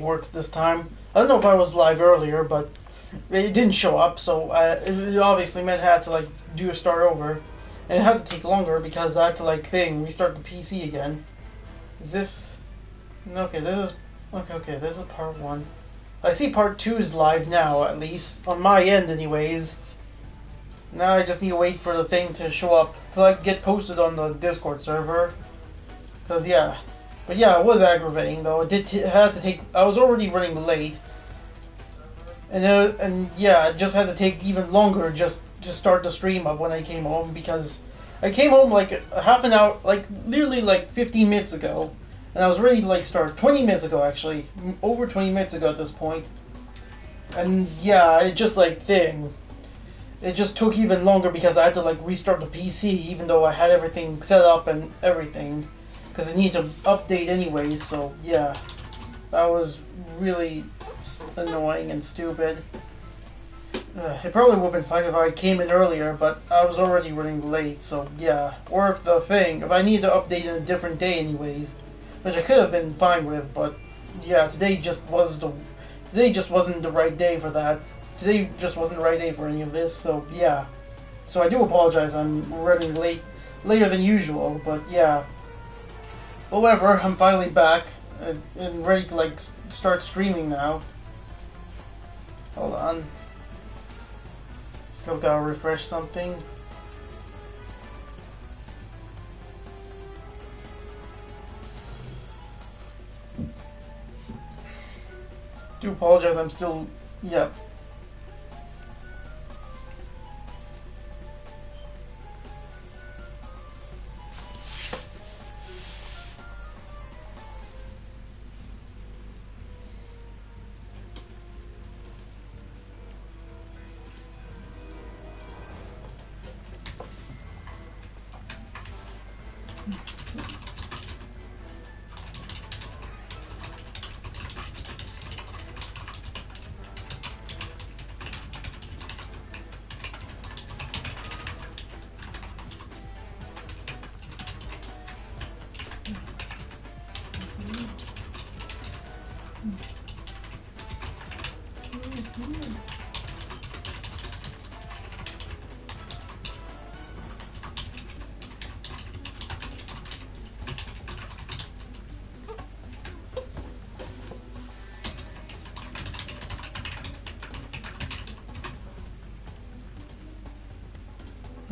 works this time. I don't know if I was live earlier, but it didn't show up, so it obviously meant I had to like do a start over, and it had to take longer because I had to like restart the PC again. Is this okay? This is okay. Okay, this is part one. I see part two is live now, at least on my end, anyways. Now I just need to wait for the thing to show up to like get posted on the Discord server. Cause yeah, but yeah, it was aggravating though. It had to take. I was already running late, and yeah, it just had to take even longer just to start the stream up when I came home because I came home like a half an hour, like literally like 15 minutes ago, and I was ready to like start 20 minutes ago actually, over 20 minutes ago at this point, and yeah, it just like thing. It just took even longer because I had to like restart the PC even though I had everything set up and everything because it needed to update anyways. So yeah, that was really annoying and stupid. It probably would have been fine if I came in earlier, but I was already running late. So yeah, or if I needed to update in a different day anyways, which I could have been fine with, but yeah, today just wasn't the right day for that. Today just wasn't the right day for any of this, so yeah. So I do apologize, I'm running later than usual, but yeah. However, I'm finally back and ready to like start streaming now. Hold on. Still gotta refresh something. Do apologize, I'm still, yeah.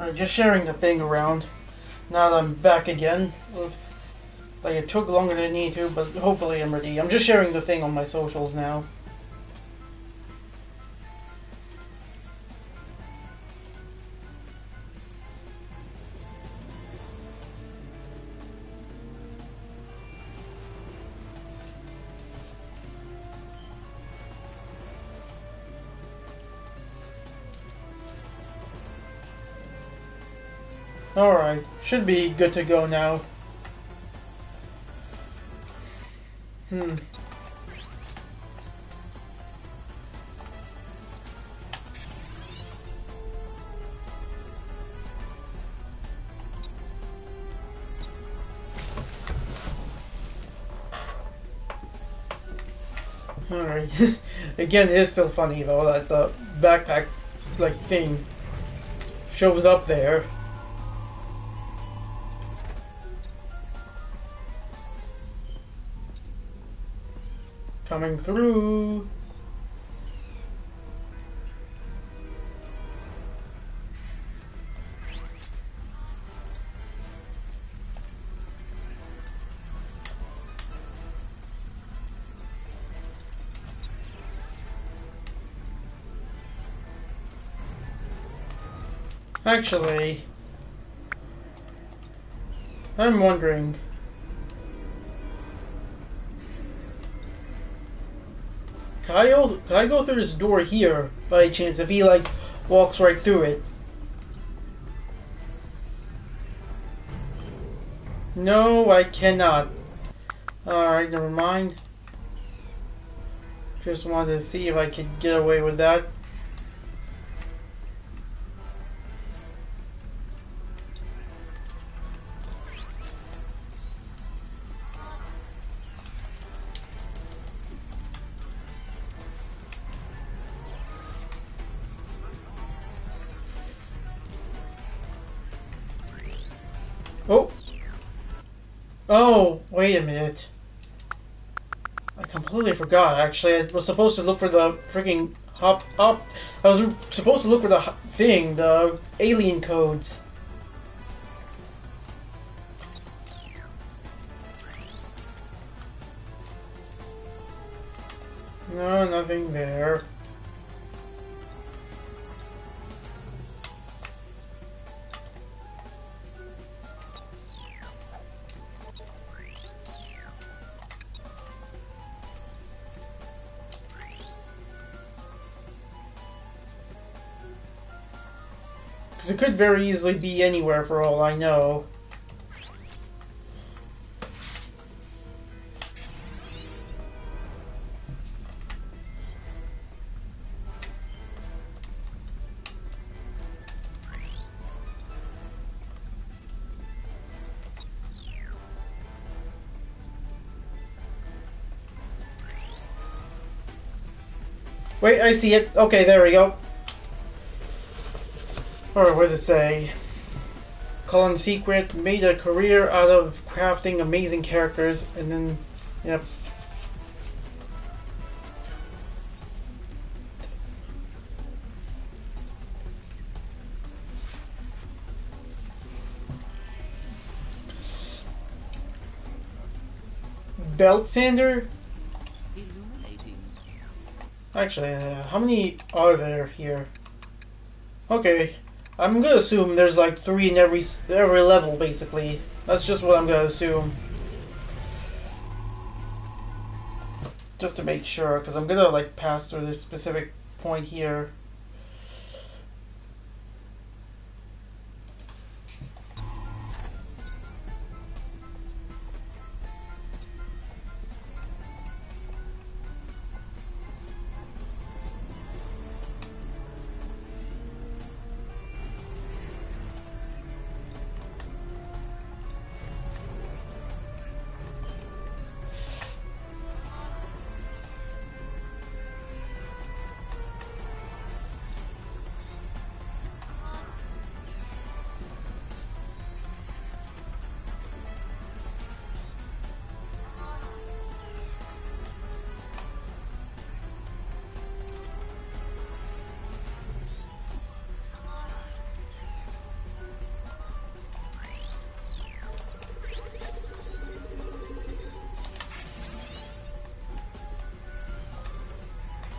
I'm just sharing the thing around now that I'm back again. Oops. Like it took longer than it needed to, but hopefully I'm ready. I'm just sharing the thing on my socials now. Alright, should be good to go now. Alright. Again, it is still funny though that the backpack like thing shows up there. Coming through. Actually, I'm wondering. Can I go through this door here by chance if he like walks right through it? No, I cannot. Alright, never mind. Just wanted to see if I could get away with that. Oh, wait a minute. I completely forgot, actually. I was supposed to look for the freaking hop up. I was supposed to look for the thing, the alien codes. No, nothing there. Because it could very easily be anywhere for all I know. Wait, I see it. Okay, there we go. Or what does it say? Colin Secret made a career out of crafting amazing characters, and then, yep. Belt sander? Actually, how many are there here? Okay, I'm gonna assume there's like 3 in every level, basically. That's just what I'm gonna assume. Just to make sure, because I'm gonna like pass through this specific point here.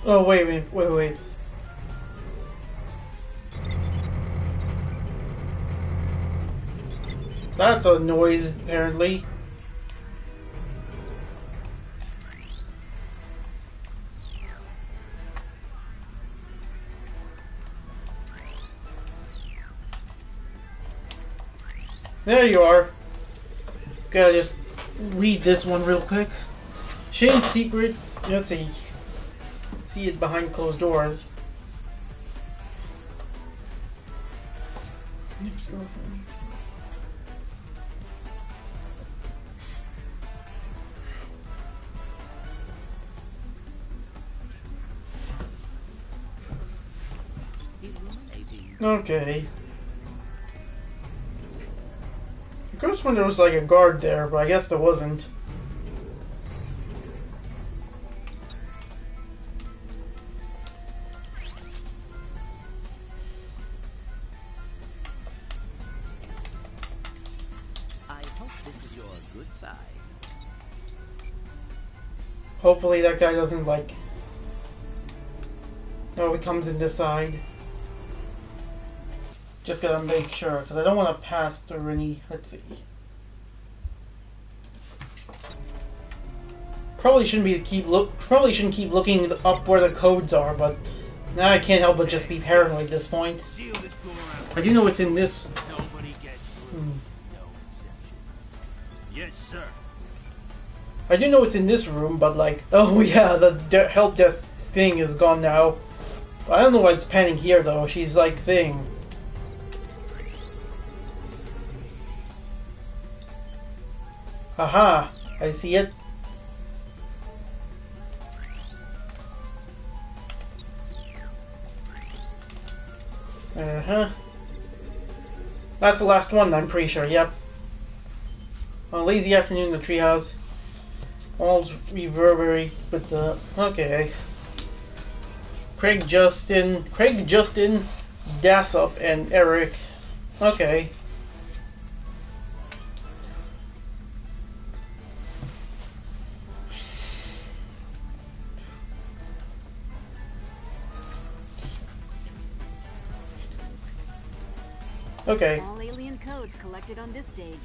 Oh, wait. That's a noise, apparently. There you are. Gotta just read this one real quick. Shane's secret. Let's see. See it behind closed doors. Okay. Of course, when there was like a guard there, but I guess there wasn't. Hopefully that guy doesn't like... No, he comes in this side. Just gotta make sure, because I don't want to pass through any... Let's see. Probably shouldn't keep looking up where the codes are, but now I can't help but just be paranoid at this point. I do know it's in this... Nobody gets through. No exceptions. Yes, sir. I do know it's in this room, but like, oh yeah, the help desk thing is gone now. I don't know why it's panning here though. She's like thing. Haha, I see it. That's the last one, I'm pretty sure, yep. A lazy afternoon in the treehouse. All's reverberate with the okay. Craig Justin, Dassup, and Eric. Okay. Okay. All alien codes collected on this stage.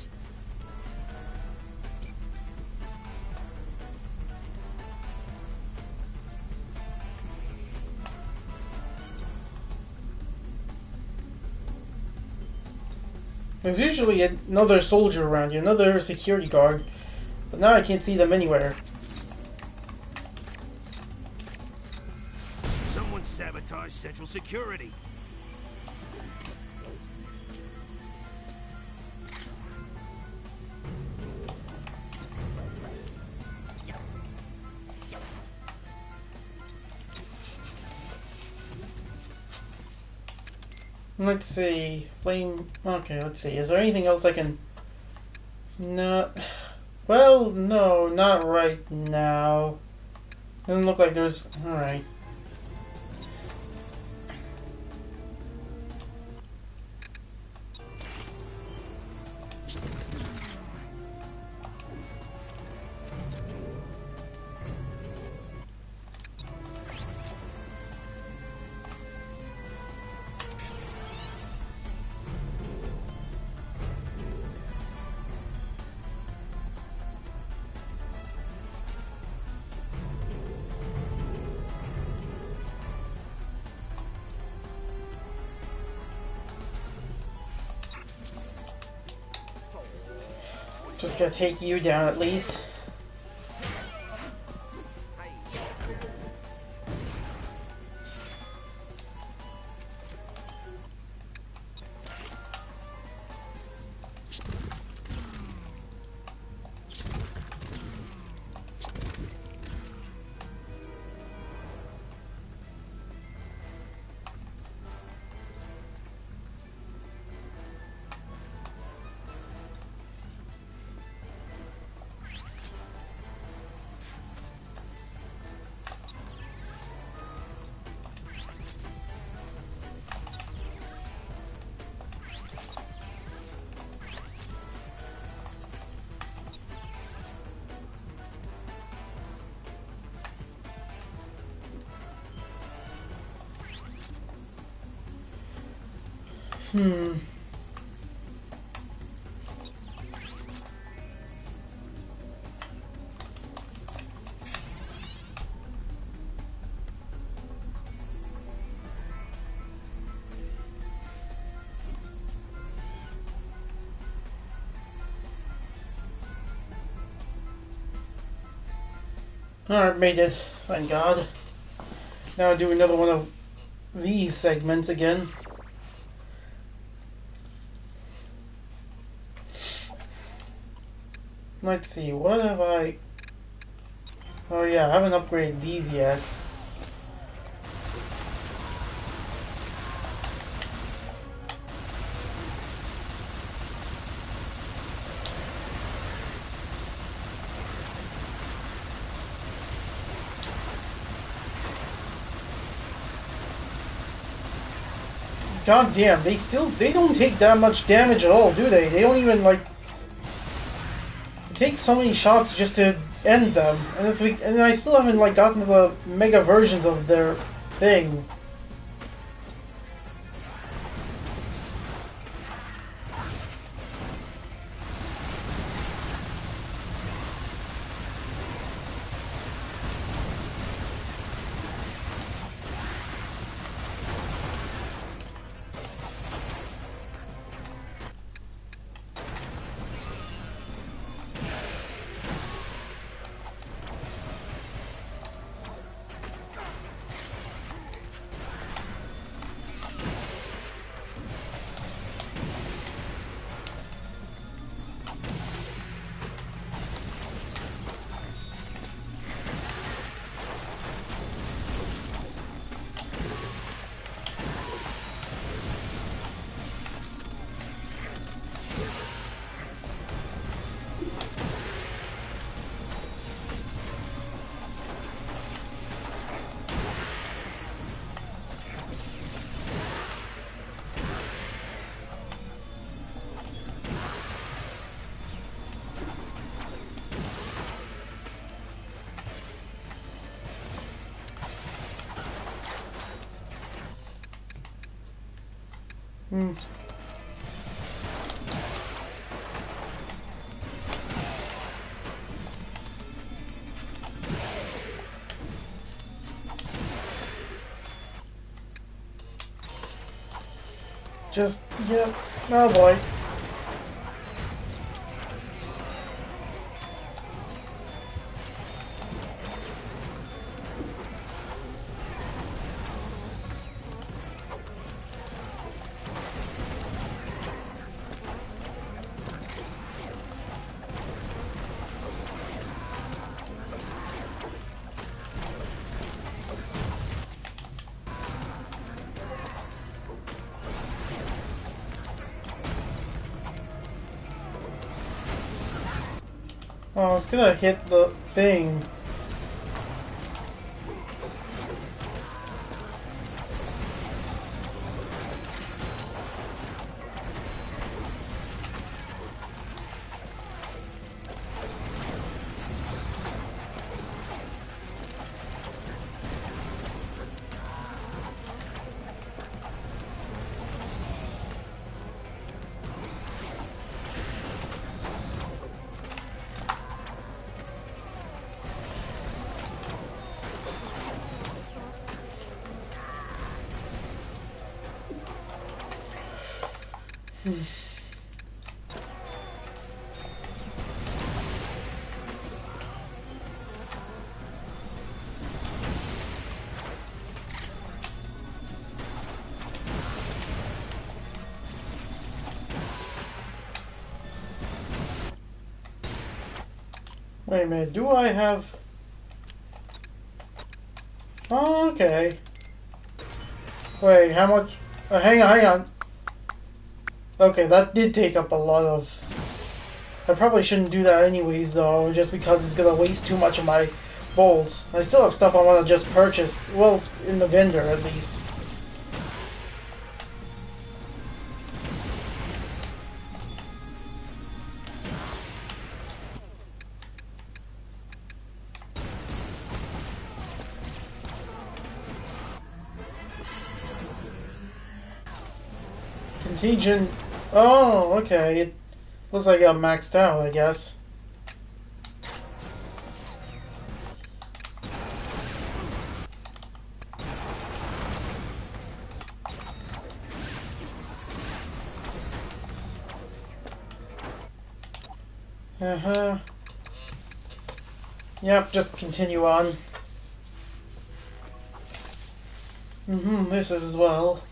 There's usually another soldier around you, another security guard, but now I can't see them anywhere. Someone sabotaged Central Security. Let's see. Flame. Okay, let's see. Is there anything else I can. Not. Well, no, not right now. Doesn't look like there's. Alright. Just gotta take you down at least. Alright, made it. Thank God. Now I'll do another one of these segments again. Let's see, what have I... Oh yeah, I haven't upgraded these yet. God damn, they don't take that much damage at all, do they? They don't even, like... It takes so many shots just to end them. And it's like, and I still haven't, like, gotten the mega versions of their thing. Hmm. Just, yeah. Oh boy. Oh, I was gonna hit the thing. Wait a minute, do I have... Oh, okay. Wait, how much... hang on, hang on. Okay, that did take up a lot of... I probably shouldn't do that anyways, though, just because it's gonna waste too much of my bolts. I still have stuff I want to just purchase. Well, it's in the vendor, at least. Contagion... Oh, okay. It looks like I got maxed out, I guess. Uh-huh. Yep, just continue on. This as well.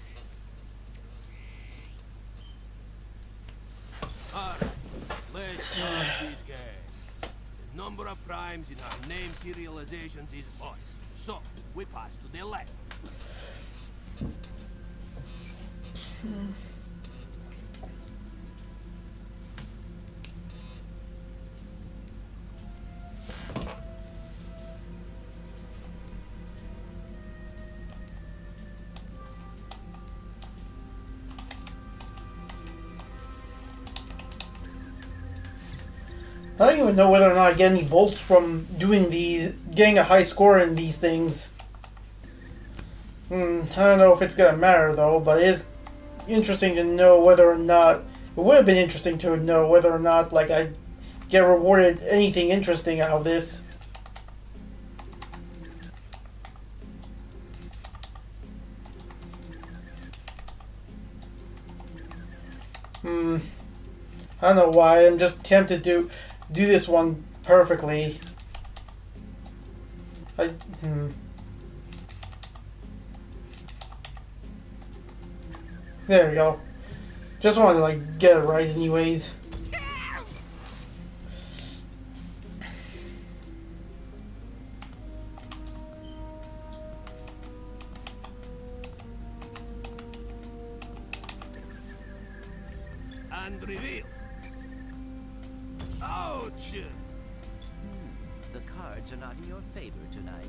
Alright, let's start this game. The number of primes in our name serializations is 1. So, we pass to the left. I don't even know whether or not I get any bolts from doing these, getting a high score in these things. I don't know if it's gonna matter though, but it is interesting to know whether or not, it would have been interesting to know whether or not, like, I get rewarded anything interesting out of this. I don't know why, I'm just tempted to do this one perfectly. There we go. Just wanted to, like, get it right anyways. And reveal. Ouch! The cards are not in your favor tonight.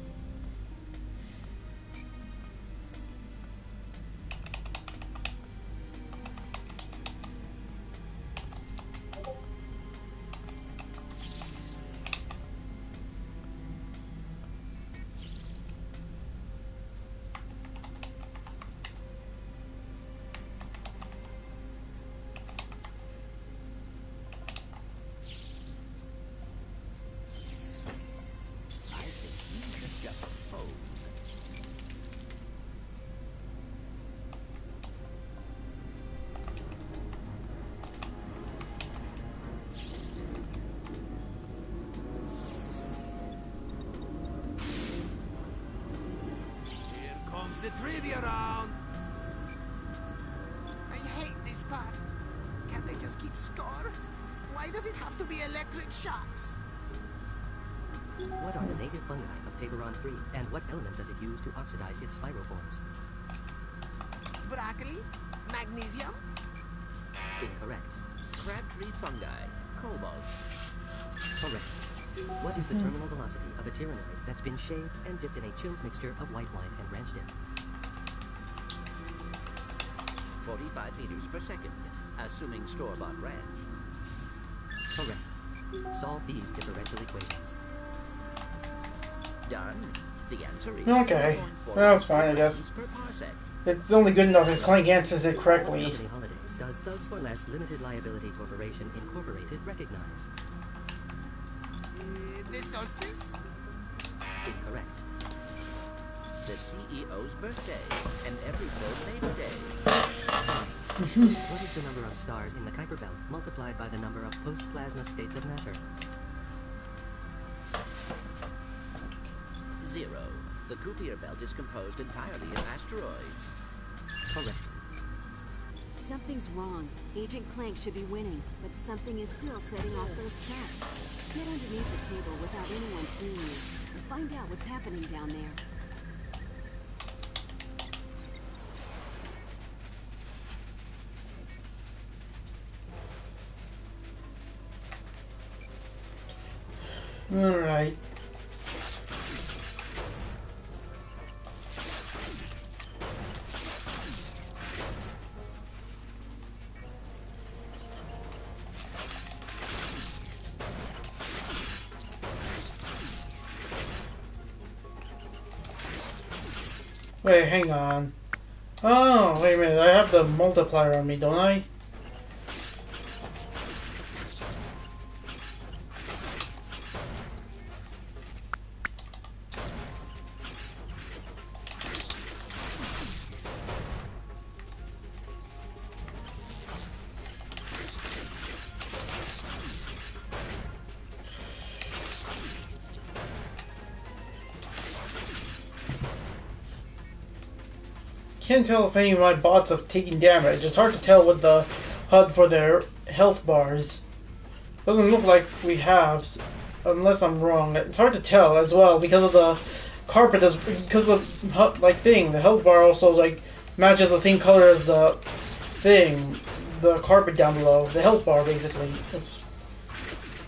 the trivia round. I hate this part. Can't they just keep score? Why does it have to be electric shocks? What are the native fungi of Taberon 3, and what element does it use to oxidize its spiroforms? Broccoli? Magnesium? Incorrect. Crabtree fungi. Cobalt. Correct. What is the terminal velocity of a tyrannoid that's been shaved and dipped in a chilled mixture of white wine and ranch dip? 45 meters per second, assuming store-bought ranch. Correct. Solve these differential equations. Done. The answer is Okay. 4.4 That's fine, I guess. per parsec. It's only good enough if Clank answers it What correctly. company holidays does Thugs for Less Limited Liability Corporation Incorporated recognize? The solstice? Incorrect. The CEO's birthday and every third Labor Day. What is the number of stars in the Kuiper Belt multiplied by the number of post-plasma states of matter? 0. The Kuiper Belt is composed entirely of asteroids. Correct. Something's wrong. Agent Clank should be winning, but something is still setting off those traps. Get underneath the table without anyone seeing you, and find out what's happening down there. Alright. Wait, hang on. Oh, wait a minute. I have the multiplier on me, don't I? Can't tell if any of my bots have taken damage. It's hard to tell with the HUD for their health bars. Doesn't look like we have, unless I'm wrong. It's hard to tell as well because of the carpet. Because of the health bar also like matches the same color as the thing, the carpet down below, the health bar basically.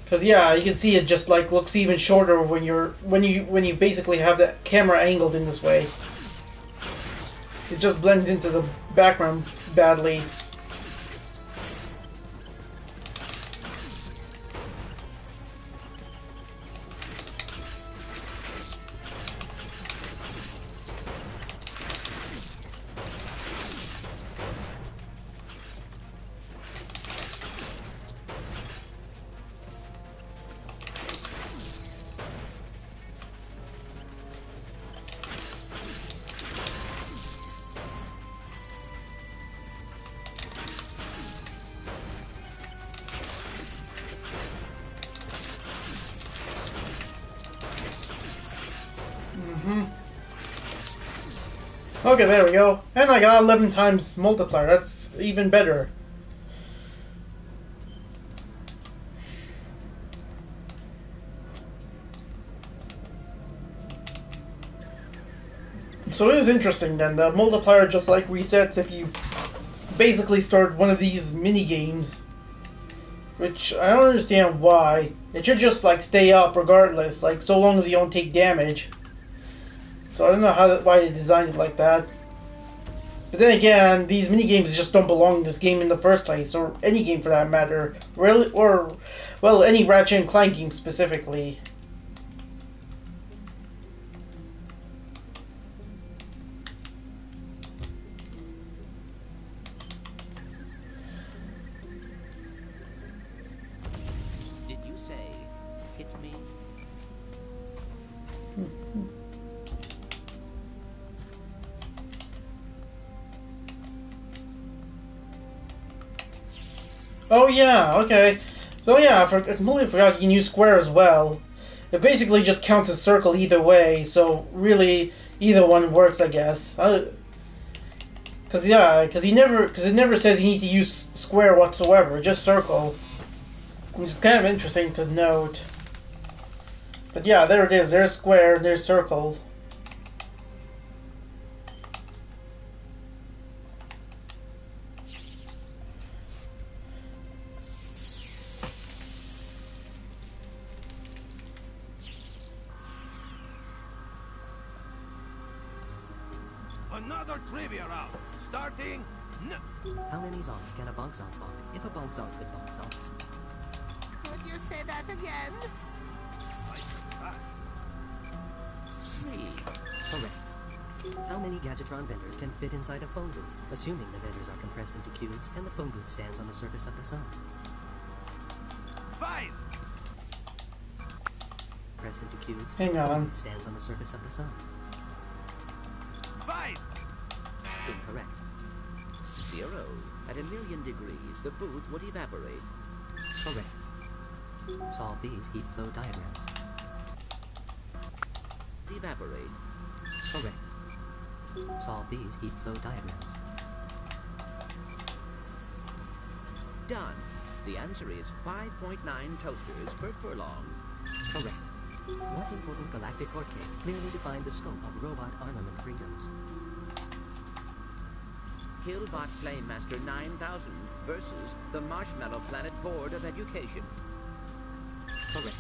Because yeah, you can see it just like looks even shorter when you basically have the camera angled in this way. It just blends into the background badly. Okay, there we go. And I got 11 times multiplier. That's even better. So it is interesting then. The multiplier just like resets if you basically start one of these mini games. Which I don't understand why. It should just like stay up regardless, like so long as you don't take damage. So I don't know why they designed it like that. But then again, these mini games just don't belong in this game in the first place, or any game for that matter. Really, or well, any Ratchet and Clank game specifically. Did you say hit me? Oh yeah, okay. So yeah, I completely forgot you can use square as well. It basically just counts as circle either way, so really either one works, I guess. Because it never says you need to use square whatsoever, just circle, which is kind of interesting to note. But yeah, there it is. There's square, there's circle. Another trivia round. Starting now. How many zonks can a bonk zonk bonk if a bonk zonk could bonk zonks? Could you say that again? Fast. 3. Correct. How many Gadgetron vendors can fit inside a phone booth, assuming the vendors are compressed into cubes and the phone booth stands on the surface of the sun? 5. Pressed into cubes, Hang the phone on. booth stands on the surface of the sun. 5. Incorrect. 0. At 1,000,000 degrees, the booth would evaporate. Correct. Solve these heat flow diagrams. Evaporate. Correct. Solve these heat flow diagrams. Done. The answer is 5.9 toasters per furlong. Correct. What important galactic court case clearly defined the scope of robot armament freedoms? Killbot Flamemaster 9000 versus the Marshmallow Planet Board of Education. Correct.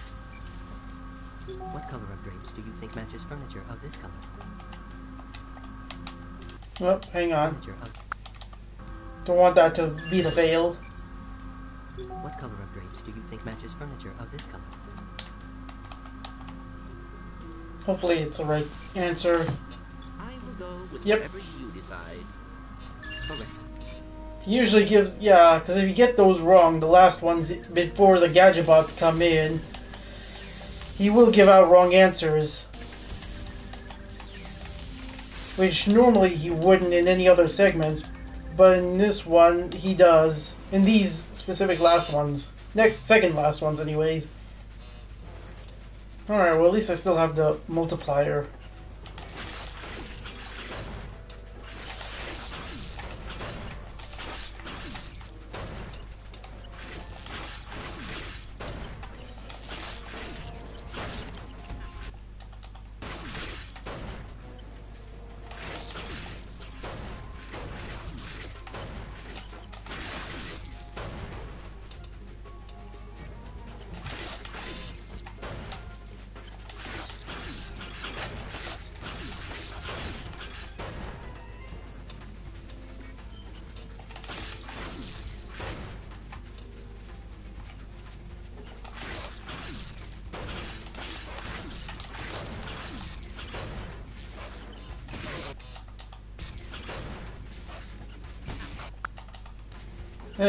What color of drapes do you think matches furniture of this color? Oh, hang on. Furniture of... Don't want that to be the veil. What color of drapes do you think matches furniture of this color? Hopefully it's the right answer. I will go with Yep. whatever you decide. Correct. He usually gives, yeah, because if you get those wrong, the last ones before the gadget bots come in, he will give out wrong answers. Which normally he wouldn't in any other segments, but in this one he does. In these specific last ones. Second last ones anyways. Alright, well at least I still have the multiplier.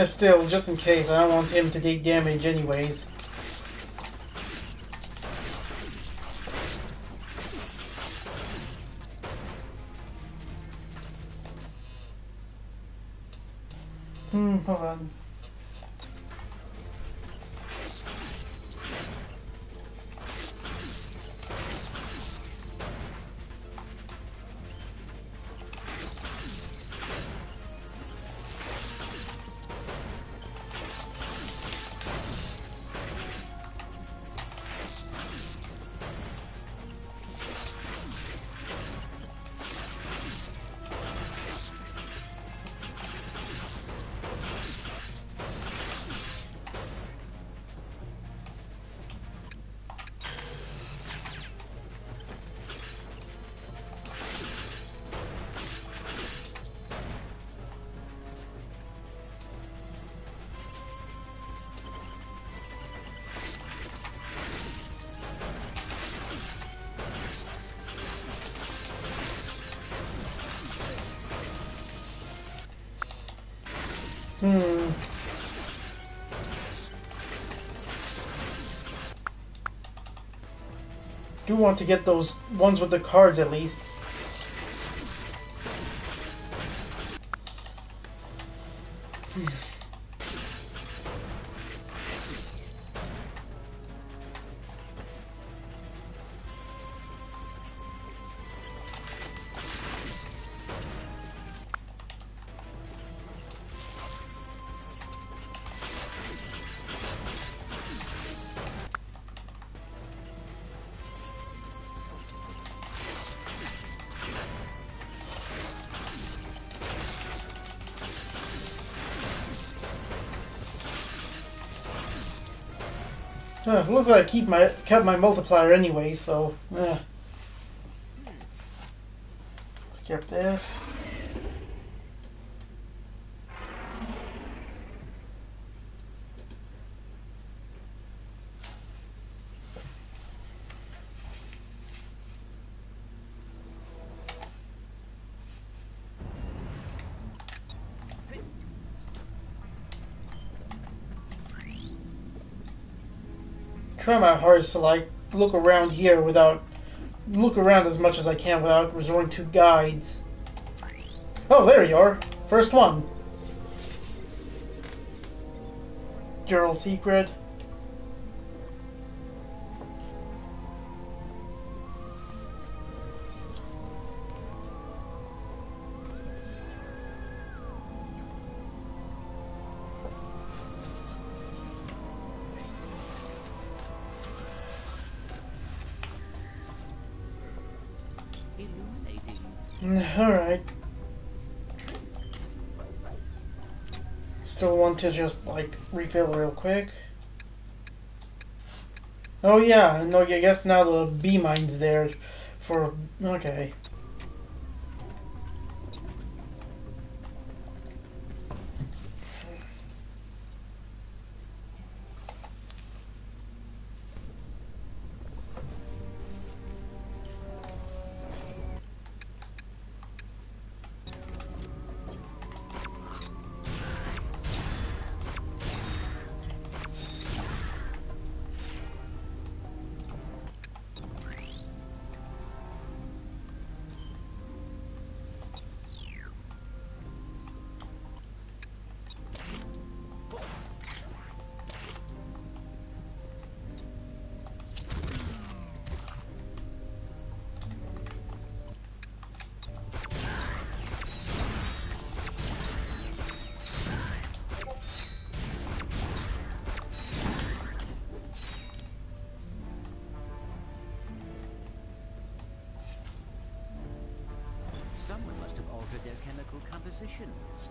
Still, just in case, I don't want him to take damage anyways. Hold on. Do want to get those ones with the cards at least. Looks like I kept my multiplier anyway, so skip this. Try my hardest to like look around here without look around as much as I can without resorting to guides. Oh, there you are. First one. Gerald's secret. Alright. Still want to just, like, refill real quick. Oh yeah, no, I guess now the B mine's there for... okay. Someone must have altered their chemical compositions.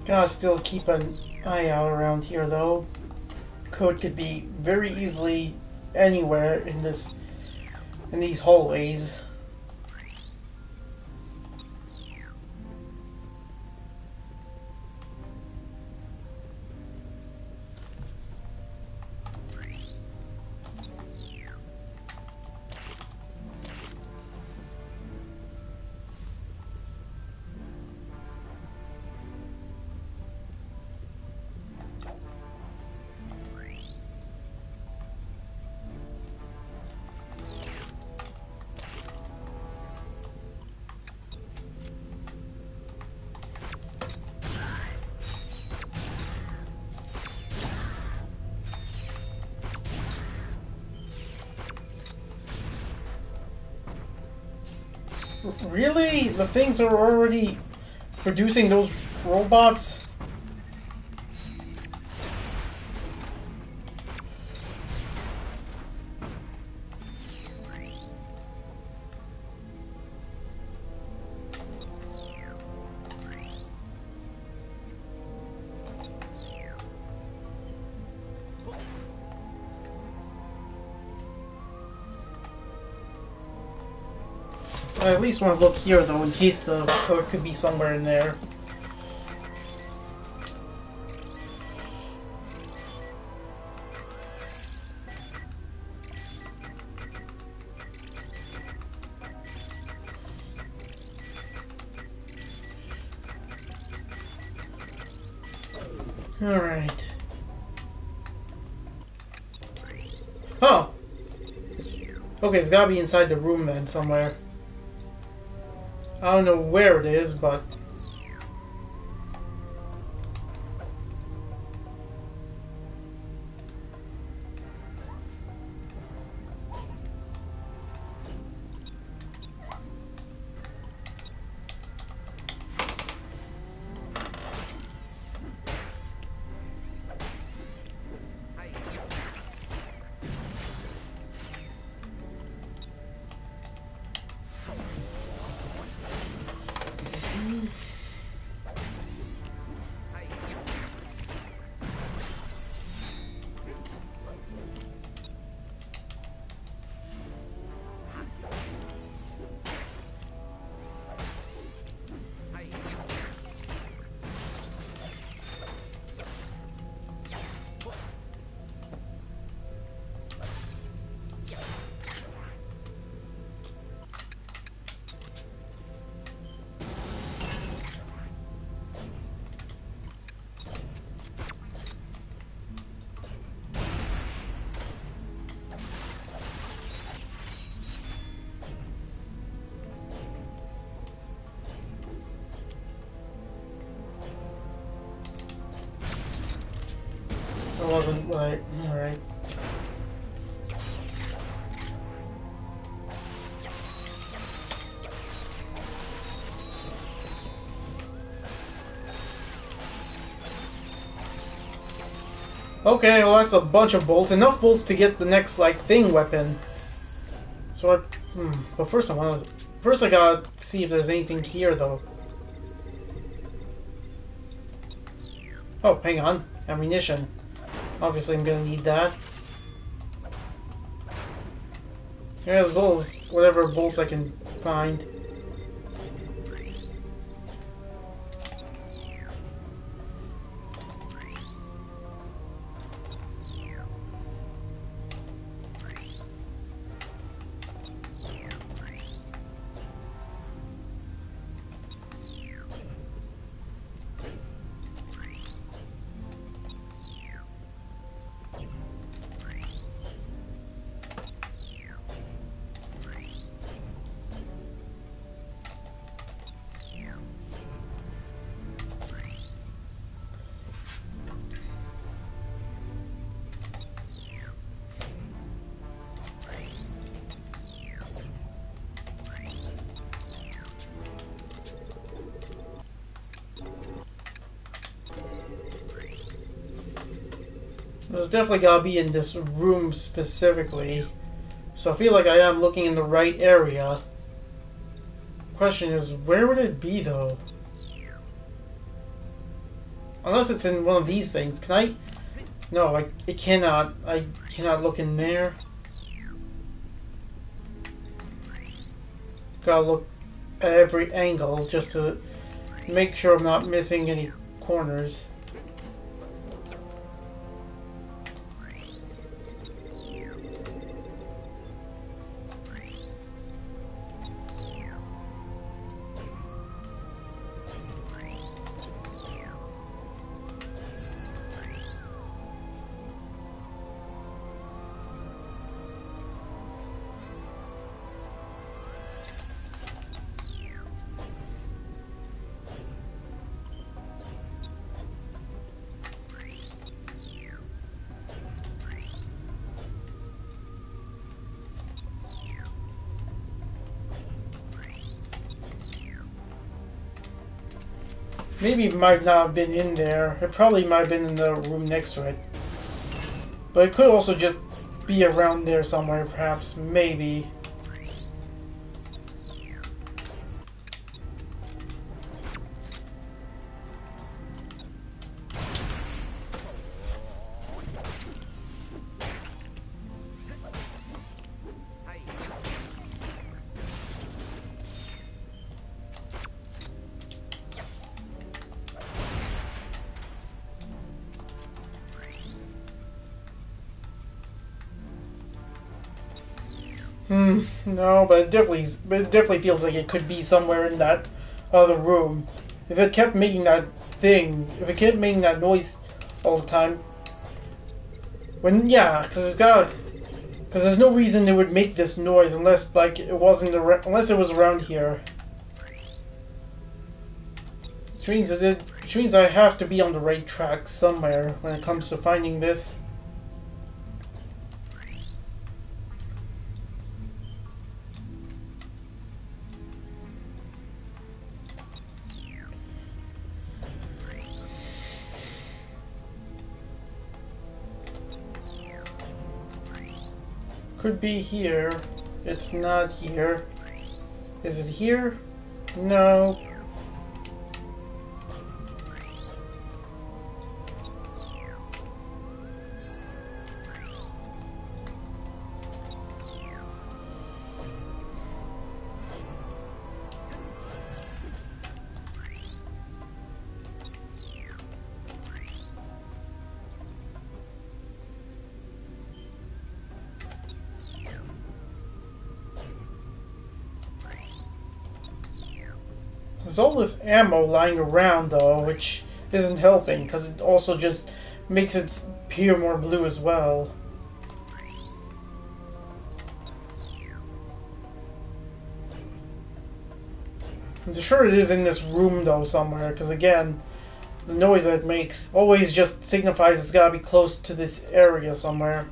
Gotta still keep an eye out around here though. Code could be very easily anywhere in these hallways. Really? The things are already producing those robots? I at least want to look here though, in case the code could be somewhere in there. Alright. Oh! Okay, it's gotta be inside the room then, somewhere. I don't know where it is, but... It wasn't right. Alright. Okay, well that's a bunch of bolts. Enough bolts to get the next, like, thing weapon. So but first I gotta see if there's anything here, though. Oh, hang on. Ammunition. Obviously I'm gonna need that. As well as whatever bolts I can find. There's definitely gotta be in this room specifically. So I feel like I am looking in the right area. Question is, where would it be though? Unless it's in one of these things. Can I? No, I cannot. I cannot look in there. Gotta look at every angle just to make sure I'm not missing any corners. Maybe it might not have been in there. It probably might have been in the room next to it. But it could also just be around there somewhere, perhaps. Maybe. No, but it definitely feels like it could be somewhere in that other room. If it kept making that if it kept making that noise all the time, because there's no reason it would make this noise unless like unless it was around here. Which means I have to be on the right track somewhere when it comes to finding this. Could be here. It's not here. Is it here? No. There's all this ammo lying around though, which isn't helping because it also just makes it appear more blue as well. I'm sure it is in this room though somewhere, because again, the noise that it makes always just signifies it's gotta be close to this area somewhere.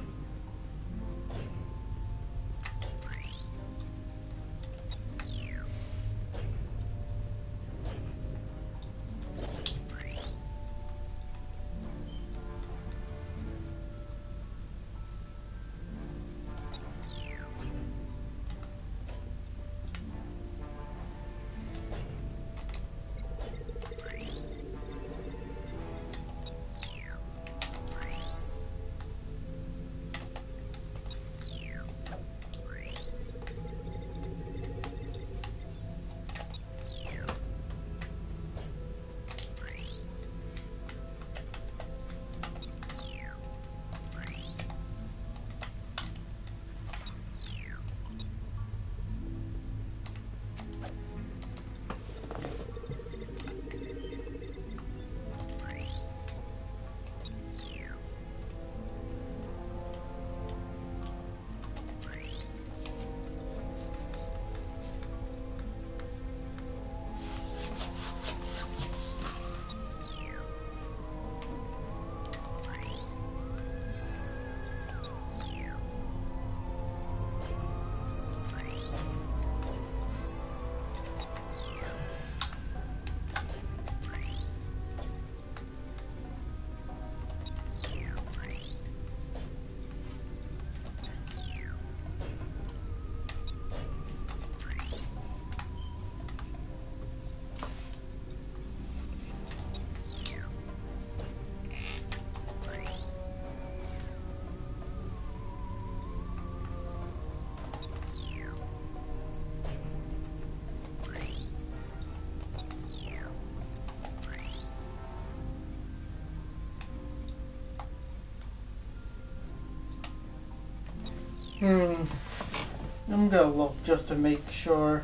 I'm gonna look just to make sure.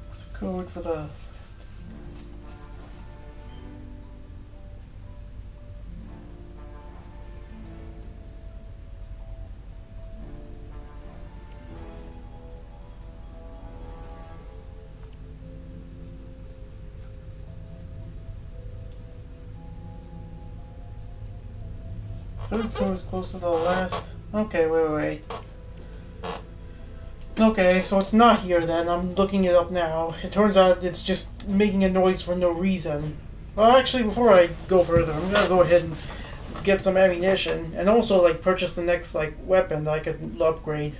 What's the code for the... Third code is close to the last. Okay, wait. Okay, so it's not here then. I'm looking it up now. It turns out it's just making a noise for no reason. Well, actually, before I go further, I'm gonna go ahead and get some ammunition and also like purchase the next like weapon that I could upgrade.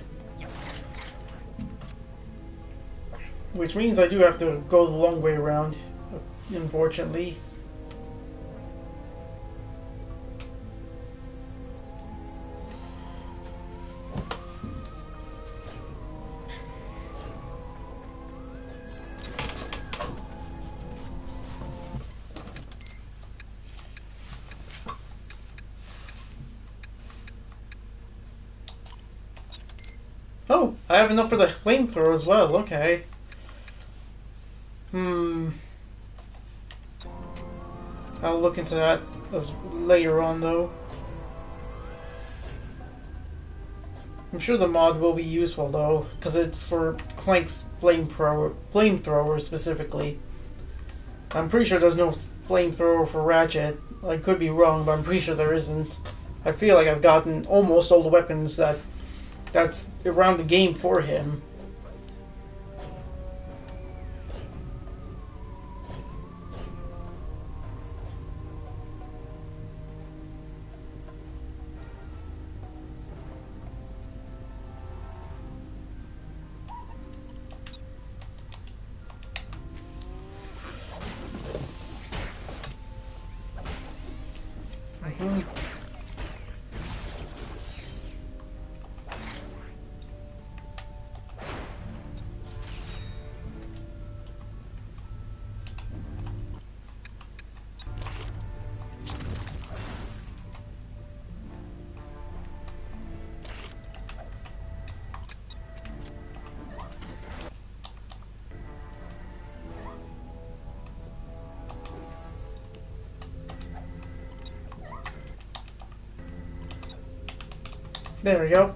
Which means I do have to go the long way around, unfortunately. Oh, I have enough for the flamethrower as well. Okay. I'll look into that as later on, though. I'm sure the mod will be useful, though, because it's for Clank's flamethrower specifically. I'm pretty sure there's no flamethrower for Ratchet. I could be wrong, but I'm pretty sure there isn't. I feel like I've gotten almost all the weapons that's around the game for him. There we go.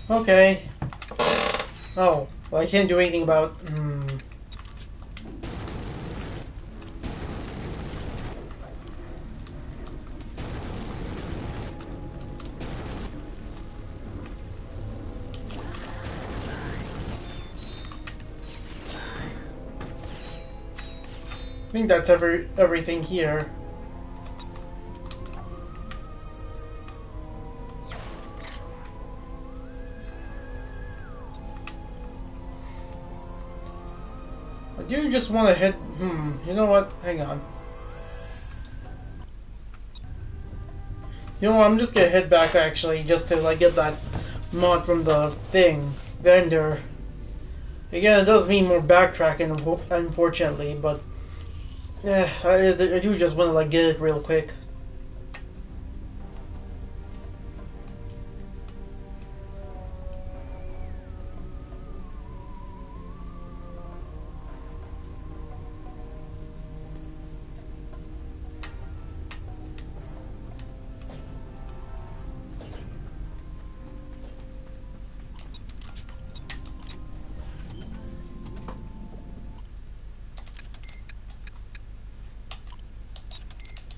Okay. Oh, well, I can't do anything about... I think that's everything here. I do just want to head... you know what? Hang on. You know what? I'm just gonna head back actually, just as I get that mod from the vendor. Again, it does mean more backtracking, unfortunately, but... yeah, I do just want to like get it real quick.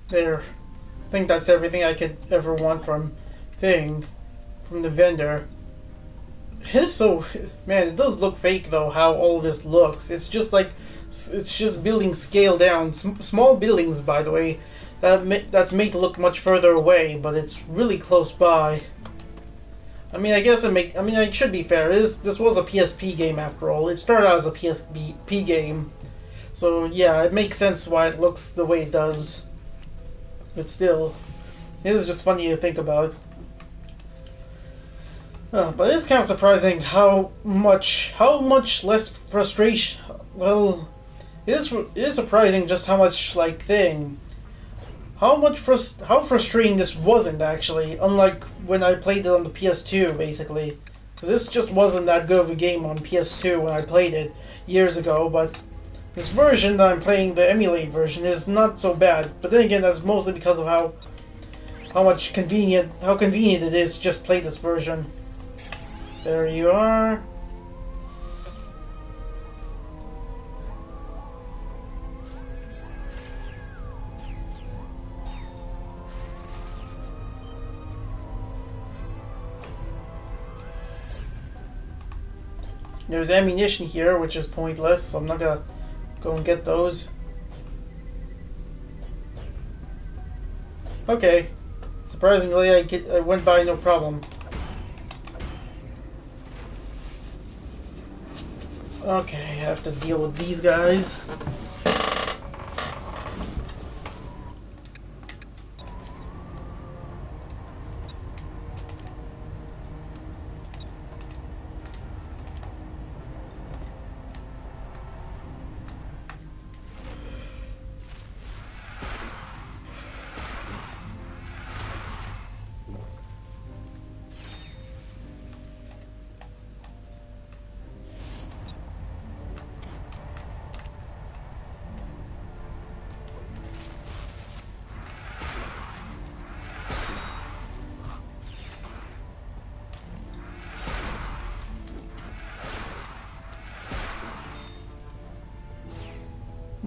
There. I think that's everything I could ever want from the vendor. It's so, man, it does look fake though, how all this looks. It's just like, it's just buildings scaled down. Small buildings, by the way, that's made to look much further away, but it's really close by. I mean, I should be fair. This was a PSP game after all. It started out as a PSP game. So yeah, it makes sense why it looks the way it does. But still, it is just funny to think about. But it is kind of surprising how much less frustration. Well, it is surprising just how much how frustrating this wasn't actually. Unlike when I played it on the PS2, basically, because this just wasn't that good of a game on PS2 when I played it years ago. But this version that I'm playing, the emulate version, is not so bad. But then again, that's mostly because of how convenient it is to just play this version. There you are. There's ammunition here, which is pointless, so I'm not gonna go and get those. Okay. Surprisingly, I went by no problem. Okay, I have to deal with these guys.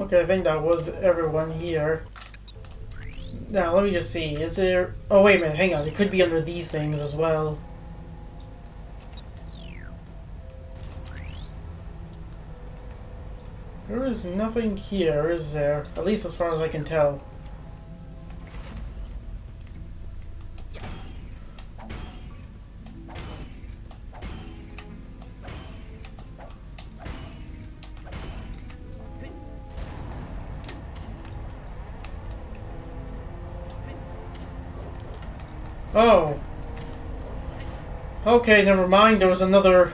Okay, I think that was everyone here. Now, let me just see. Is there... Oh, wait a minute. Hang on. It could be under these things as well. There is nothing here, is there? At least as far as I can tell. Oh. Okay, never mind. There was another...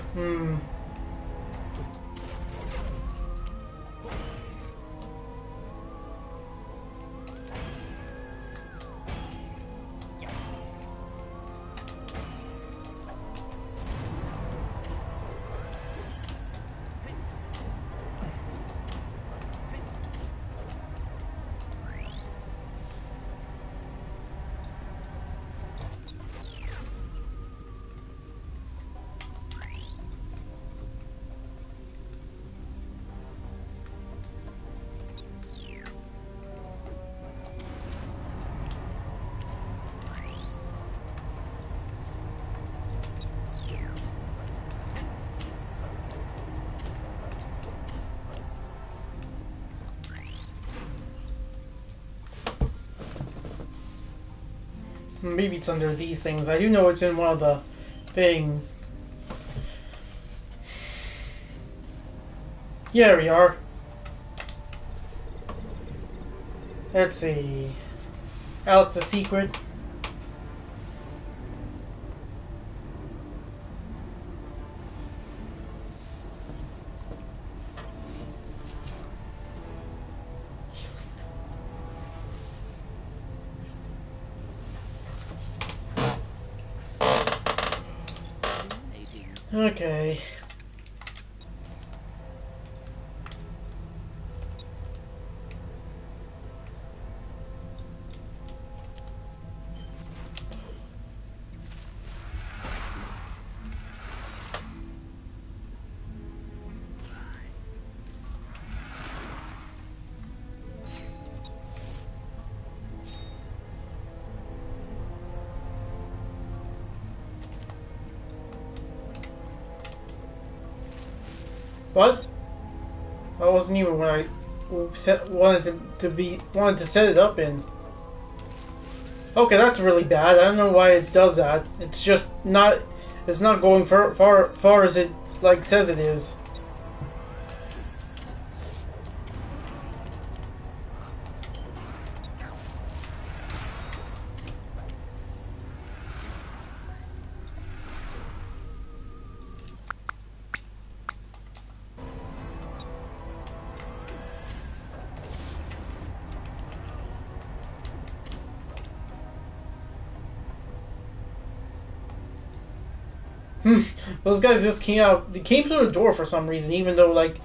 Maybe it's under these things. I do know it's in one of the thing. Yeah, there we are. Let's see. Alex, a secret. Okay. What? That wasn't even what I wanted to set it up in. Okay, that's really bad. I don't know why it does that. It's just not. It's not going far as it like says it is. Those guys just came out. They came through the door for some reason, even though like.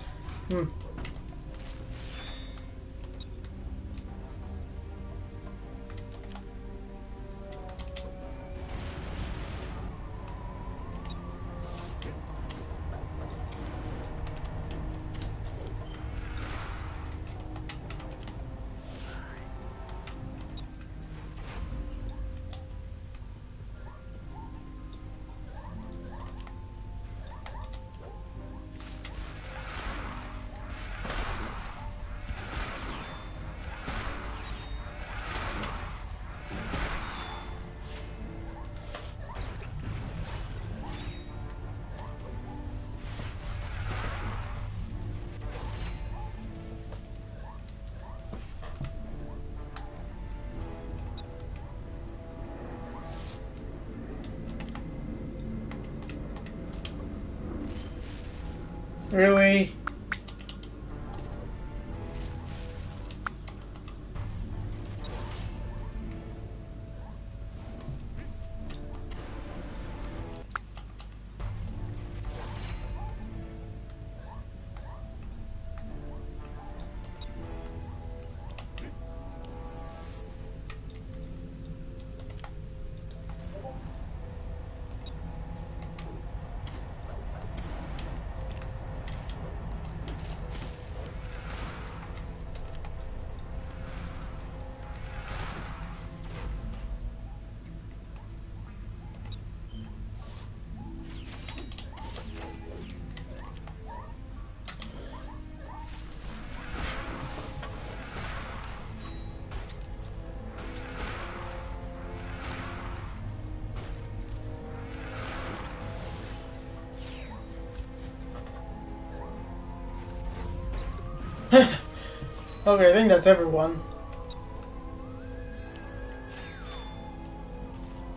Okay, I think that's everyone.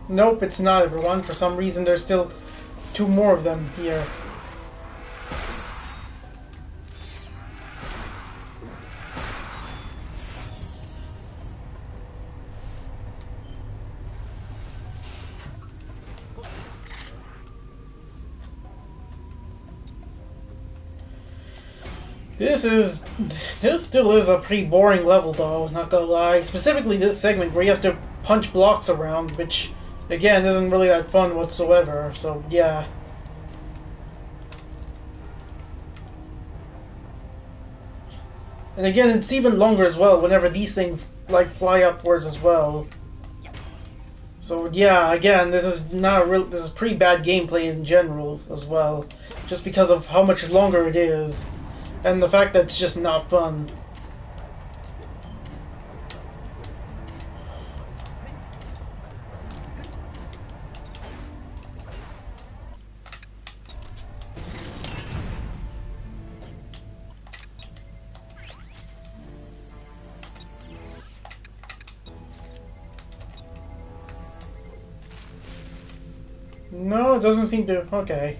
Nope, it's not everyone. For some reason, there's still 2 more of them here. This still is a pretty boring level though, not gonna lie. Specifically this segment where you have to punch blocks around, which again isn't really that fun whatsoever, so yeah. And again, it's even longer as well whenever these things like fly upwards as well. So yeah, again, this is not a real. This is pretty bad gameplay in general as well, just because of how much longer it is, and the fact that it's just not fun. No, it doesn't seem to. Okay.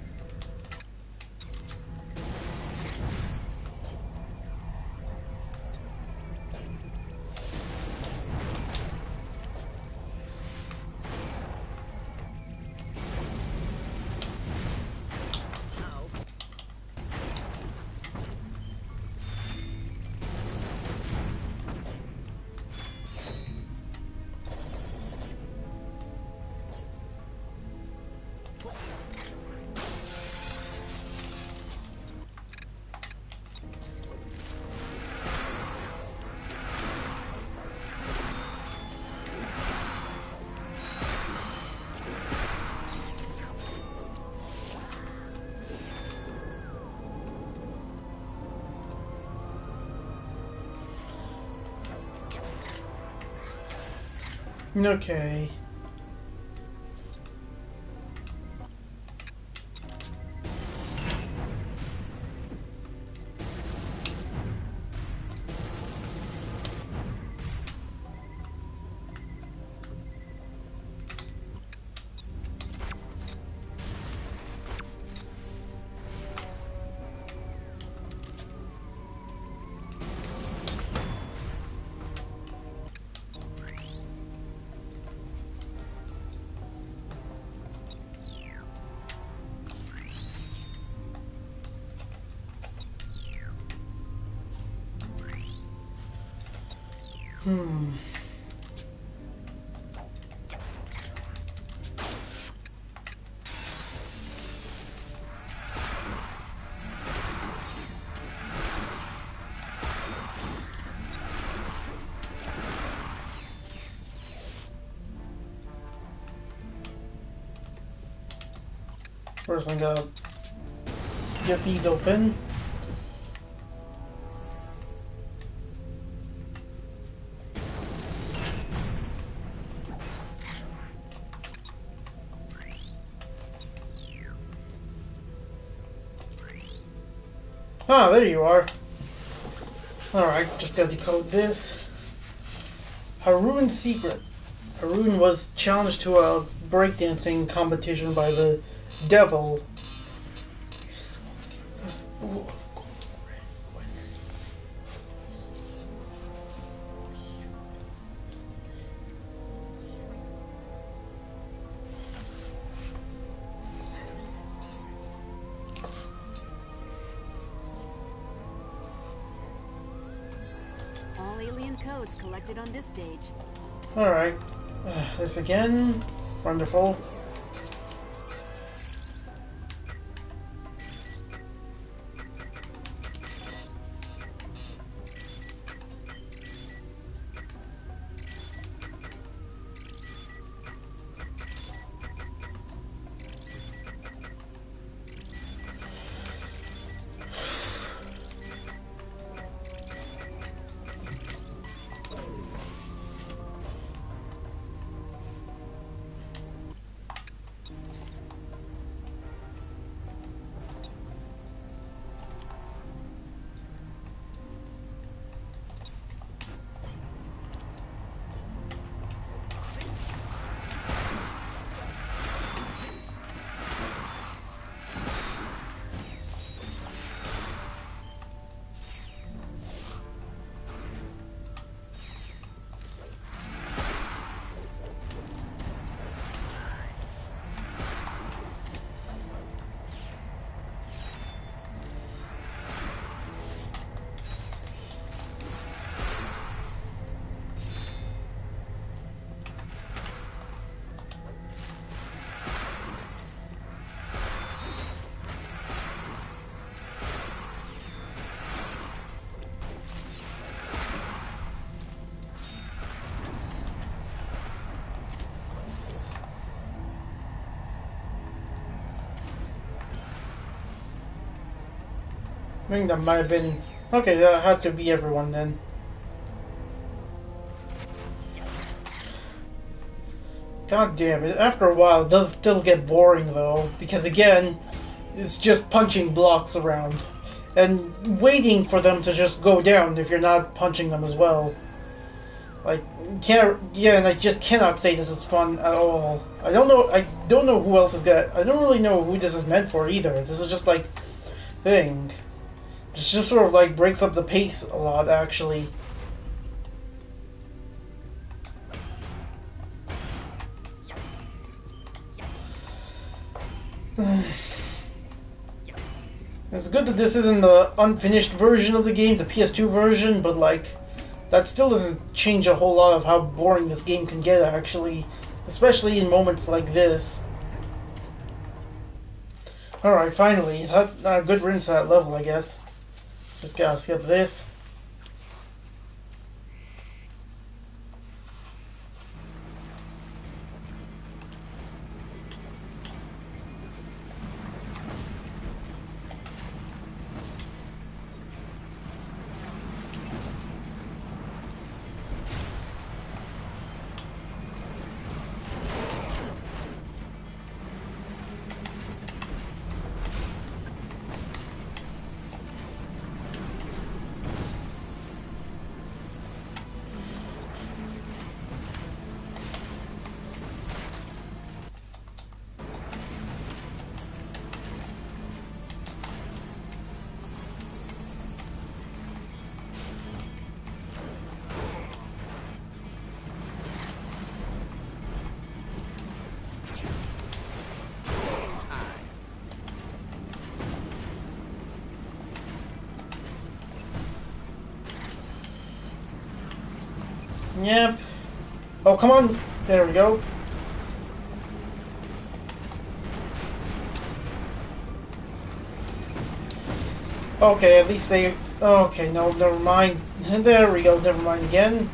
Okay. Hmm. First, I'm gonna get these open. Ah, there you are. Alright, just gotta decode this. Haroon's secret. Haroon was challenged to a breakdancing competition by the devil. All alien codes collected on this stage. Alright. This again. Wonderful. think that might have been... Okay, that had to be everyone then. God damn it. After a while, it does still get boring though. Because again, it's just punching blocks around. And waiting for them to just go down if you're not punching them as well. Like, can't... Yeah, and I just cannot say this is fun at all. I don't know who else is gonna... I don't really know who this is meant for either. This is just like... thing. It just sort of like breaks up the pace a lot, actually. It's good that this isn't the unfinished version of the game, the PS2 version, but like, that still doesn't change a whole lot of how boring this game can get, actually. Especially in moments like this. Alright, finally. Good riddance to that level, I guess. Just gotta skip this. Yep. Oh, come on. There we go. Okay, at least they... Okay, no, never mind. There we go, never mind again.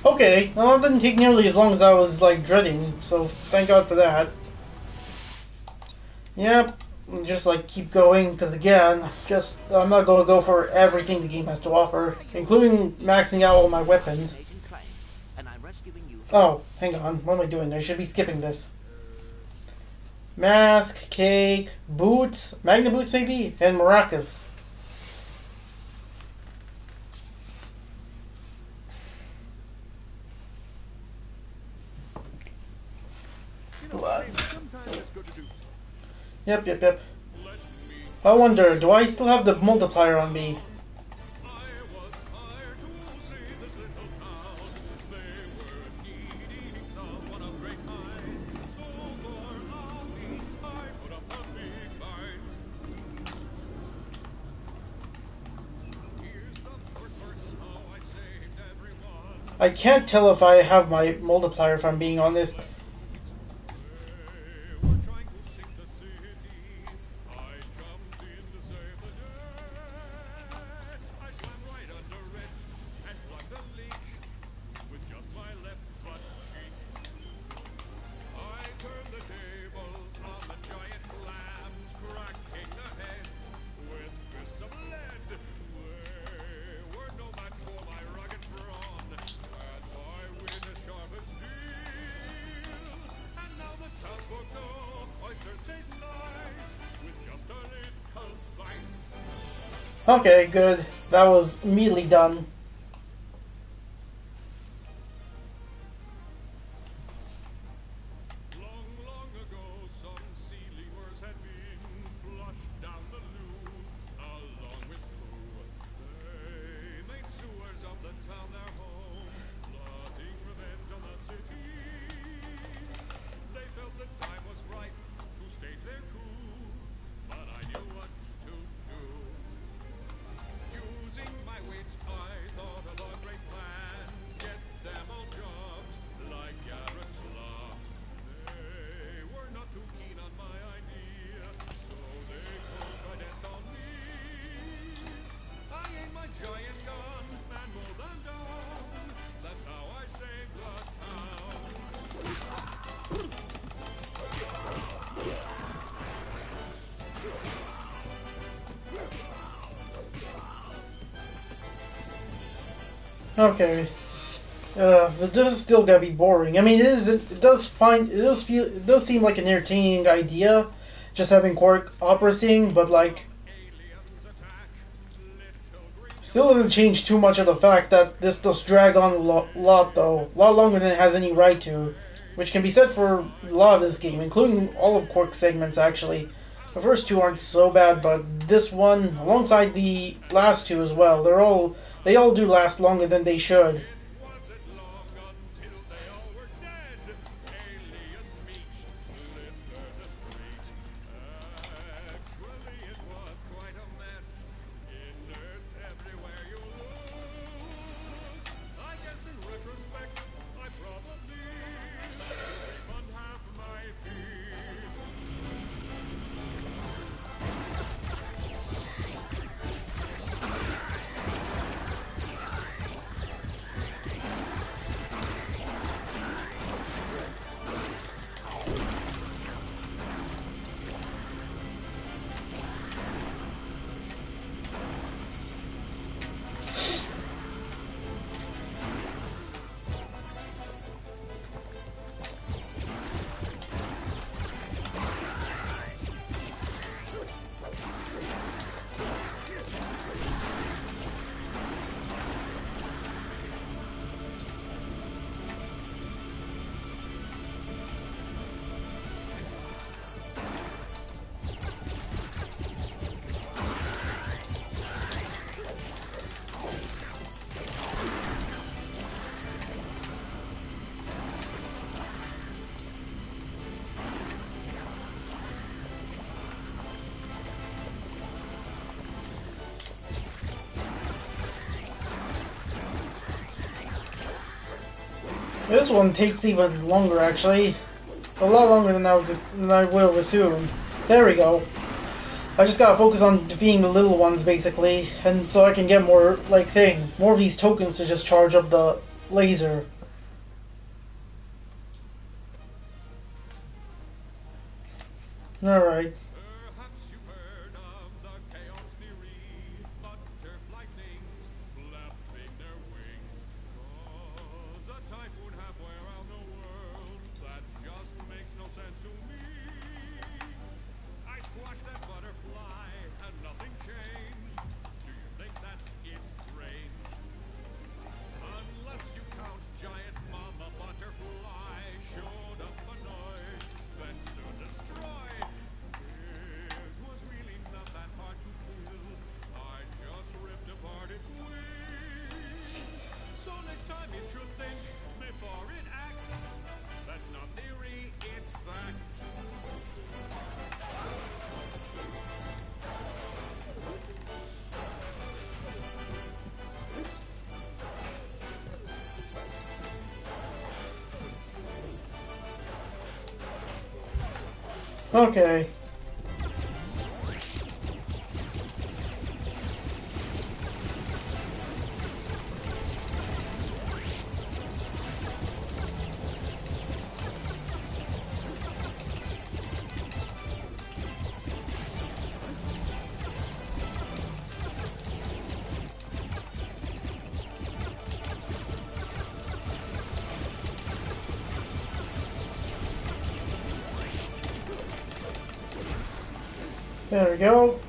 Okay, well, it didn't take nearly as long as I was, like, dreading, so thank God for that. Yep, just, like, keep going, because again, I'm not going to go for everything the game has to offer, including maxing out all my weapons. Agent Clank, and I'm rescuing you. Oh, hang on, what am I doing? I should be skipping this. Mask, cake, boots, magna boots maybe, and maracas. Yep. I wonder, do I still have the multiplier on me? I can't tell if I have my multiplier, if I'm being honest. Okay, good. That was immediately done. Long ago, some sea lemurs had been flushed down the loo, along with poo. They made sewers of the town their home, plotting revenge on the city. They felt the time was ripe to stage their coup, but I knew what to do. Okay. But this is still gonna be boring. I mean, it does seem like an entertaining idea, just having Quark opera sing, but like, Aliens attack. Little green still doesn't change too much of the fact that this does drag on a lot though, a lot longer than it has any right to, which can be said for a lot of this game, including all of Quark's segments actually. The first two aren't so bad, but this one, alongside the last two as well, they all do last longer than they should. it wasn't long until they all were dead. Alien meat littered the street. Actually, it was quite a mess. Innards everywhere you look. I guess in retrospect, I probably should refund half my fee. This one takes even longer, actually. A lot longer than I would have assumed. There we go. I just gotta focus on defeating the little ones, basically, and so I can get more, more of these tokens to just charge up the laser. Alright. Perhaps you've heard of the chaos theory. Butterfly things flapping their wings. Cause a typhoon halfway around the world. That just makes no sense to me. I squashed that butterfly and nothing changed. Do you think that is strange? Unless you count giant mama butterfly showed up annoyed, bent to destroy. It was really not that hard to kill. I just ripped apart its wings. So next time it should think before it acts. That's not theory, it's fact. Okay. There we go.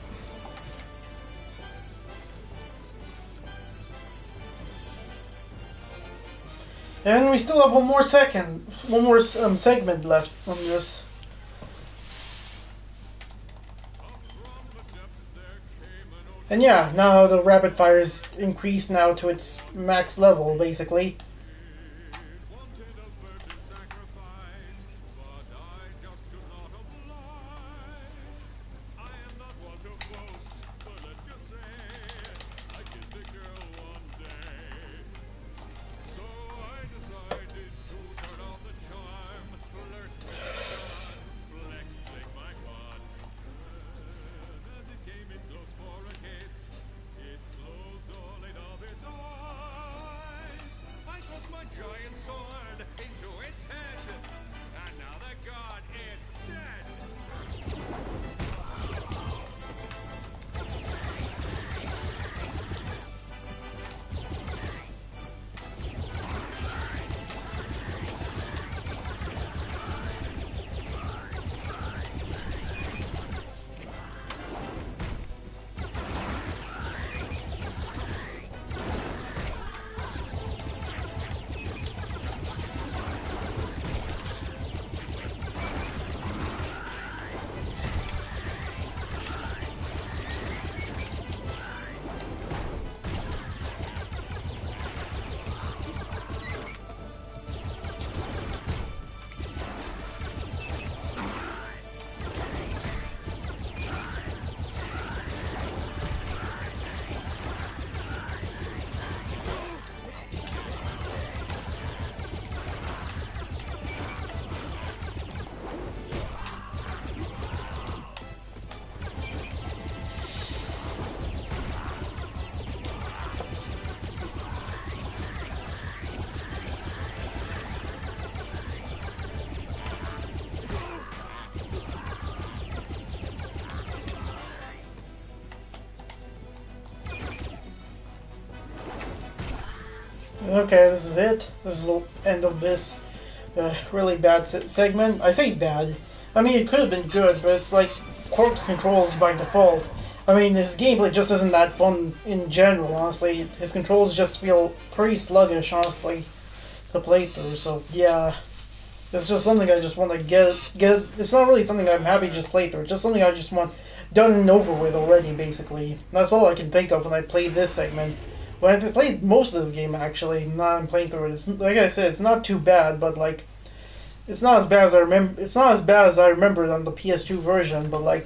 And we still have one more segment left on this. And yeah, now the rapid fire is increased now to its max level, basically. Wanted a virgin sacrifice, but I just could not oblige. I am not one to boast, but let's just say I kissed a girl one day. So I decided to turn on the charm, flirt with the gun, flexing my wand. As it came in close for a kiss, it closed all 8 of its eyes. I Okay, this is it. This is the end of this really bad segment. I say bad. I mean, it could have been good, but it's like Corpse controls by default. I mean, his gameplay just isn't that fun in general, honestly. His controls just feel pretty sluggish, honestly, to play through. So, yeah. It's just something I just want to get. It's not really something I'm happy to just play through. It's just something I just want done and over with already, basically. That's all I can think of when I played this segment. When I played most of this game, actually, now I'm playing through it. It's, like I said, it's not too bad, but like, it's not as bad as I remember. It's not as bad as I remembered on the PS2 version, but like,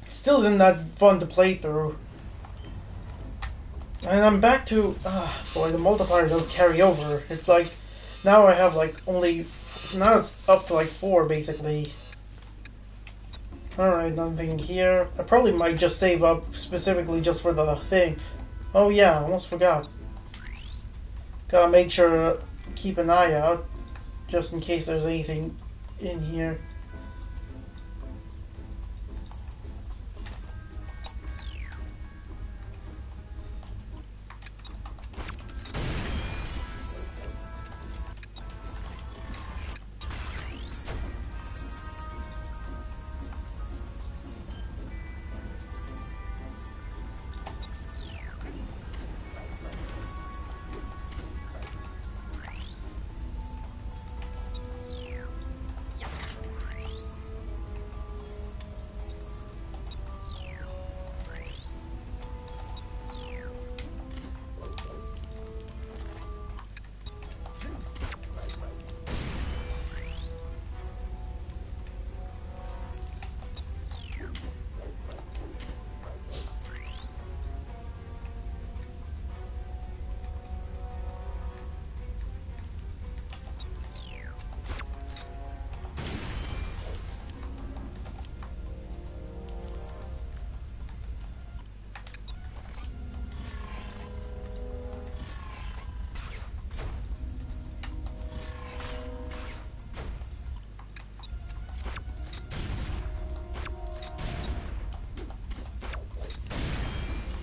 it still isn't that fun to play through. And I'm back to, boy, the multiplier does carry over. It's like, now I have like only. Now it's up to like 4 basically. Alright, nothing here. I probably might just save up specifically just for the thing. Oh yeah, almost forgot. Gotta make sure keep an eye out just in case there's anything in here.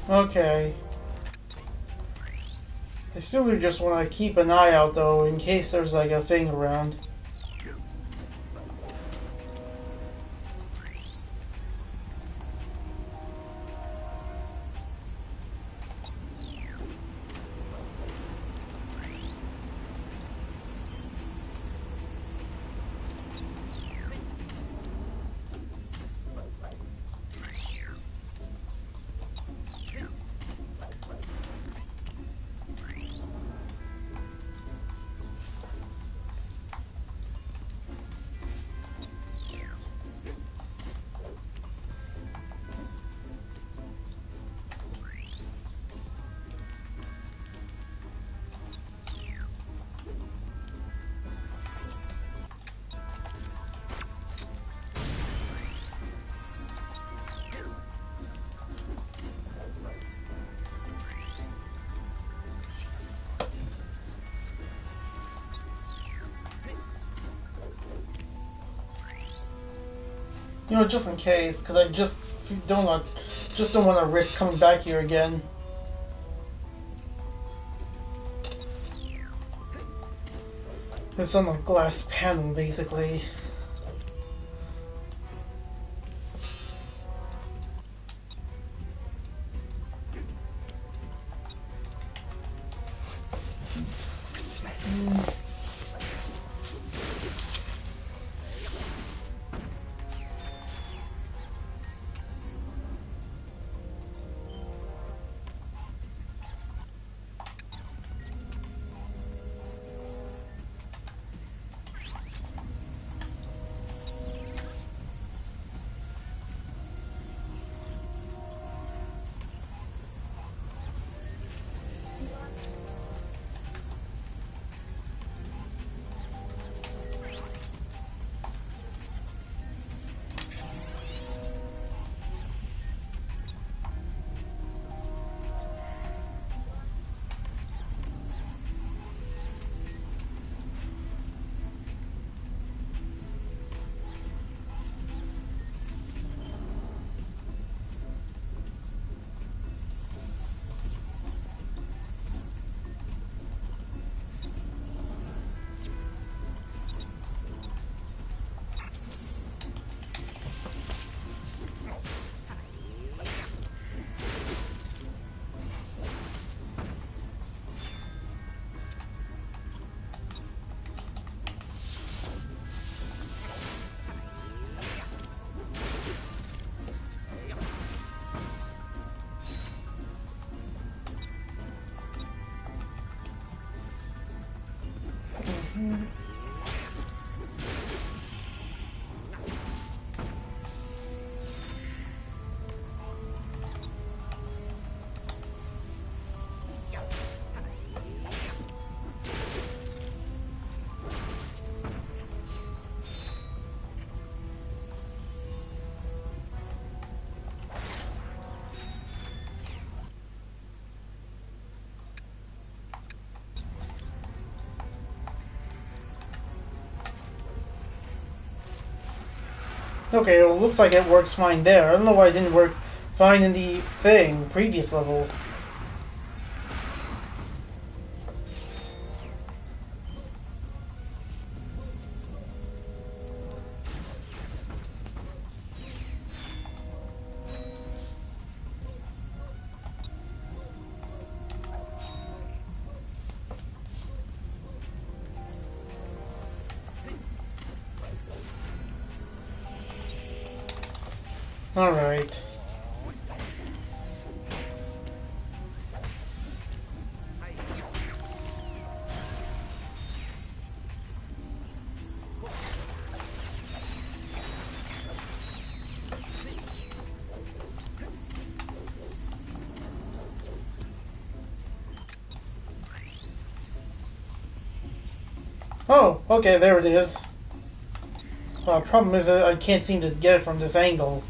Okay. I still do just want to keep an eye out though, in case there's like a thing around. You know, just in case, because I just don't want to risk coming back here again. It's on a glass panel, basically. Okay, well, it looks like it works fine there. I don't know why it didn't work fine in the thing, previous level. Alright. Oh, okay, there it is. Problem is that I can't seem to get it from this angle.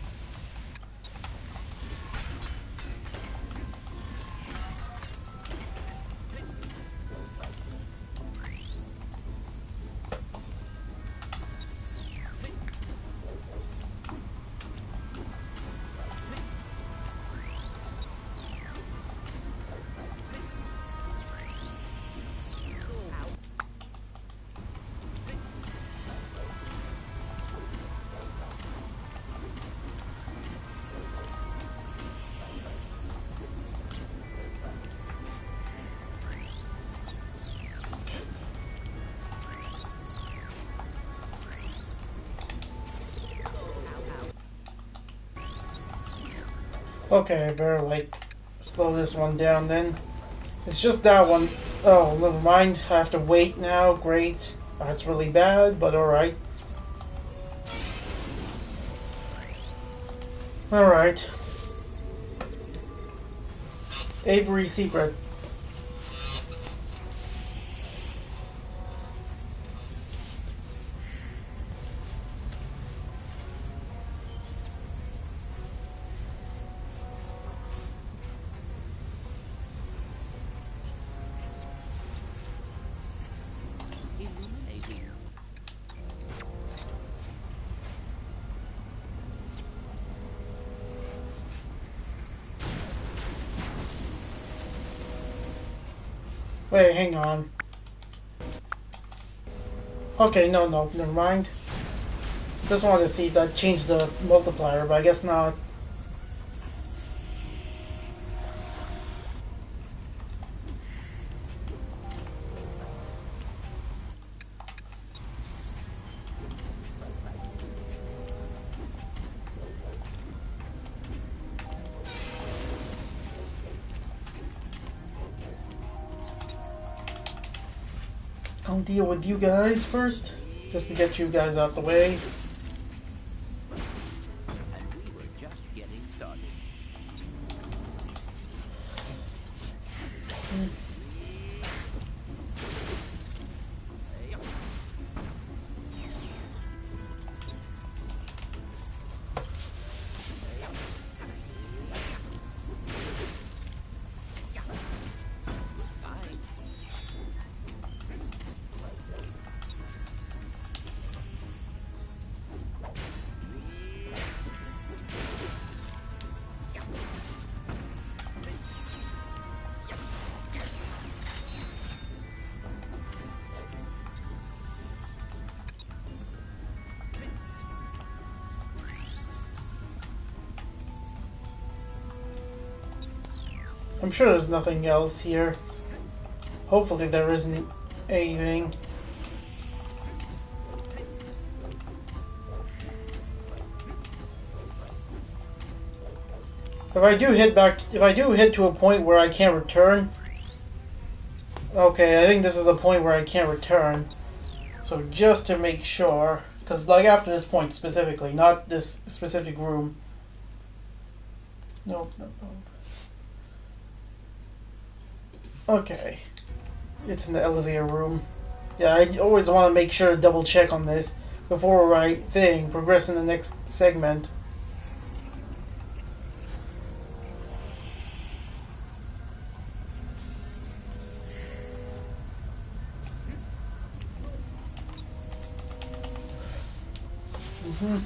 Okay, I better, like, slow this one down then. It's just that one. Oh, never mind. I have to wait now. Great. That's really bad, but alright. Alright. Avery's secret. Illuminating. Wait, hang on. Okay, no, never mind. Just wanted to see if that changed the multiplier, but I guess not. I'll deal with you guys first, just to get you guys out the way. And we were just getting started. I'm sure there's nothing else here. Hopefully there isn't anything. If I do hit to a point where I can't return. Okay, I think this is the point where I can't return. So just to make sure, because like after this point specifically, not this specific room. Nope, nope, nope. Okay. It's in the elevator room. Yeah, I always want to make sure to double check on this before I progress in the next segment. Mm-hmm.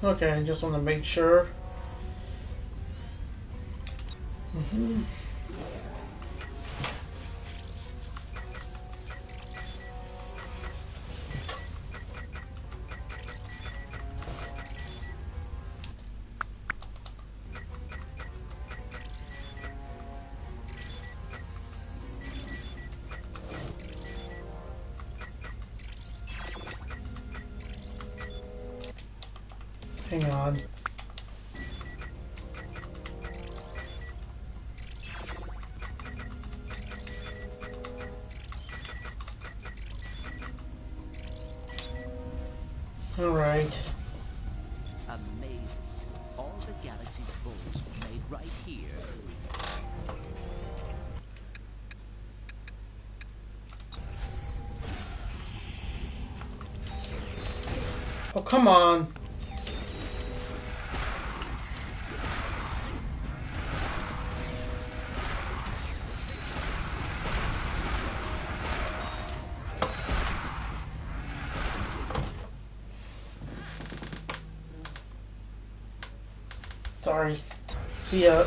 Okay, I just want to make sure. Mm-hmm. Hang on. Alright. Amazing. All the galaxy's bolts made right here. Oh, come on. Sorry. See ya.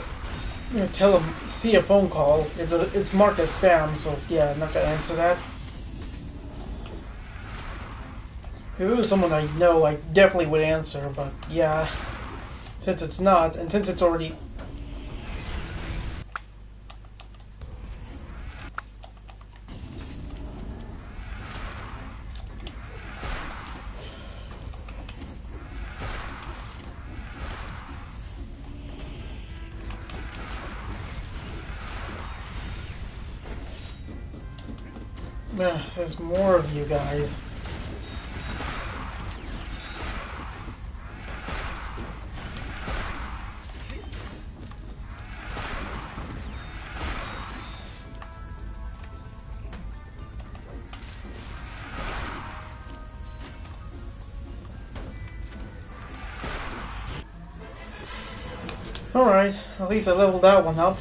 I'm gonna tell him. See a phone call. It's marked as spam, so yeah, I'm not gonna answer that. If it was someone I know, I definitely would answer, but yeah. Since it's not, and since it's already... There's more of you guys. Alright, at least I leveled that one up.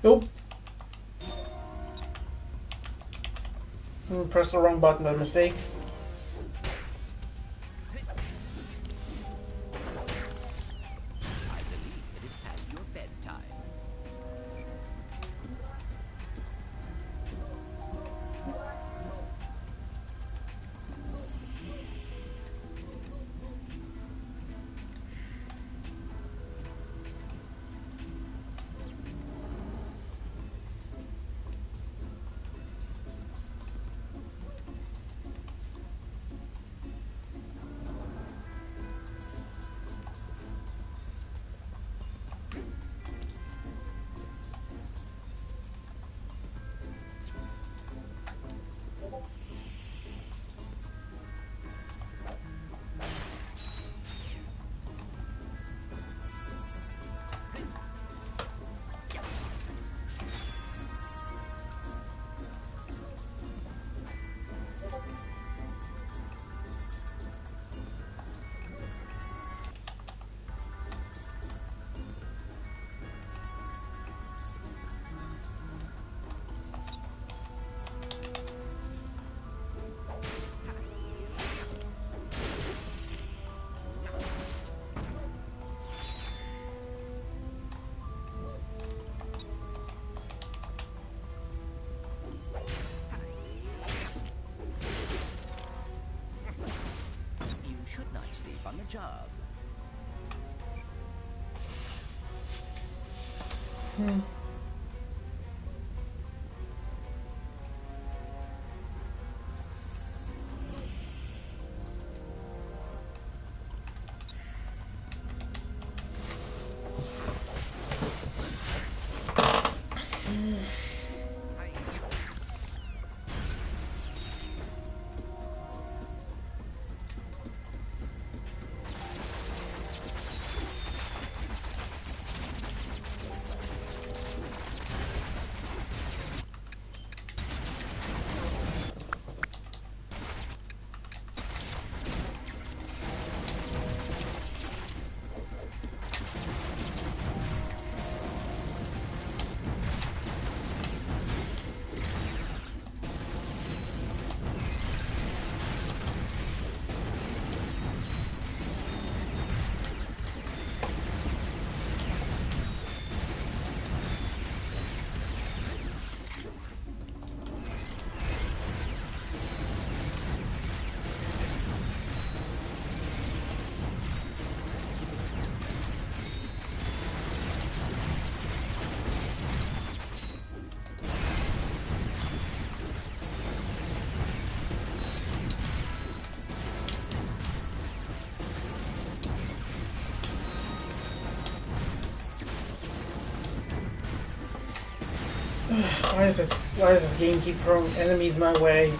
Nope. Press the wrong button by mistake. I believe it is past your bedtime. You should not sleep on the job. Why does this game keep throwing enemies my way?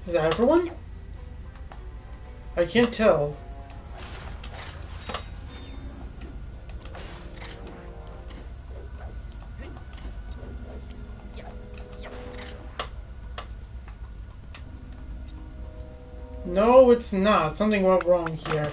Is that everyone? I can't tell. No, it's not. Something went wrong here.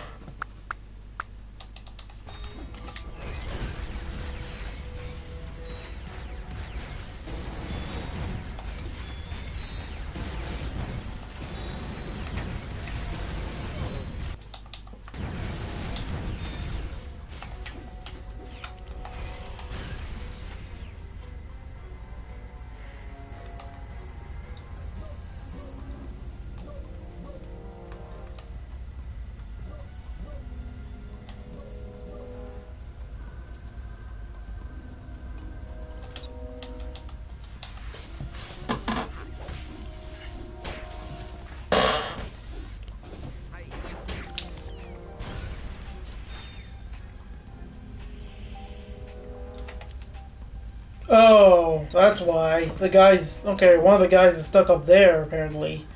Oh, that's why. The guys... Okay, one of the guys is stuck up there, apparently.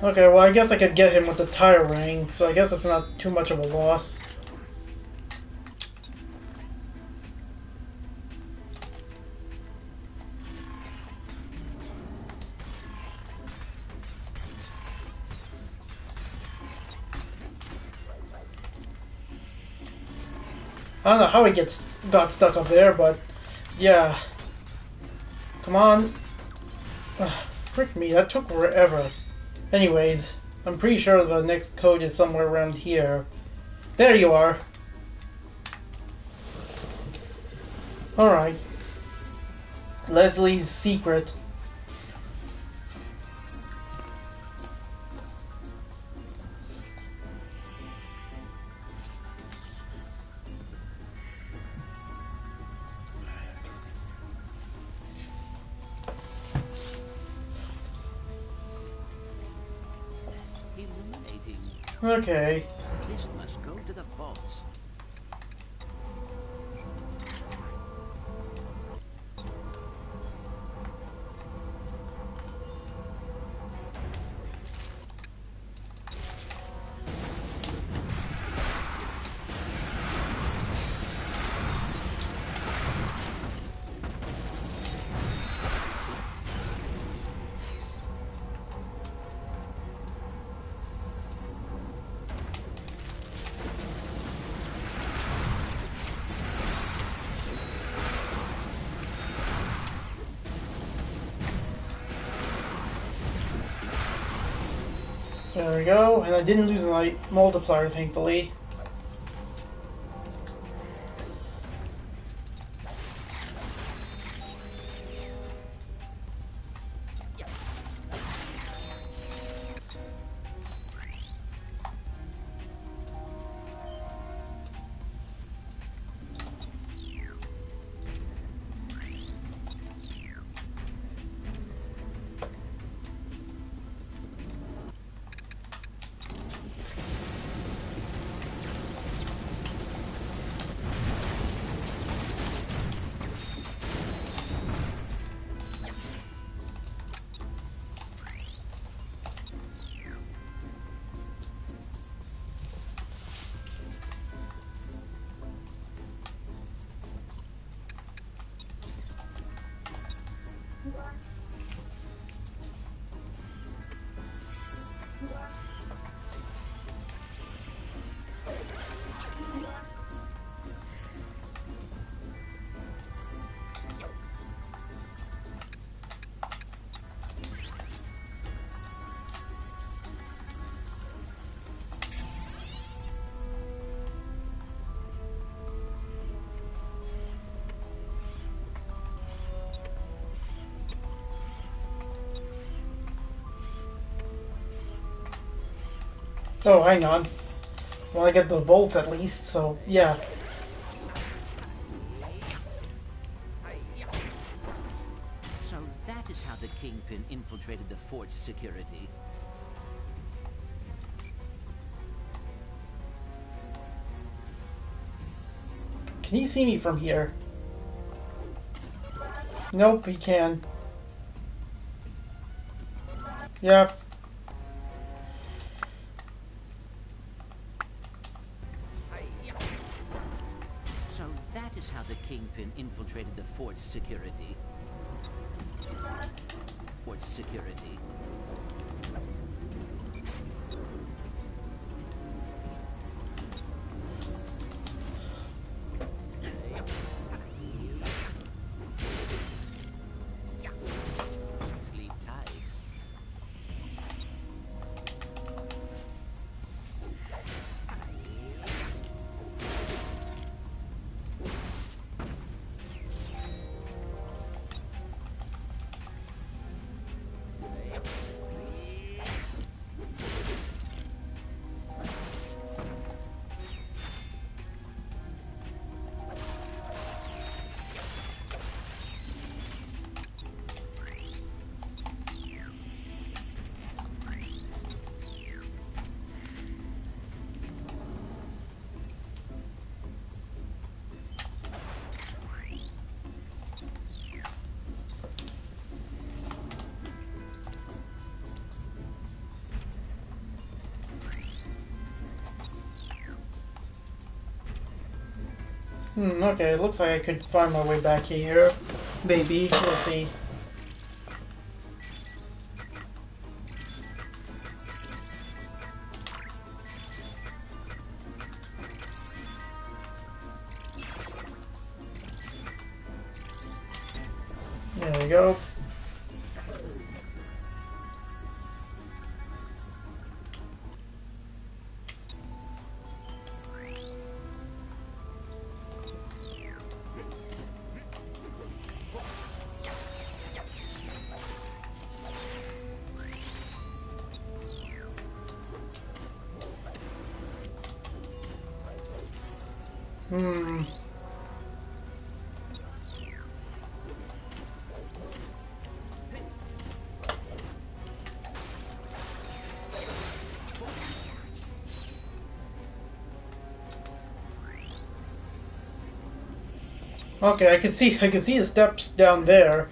Okay, well, I guess I could get him with the tire ring, so I guess it's not too much of a loss. I don't know how he got stuck up there, but yeah. Come on. Frick me, that took forever. Anyways, I'm pretty sure the next code is somewhere around here. There you are. Alright. Leslie's secret. Illuminating. Okay. This must go to the vaults. There we go, and I didn't lose my multiplier, thankfully. Oh, hang on. Well, I get the bolts at least, so yeah. So that is how the Kingpin infiltrated the fort's security. Can he see me from here? Nope, he can. Yep. So that is how the Kingpin infiltrated the fort's security. Fort's security. Sleep tight. Okay, it looks like I could find my way back here. Maybe. We'll see. There we go. Okay, I can see the steps down there,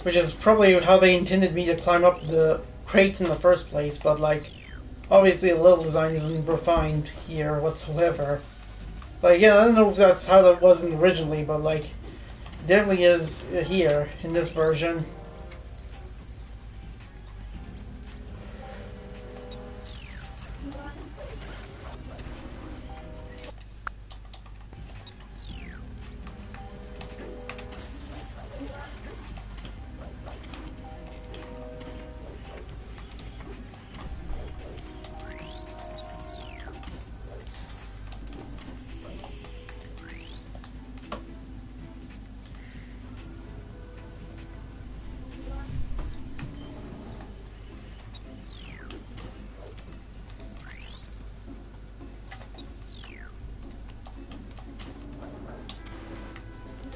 which is probably how they intended me to climb up the crates in the first place, but like obviously the level design isn't refined here whatsoever. Like, yeah, I don't know if that's how that wasn't originally, but like definitely is here in this version.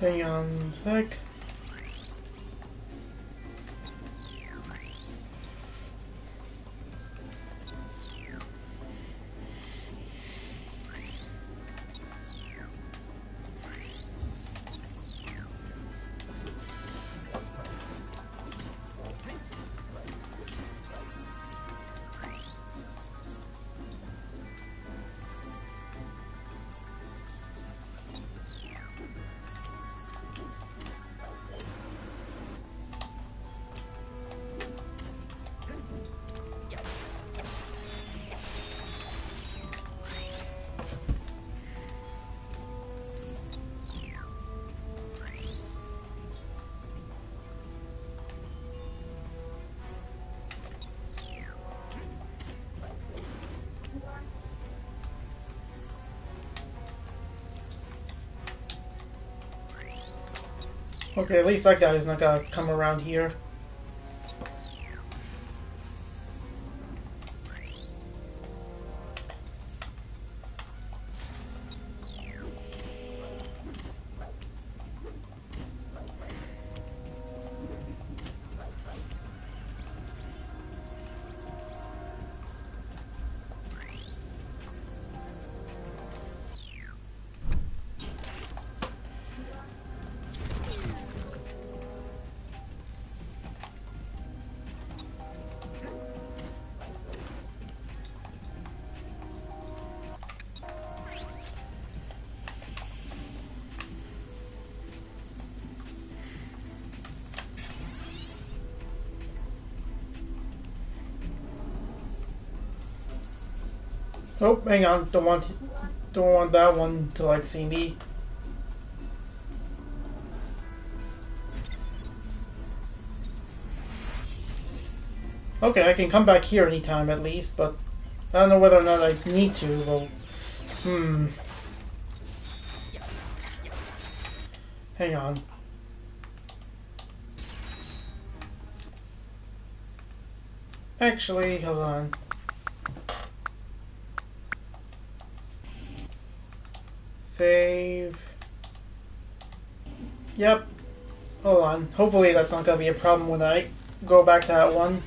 Hang on a sec. Okay, at least that guy's not gonna come around here. Oh, hang on. Don't want that one to like see me. Okay, I can come back here anytime at least, but I don't know whether or not I need to. Well, hang on. Actually, hold on. Save. Yep. Hold on. Hopefully that's not gonna be a problem when I go back to that one.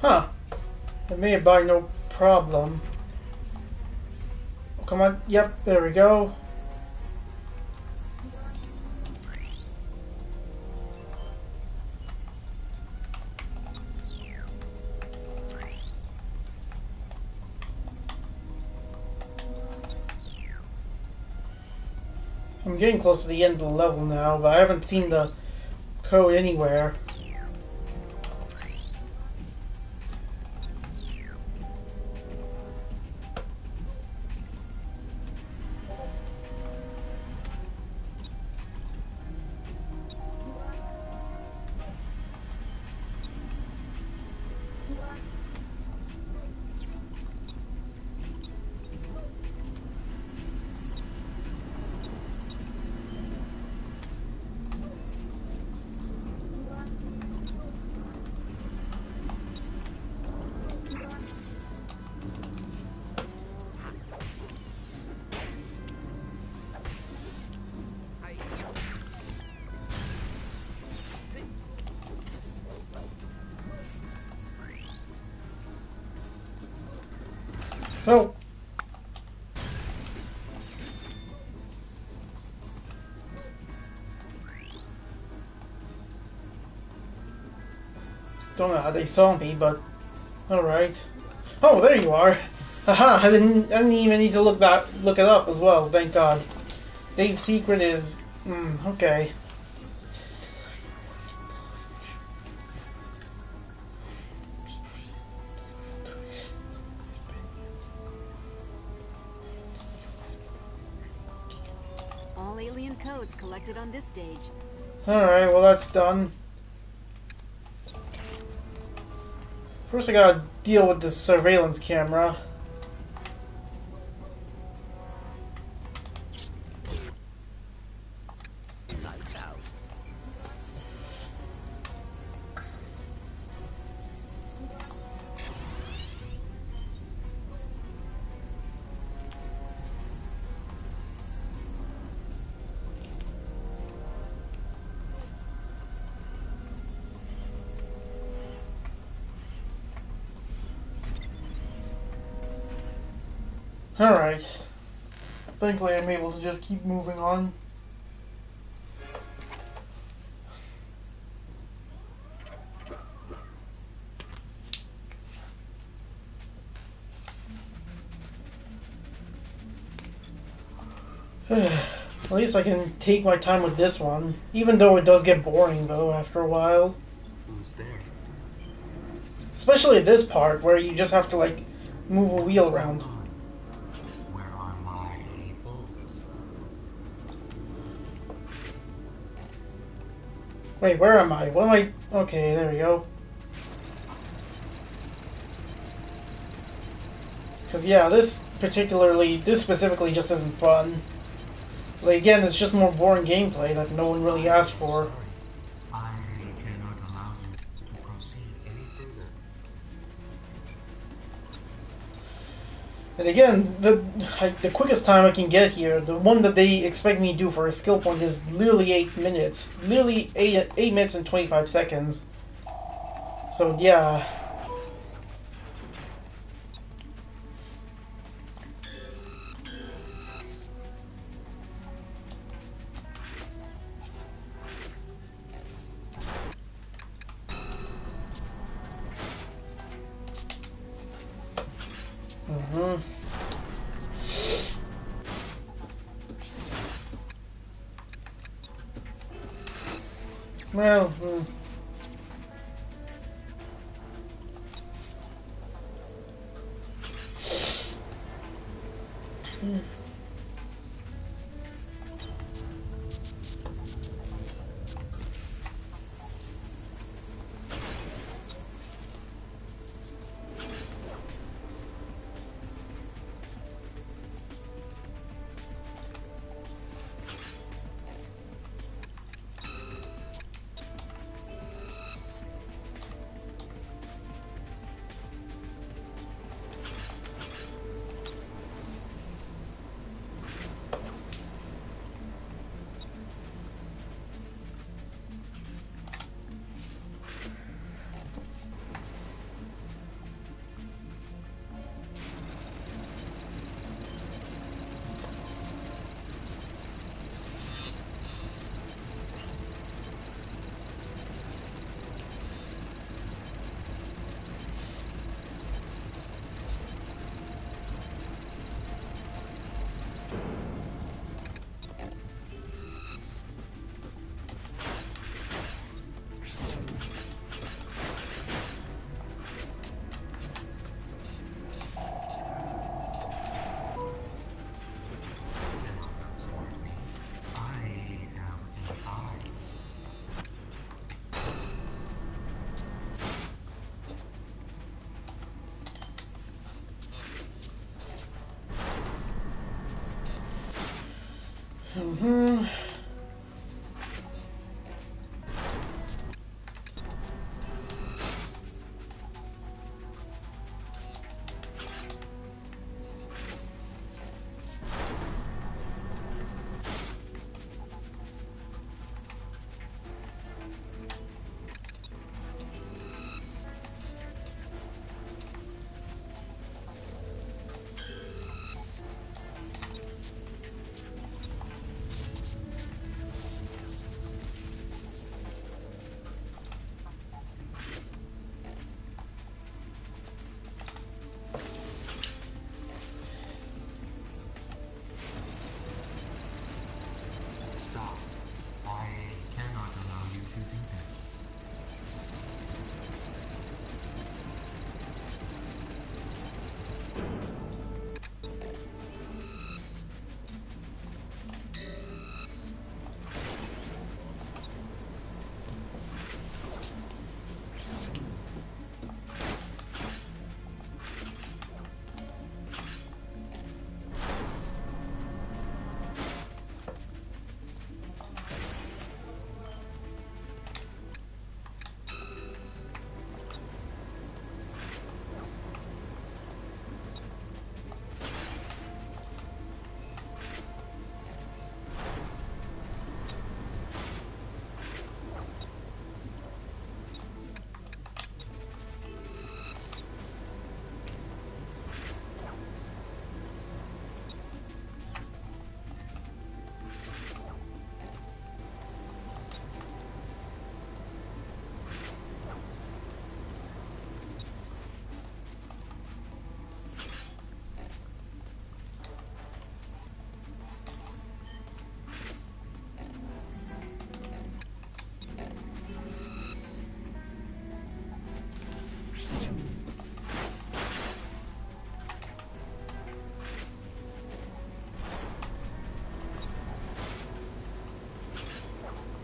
Huh. It may have by no problem. Oh, come on. Yep, there we go. I'm getting close to the end of the level now, but I haven't seen the code anywhere. Oh. Don't know how they saw me, but alright. Oh, there you are. Haha, I didn't even need to look it up as well, thank God. Dave's secret is okay. All alien codes collected on this stage. Alright, well that's done. First I gotta deal with this surveillance camera. Lights out. Alright. Thankfully I'm able to just keep moving on. At least I can take my time with this one. Even though it does get boring though after a while. Who's there? Especially this part where you just have to like move a wheel around. Where are my bolts? Wait, where am I? What am I? Okay, there we go. Because yeah, this specifically just isn't fun. Like, again, it's just more boring gameplay that no one really asked for. I cannot allow you to proceed any further. And again, the quickest time I can get here, the one that they expect me to do for a skill point is literally 8 minutes. Literally 8 minutes and 25 seconds. So yeah. Well, Mm-hmm. Stop. I cannot allow you to do this.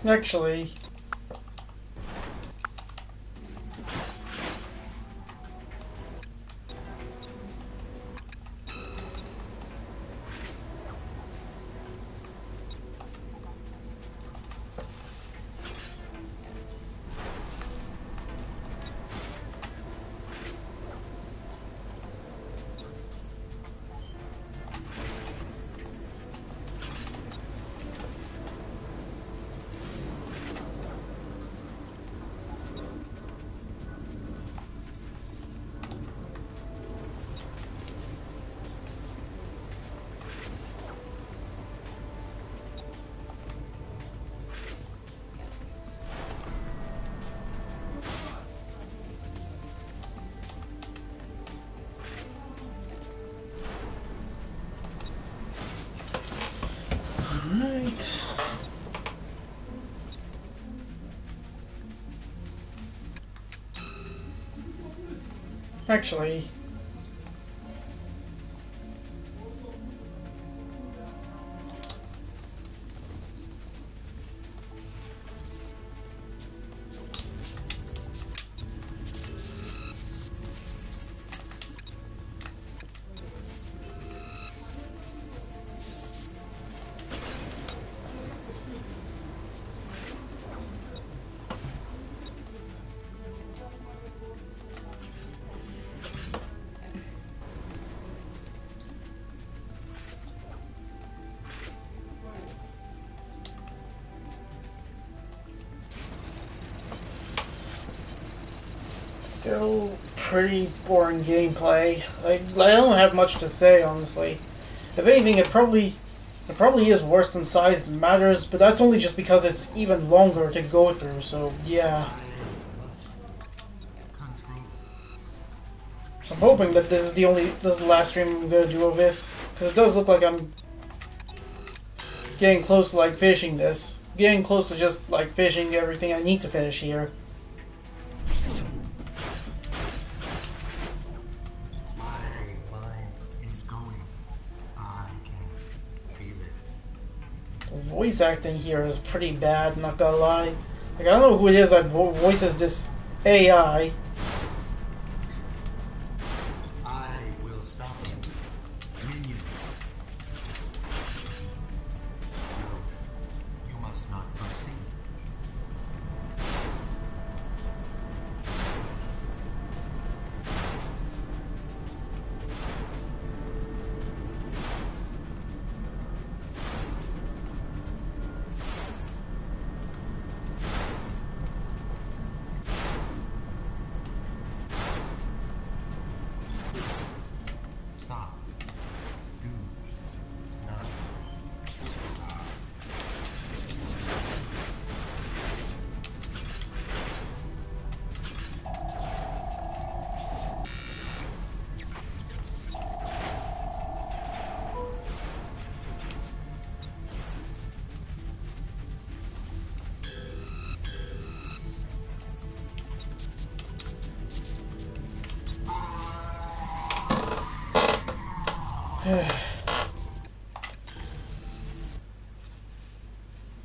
Actually, alright. Actually, still pretty boring gameplay. I don't have much to say, honestly. If anything, it probably is worse than Size Matters, but that's only just because it's even longer to go through. So yeah, I must control. I'm hoping that this is the last stream I'm gonna do of this, because it does look like I'm getting close to like finishing this, getting close to just like finishing everything I need to finish here. My mind is going. I can feel it. The voice acting here is pretty bad, not gonna lie. Like, I don't know who it is that voices this AI. I will stop you. Minions. Your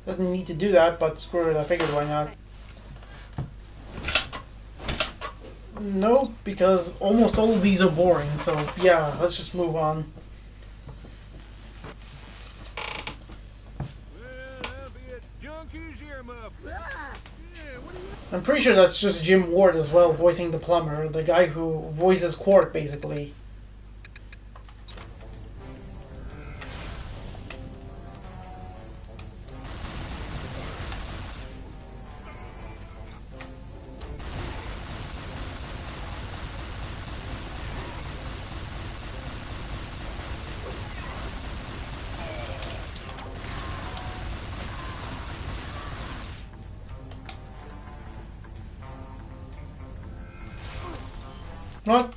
Doesn't need to do that, but screw it, I figured why not. Nope, because almost all of these are boring, so yeah, let's just move on. Well, I'll be a donkey's earmuff. Yeah, what do you... I'm pretty sure that's just Jim Ward as well, voicing the plumber, the guy who voices Quark, basically. What?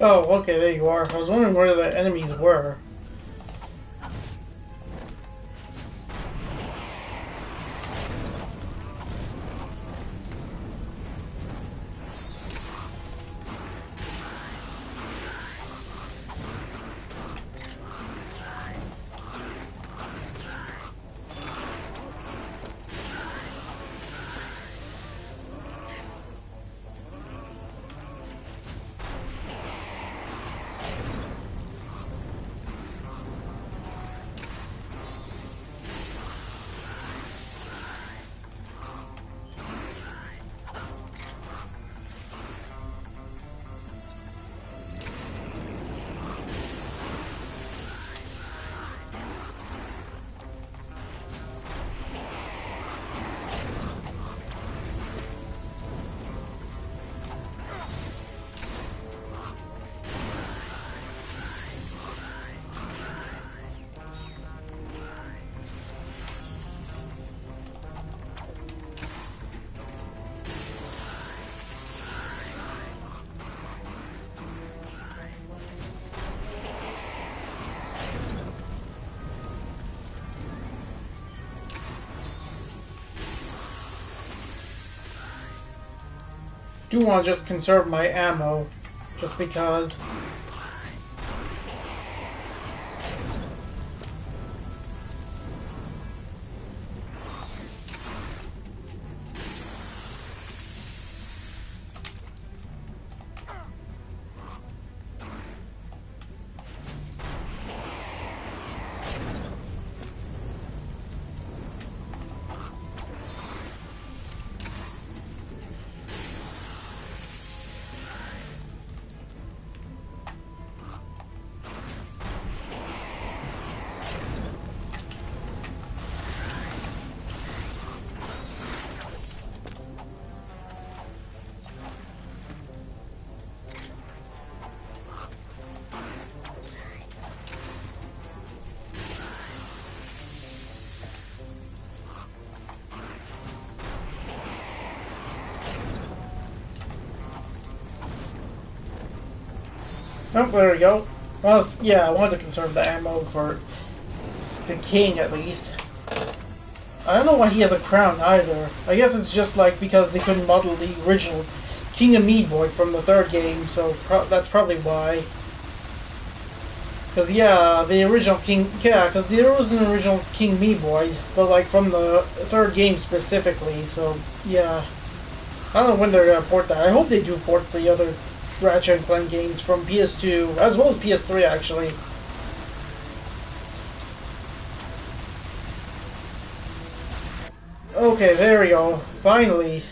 Oh, okay, there you are. I was wondering where the enemies were. do want to just conserve my ammo, just because. Oh, there we go. Well, yeah, I wanted to conserve the ammo for the king at least. I don't know why he has a crown either. I guess it's just like because they couldn't model the original King of Mead Boy from the third game, so that's probably why. Because yeah, the original King, yeah, because there was an original King Mead Boy, but like from the third game specifically. So yeah, I don't know when they're gonna port that. I hope they do port the other Ratchet and Clank games from PS2 as well as PS3 actually. Okay, there we go. Finally.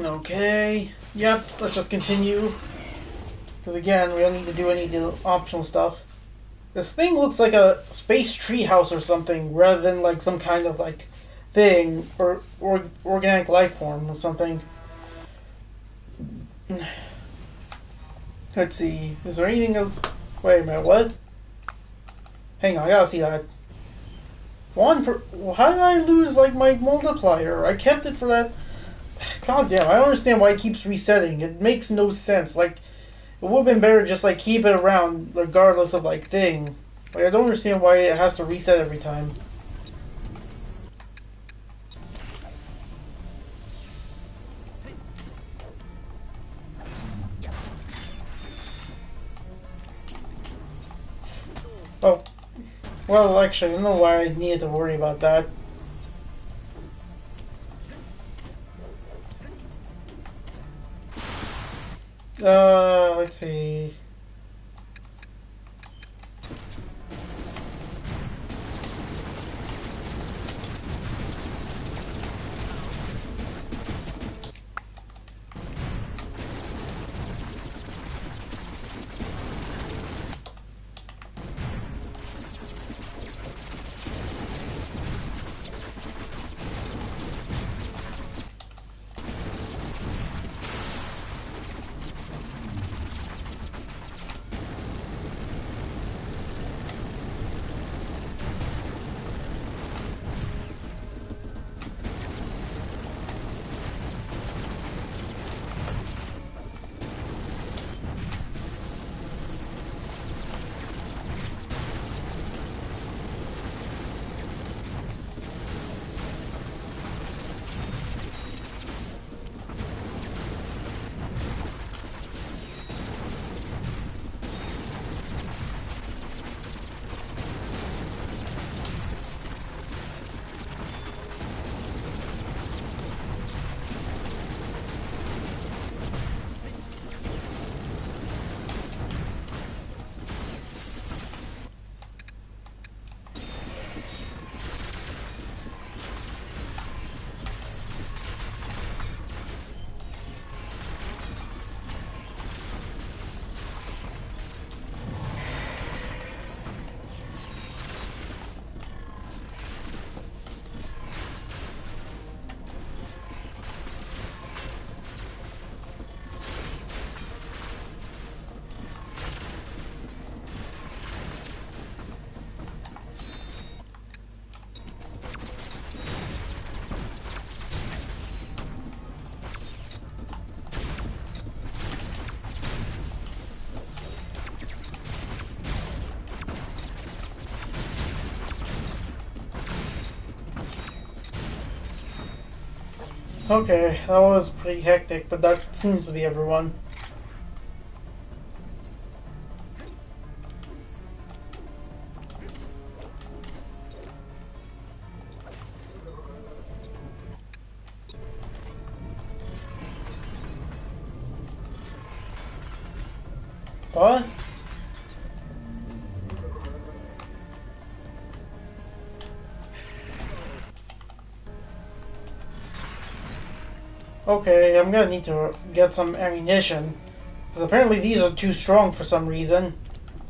Okay, yep, let's just continue. Because again, we don't need to do any of the optional stuff. This thing looks like a space treehouse or something, rather than like some kind of like thing, or organic life form or something. Let's see, is there anything else? Wait a minute, what? Hang on, I gotta see that. How did I lose like my multiplier? I kept it for that. God damn, I don't understand why it keeps resetting. It makes no sense. Like, it would have been better to just, like, keep it around regardless of, like, thing. Like, I don't understand why it has to reset every time. Oh. Well, actually, I don't know why I needed to worry about that. Let's see. Okay, that was pretty hectic, but that seems to be everyone. What? Okay, I'm gonna need to get some ammunition. Because apparently these are too strong for some reason.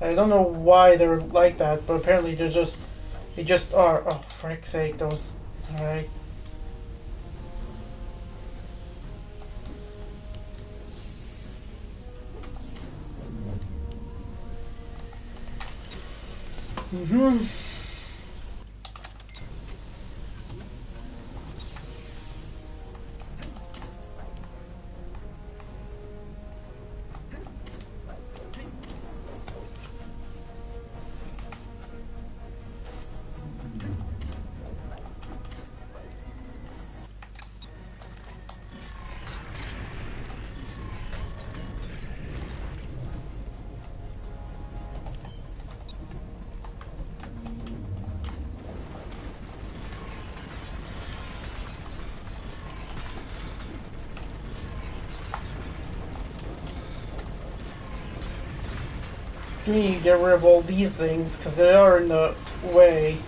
I don't know why they're like that, but apparently they just are. Oh, for frick's sake, those. Alright. Mm-hmm. We need to get rid of all these things, because they are in the way.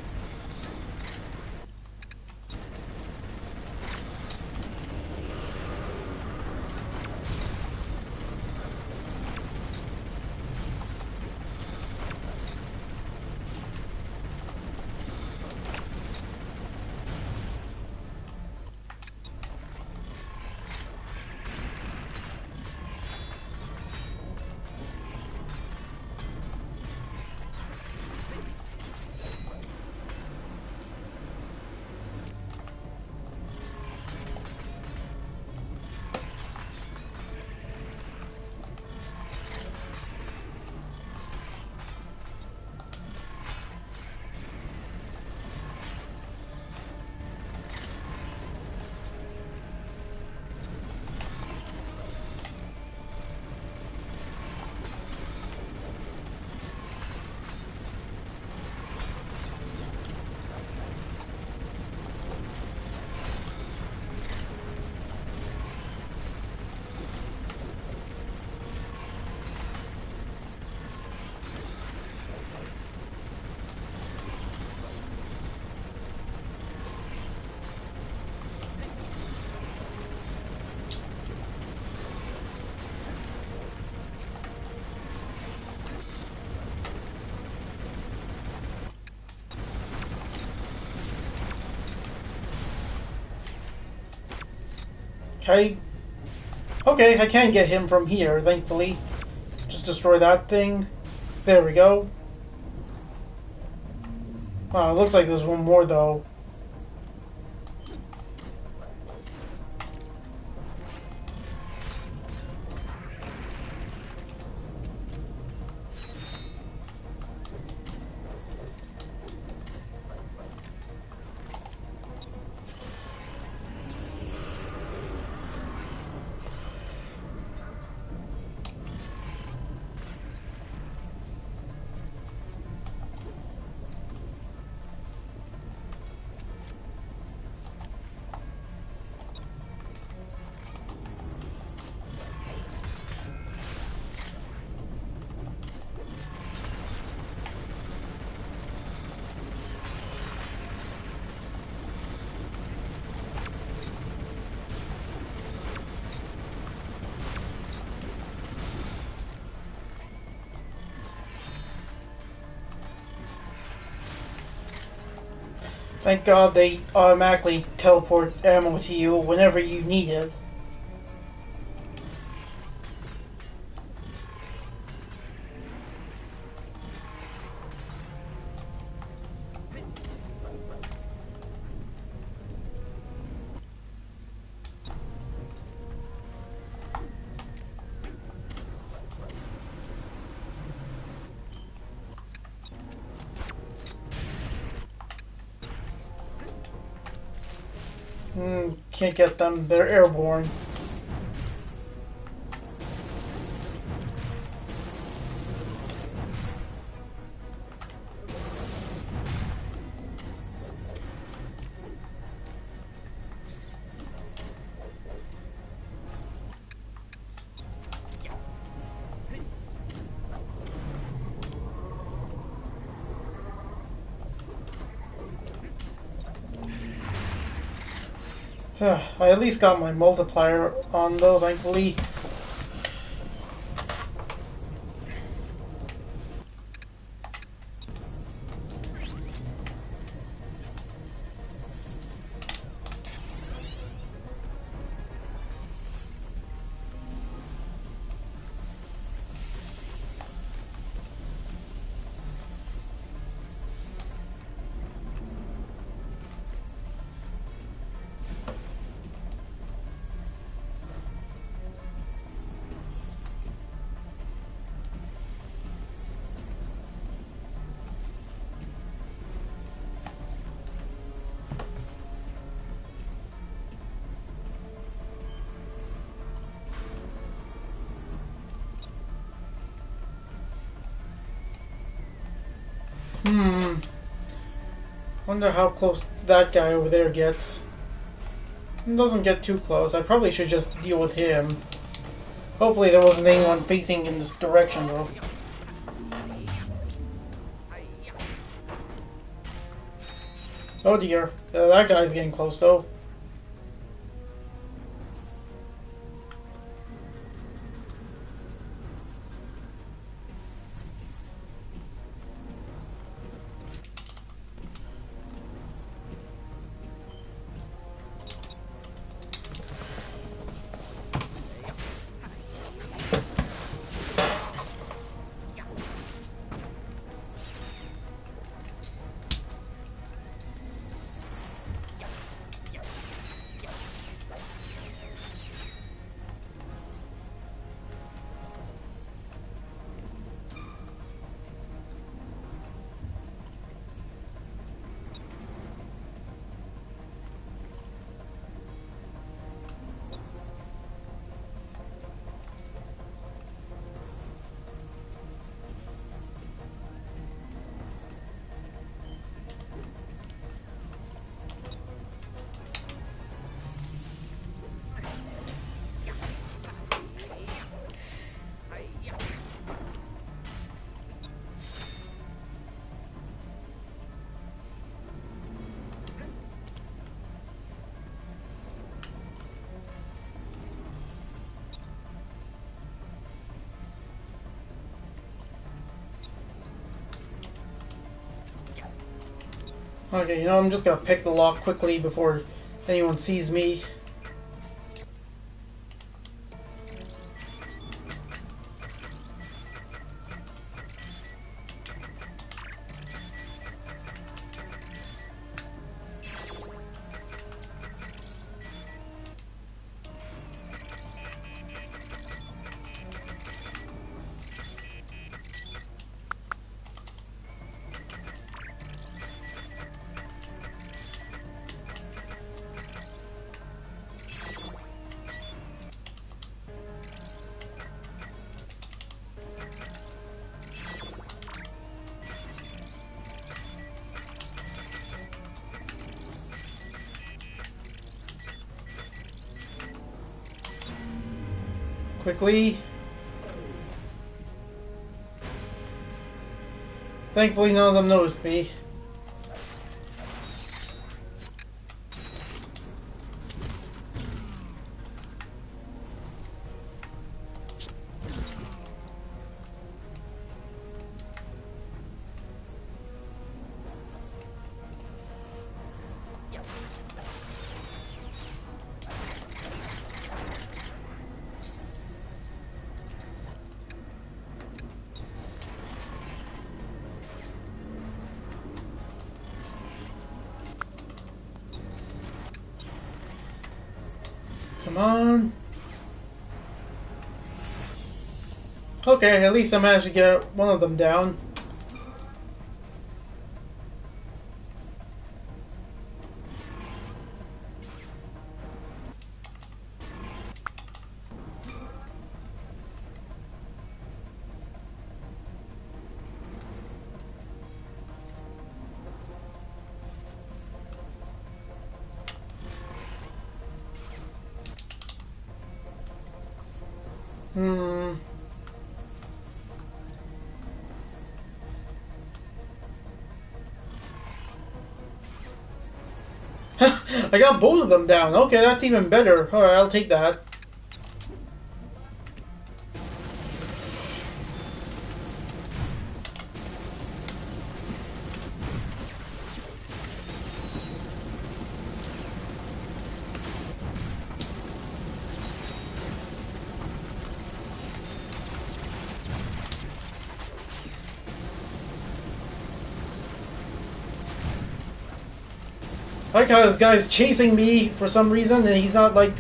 Okay. Okay, I can get him from here, thankfully. Just destroy that thing. There we go. It looks like there's one more, though. Thank God they automatically teleport ammo to you whenever you need it. Can't get them. They're airborne. I at least got my multiplier on though, thankfully. Wonder how close that guy over there gets. He doesn't get too close. I probably should just deal with him. Hopefully there wasn't anyone facing in this direction though. Oh dear. That guy's getting close though. Okay, I'm just gonna pick the lock quickly before anyone sees me. Quickly. Thankfully none of them noticed me. Come on. Okay, at least I managed to get one of them down. I got both of them down. Okay, that's even better. Alright, I'll take that. I like how this guy's chasing me for some reason, and he's not like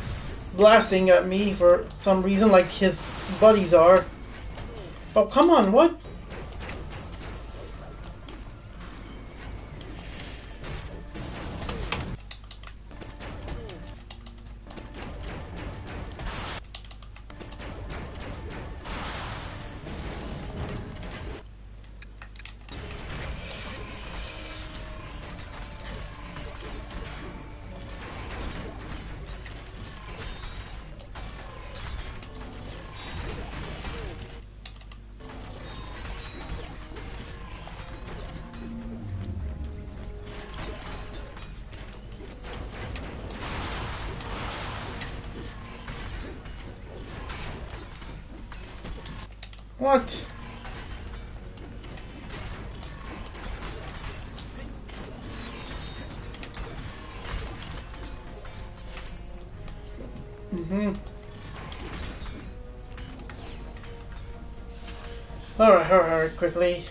blasting at me for some reason like his buddies are. Oh, come on, what? What? Mm-hmm. Alright, quickly.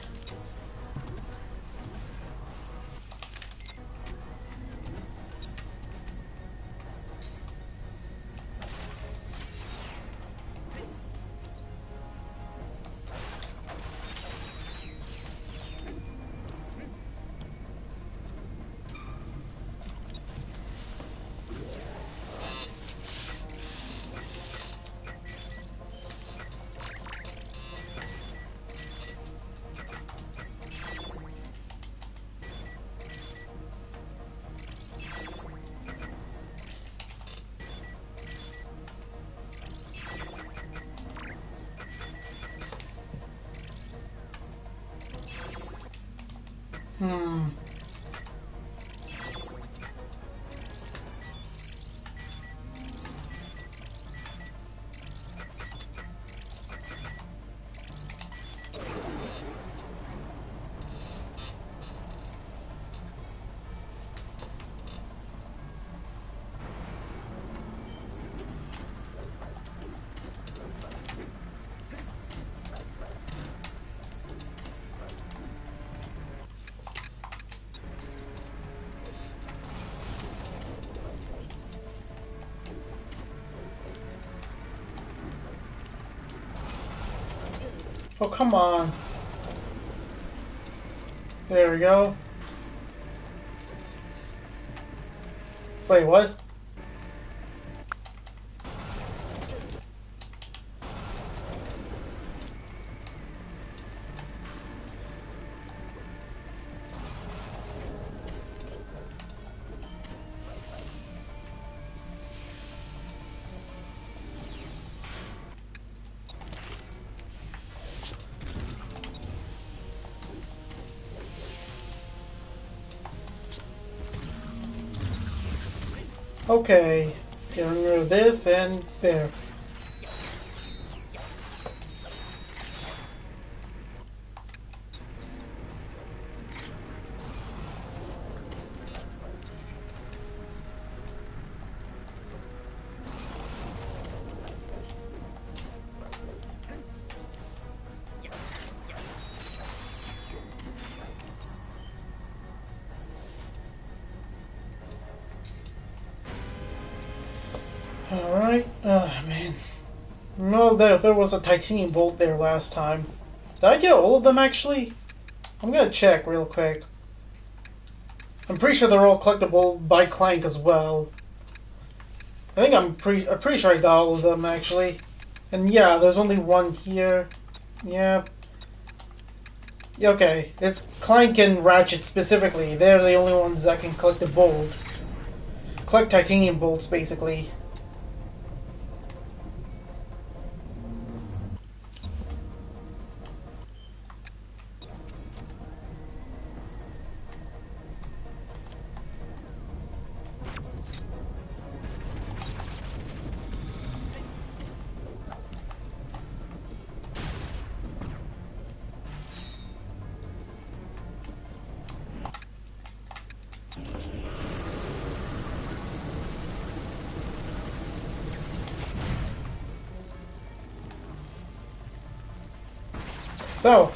Hmm. Oh, come on. There we go. Wait, what? Okay. Getting rid of this and there. Alright. Man. No, there was a titanium bolt there last time. Did I get all of them actually? I'm gonna check real quick. I'm pretty sure they're all collectible by Clank as well. I think I'm pretty sure I got all of them actually. And yeah, there's only one here. Yeah. Yeah, okay. It's Clank and Ratchet specifically. They're the only ones that can collect the bolt. Collect titanium bolts basically. So.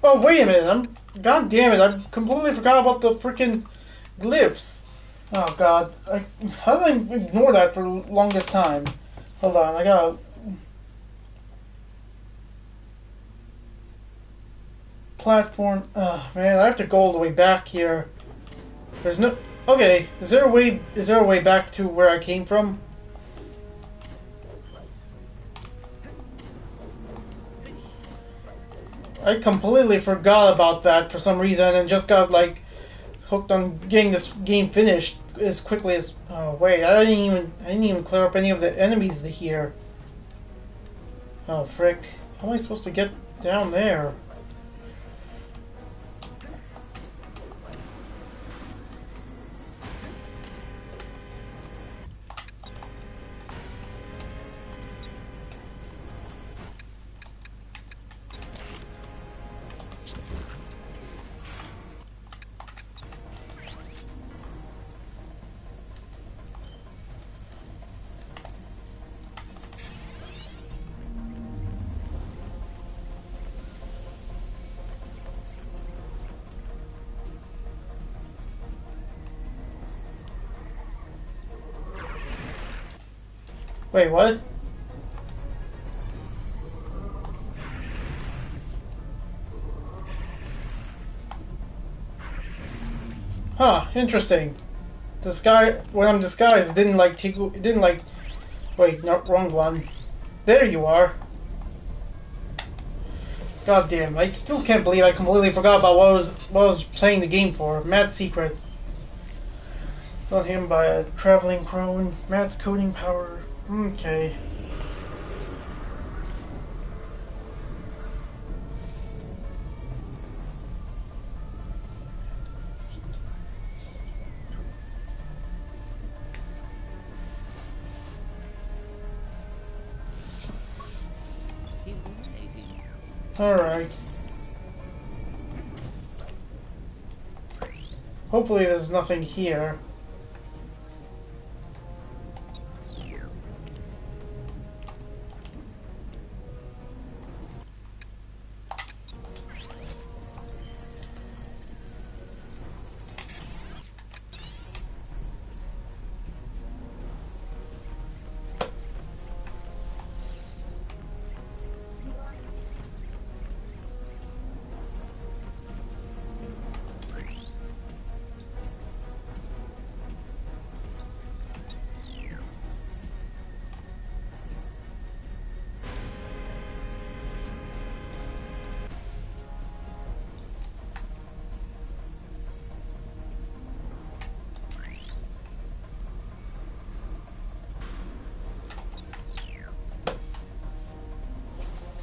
Oh, wait a minute, God damn it, I completely forgot about the freaking glyphs. Oh god, how did I ignore that for the longest time? Hold on, I gotta... Platform, man, I have to go all the way back here. There's no... Okay, is there a way back to where I came from? I completely forgot about that for some reason and just got like hooked on getting this game finished as quickly as. Oh wait, I didn't even clear up any of the enemies here. Oh frick! How am I supposed to get down there? Wait, what? Huh, interesting. This guy, when I'm disguised, it didn't like it didn't like. Wait, no, wrong one. There you are. God damn, I still can't believe I completely forgot about what I was playing the game for. Mad Secret. Done him by a traveling crone. Mad's coding power. Okay. Illuminating. Alright. Hopefully there's nothing here.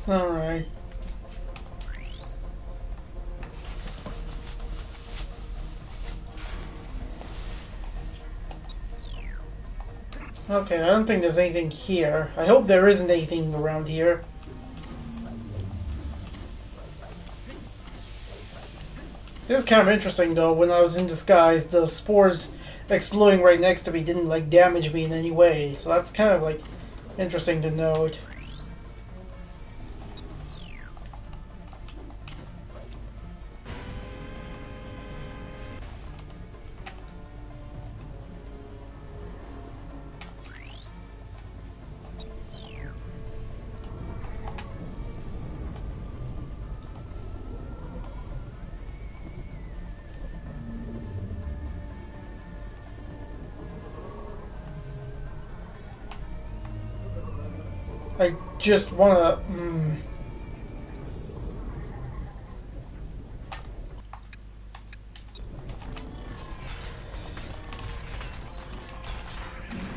Alright. Okay, I don't think there's anything here. I hope there isn't anything around here. This is kind of interesting though, when I was in disguise, the spores exploding right next to me didn't like damage me in any way. So that's kind of like interesting to note. I just wanna.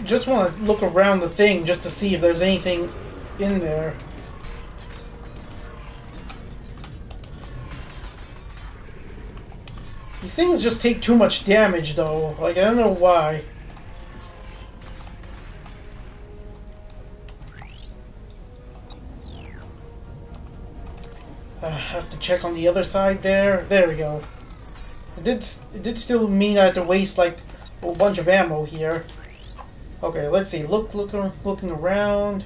Just want to look around the thing just to see if there's anything in there. These things just take too much damage, though. Like, I don't know why. I have to check on the other side there. There we go. It did still mean I had to waste, like, a whole bunch of ammo here. Okay, let's see. Looking around.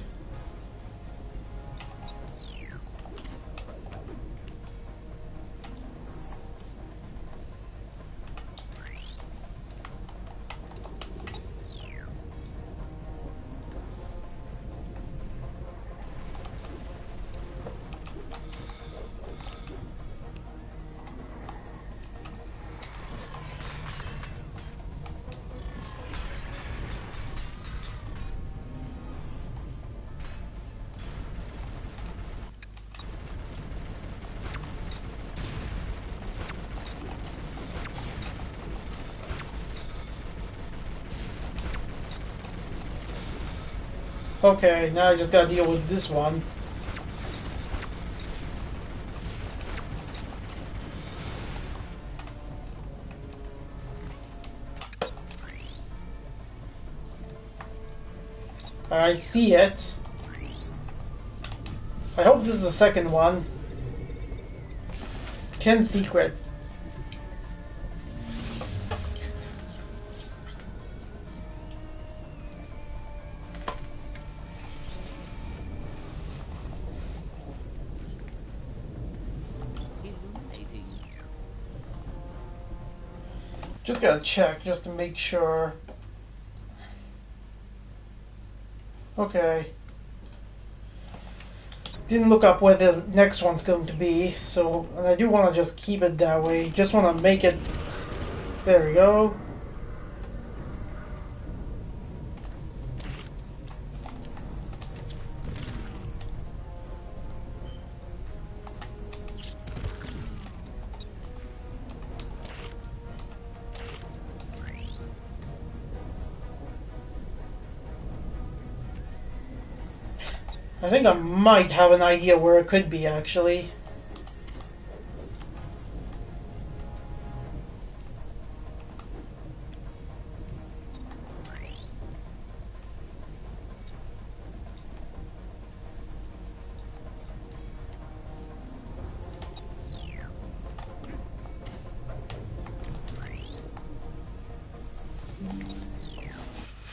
Okay, now I just gotta deal with this one. I see it. I hope this is the second one. Ken's secret. Illuminating. Just gotta check just to make sure. Okay. Didn't look up where the next one's going to be, so and I do want to just keep it that way. Just want to make it. There we go. I think I might have an idea where it could be, actually.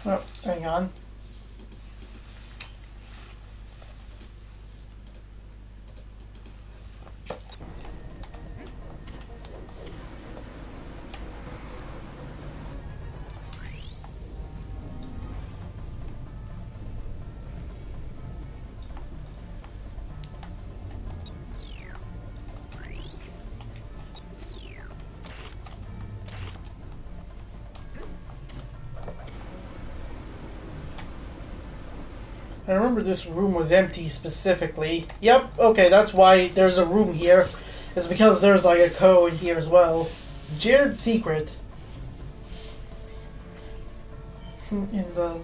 Oh, hang on. I remember this room was empty specifically. Yep, okay, that's why there's a room here. It's because there's like a code here as well. Jared's secret. In the...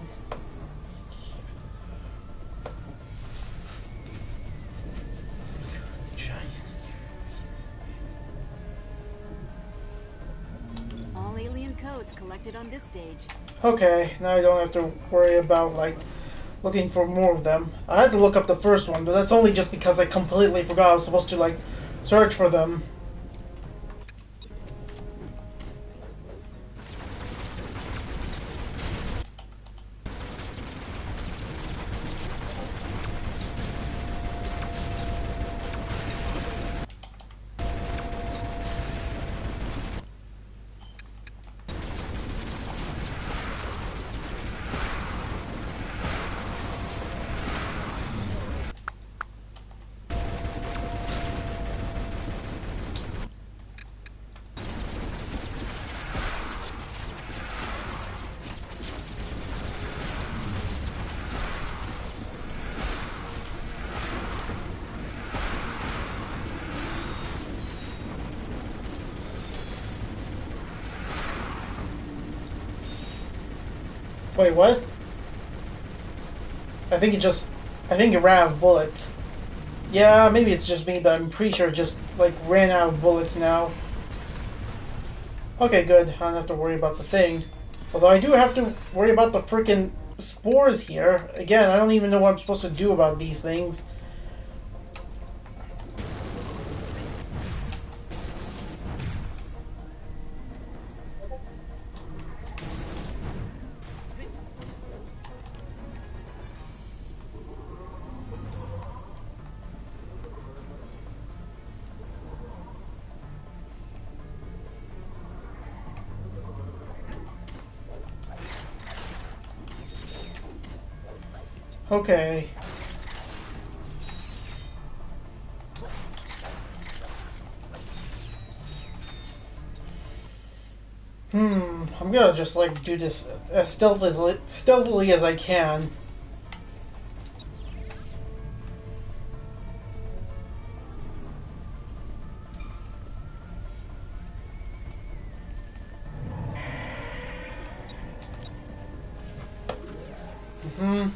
All alien codes collected on this stage. Okay, now I don't have to worry about, like, looking for more of them. I had to look up the first one, but that's only just because I completely forgot I was supposed to, like, search for them. Wait, what? I think it ran out of bullets. Yeah, maybe it's just me, but I'm pretty sure it just, like, ran out of bullets now. Okay, good. I don't have to worry about the thing. Although I do have to worry about the frickin' spores here. Again, I don't even know what I'm supposed to do about these things. Okay. I'm gonna just like do this as stealthily as I can. Hmm.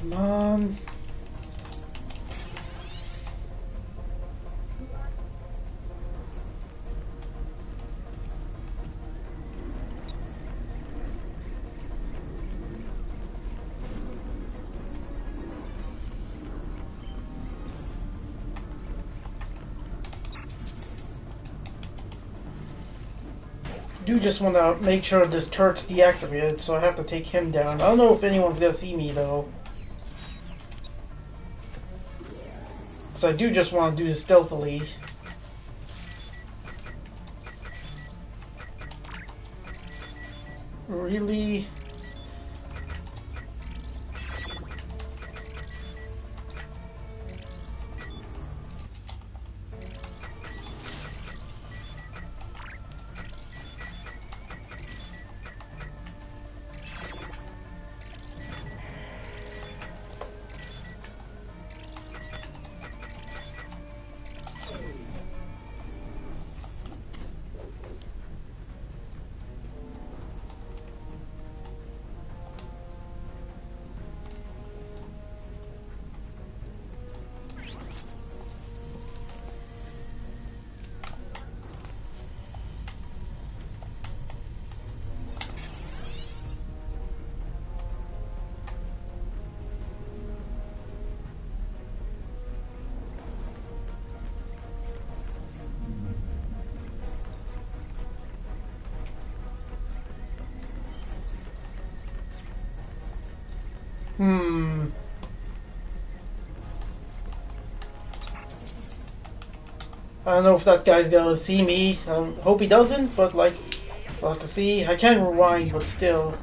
Come on. Do just want to make sure this turret's deactivated, so I have to take him down. I don't know if anyone's gonna see me though. So I do just want to do this stealthily. Really? I don't know if that guy's gonna see me. I hope he doesn't, but like, we'll have to see. I can rewind, but still.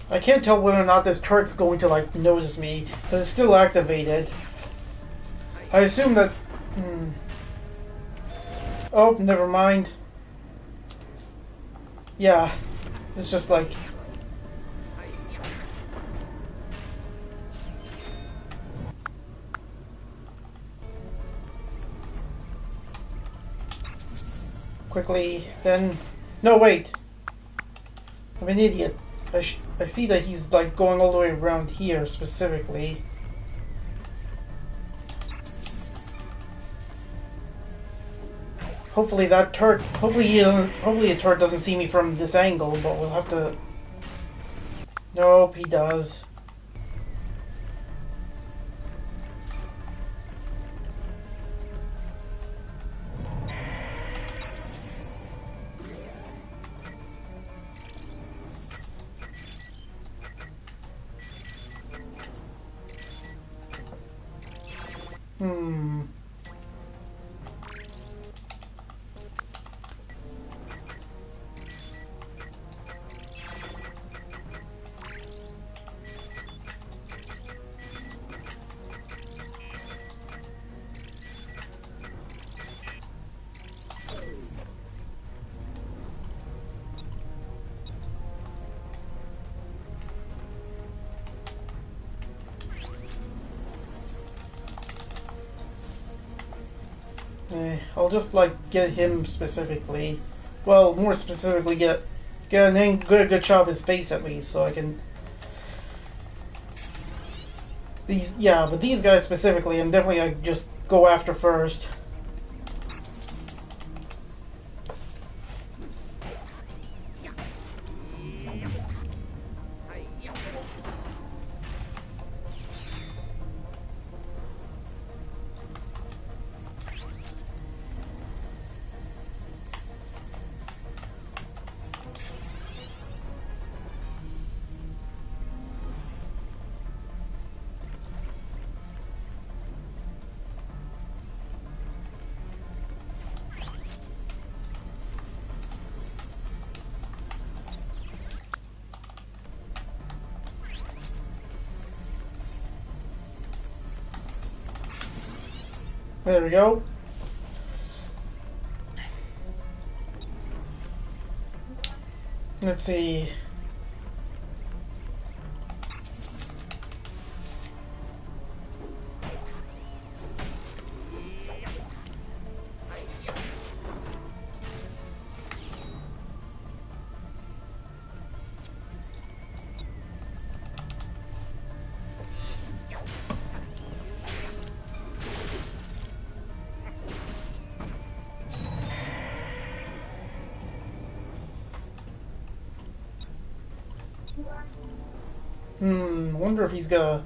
I can't tell whether or not this turret's going to like notice me, because it's still activated. I assume that... Oh, never mind. Yeah, it's just like... Quickly, then... No, wait! I'm an idiot. I see that he's like going all the way around here specifically. Hopefully that turret, hopefully a turret doesn't see me from this angle, but we'll have to... Nope, he does. I'll just like get him specifically. Well, more specifically, get a good shot of his face at least, so I can. But these guys specifically, I'm definitely gonna just go after first. There we go. Let's see. Wonder if he's gonna...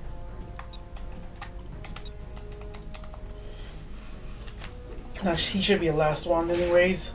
he should be the last one anyways.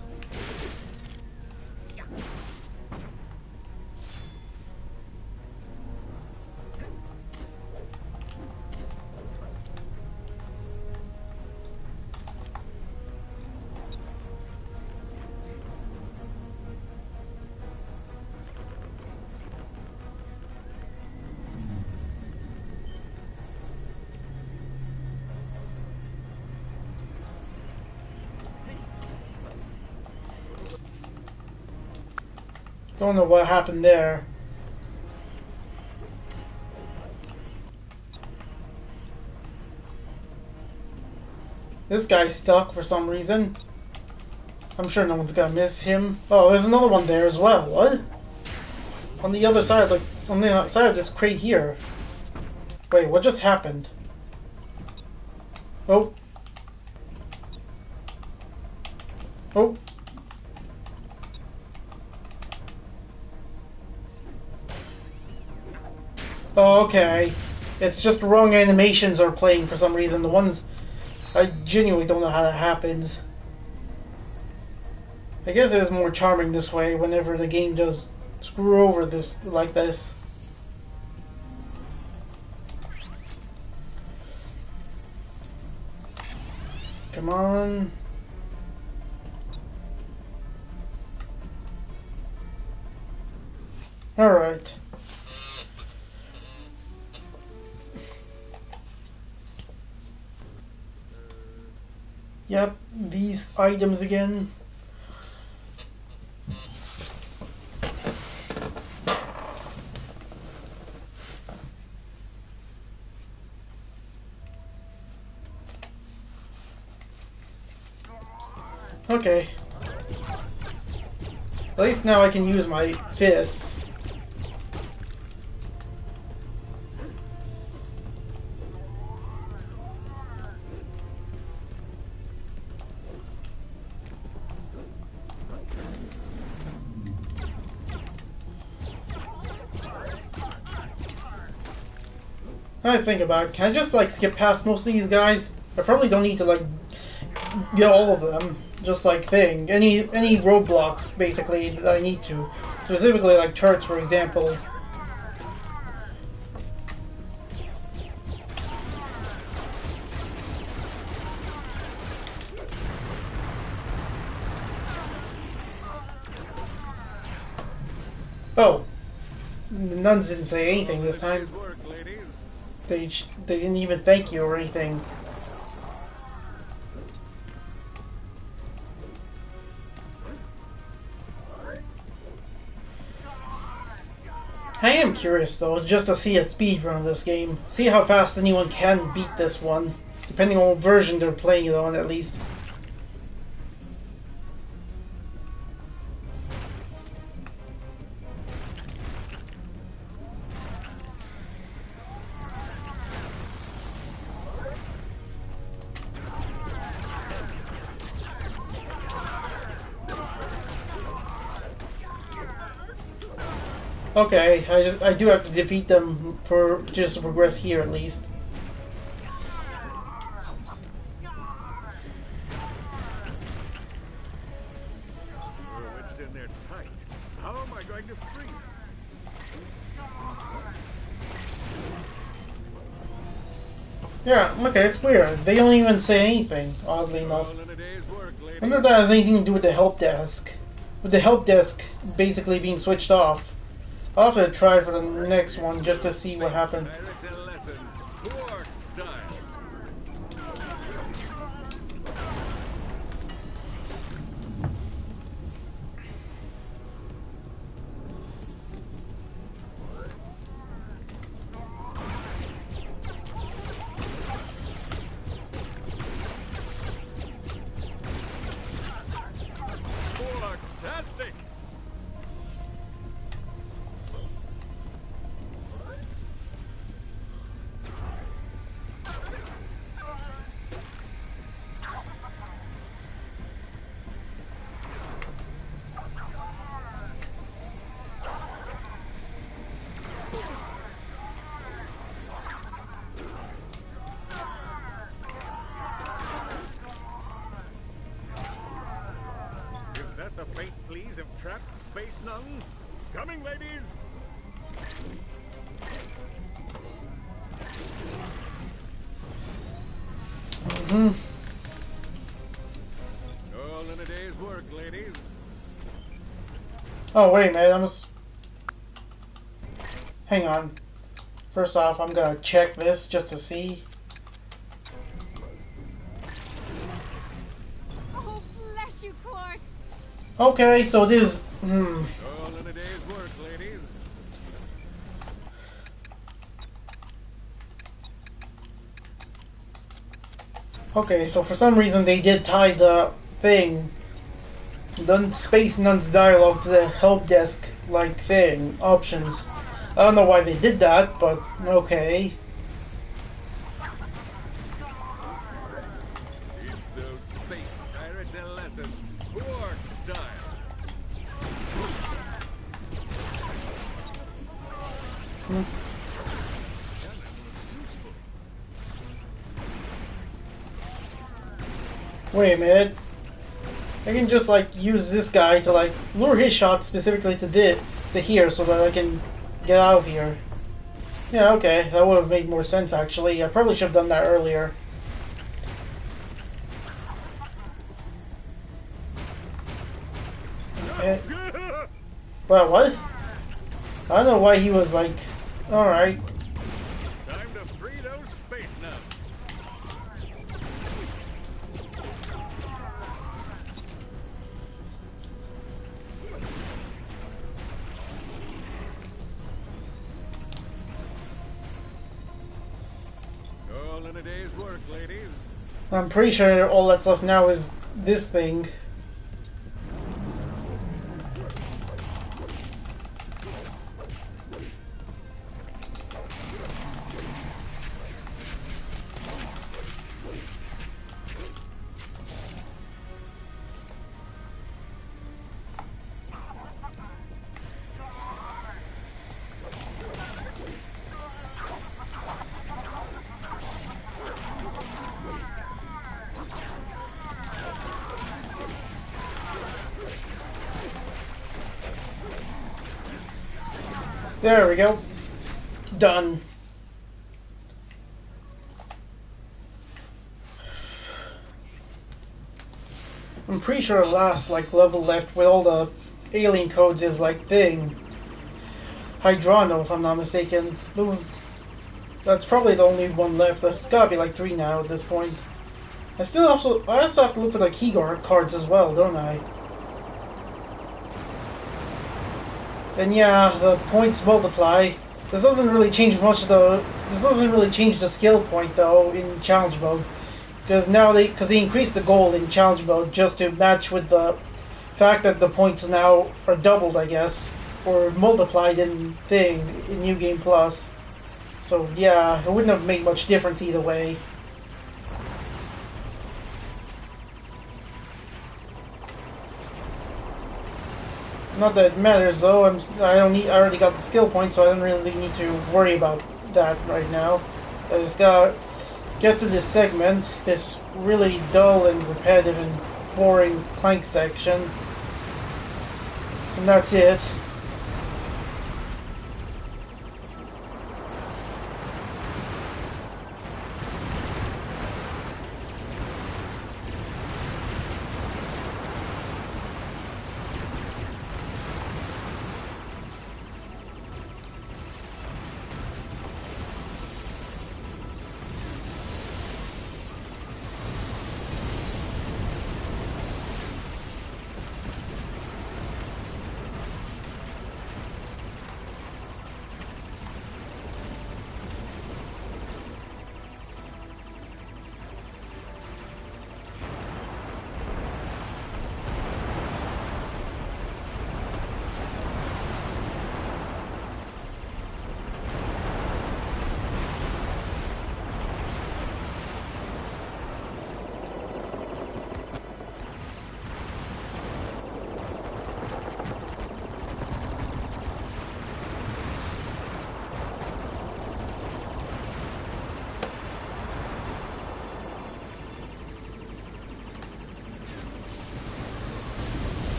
Don't know what happened there. This guy's stuck for some reason. I'm sure no one's gonna miss him. Oh, there's another one there as well. What? On the other side, like on the other side of this crate here. Wait, what just happened? Oh. Oh. Oh, okay. It's just the wrong animations are playing for some reason. The ones... I genuinely don't know how that happens. I guess it is more charming this way whenever the game does screw over this like this. Come on. Alright. Yep, these items again. Okay. At least now I can use my fists. I think about it. Can I just like skip past most of these guys? I probably don't need to like get all of them. Just like thing. Any roadblocks basically that I need to. Specifically like turrets for example. Oh. The nuns didn't say anything this time. Work, ladies. They didn't even thank you or anything. I am curious though, just to see a speed run of this game. See how fast anyone can beat this one, depending on what version they're playing it on at least. Okay, I do have to defeat them for just to progress here at least. We're wedged in there tight. How am I going to free? Yeah, okay, it's weird. They don't even say anything, oddly enough. All in a day's work, I ladies. wonder if that has anything to do with the help desk. With the help desk basically being switched off. I'll have to try for the next one just to see what happened. Pirates a lesson. Port style. Fantastic. Is that the faint pleas of trapped space nuns? Coming, ladies! Mm-hmm. All in a day's work, ladies. Oh wait, man, hang on. First off, I'm gonna check this just to see. Oh, bless you, Quark! Okay, so it is. All in a day's work, ladies. Okay, so for some reason they did tie the thing, the Space Nuns dialogue to the help desk like thing options. I don't know why they did that, but okay. Teach those space pirates a lesson. Port style. Wait a minute. I can just like use this guy to like lure his shot specifically to here so that I can get out of here. Yeah, okay, that would have made more sense actually. I probably should have done that earlier. Okay. Well, what? I don't know why he was like, alright. Time to free those space nuns. than a day's work, ladies. I'm pretty sure all that's left now is this thing. There we go. Done. I'm pretty sure the last level left with all the alien codes is thing. Hydrano, if I'm not mistaken. That's probably the only one left. There's gotta be 3 now at this point. I also have to look for the key cards as well, don't I? And yeah, the points multiply. This doesn't really change much of the. This doesn't really change the skill point though in challenge mode, because now they increased the goal in challenge mode just to match with the fact that the points now are doubled, I guess, or multiplied in New Game Plus. So yeah, it wouldn't have made much difference either way. Not that it matters though. I already got the skill points, so I don't really need to worry about that right now. I just gotta get through this segment, this really dull and repetitive and boring Clank section, and that's it.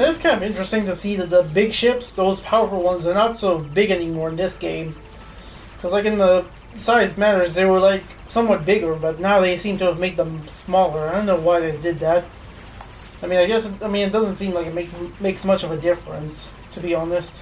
It's kind of interesting to see that the big ships, those powerful ones, are not so big anymore in this game. Because in the size matters, they were somewhat bigger, but now they seem to have made them smaller. I don't know why they did that. I mean, it doesn't seem like it makes much of a difference, to be honest.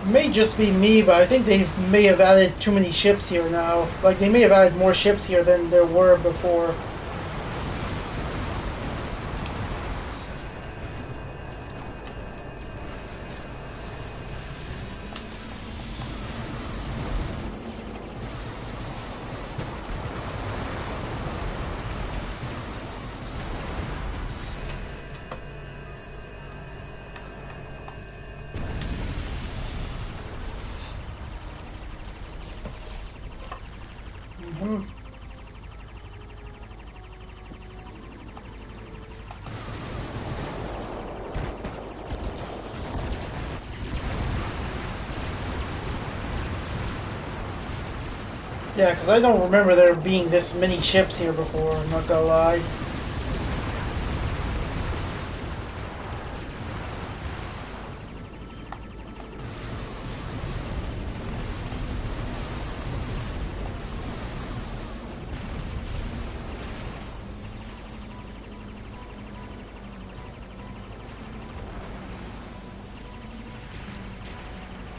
May just be me, but I think they may have added too many ships here now. They may have added more ships here than there were before. Yeah, because I don't remember there being this many ships here before, I'm not gonna lie.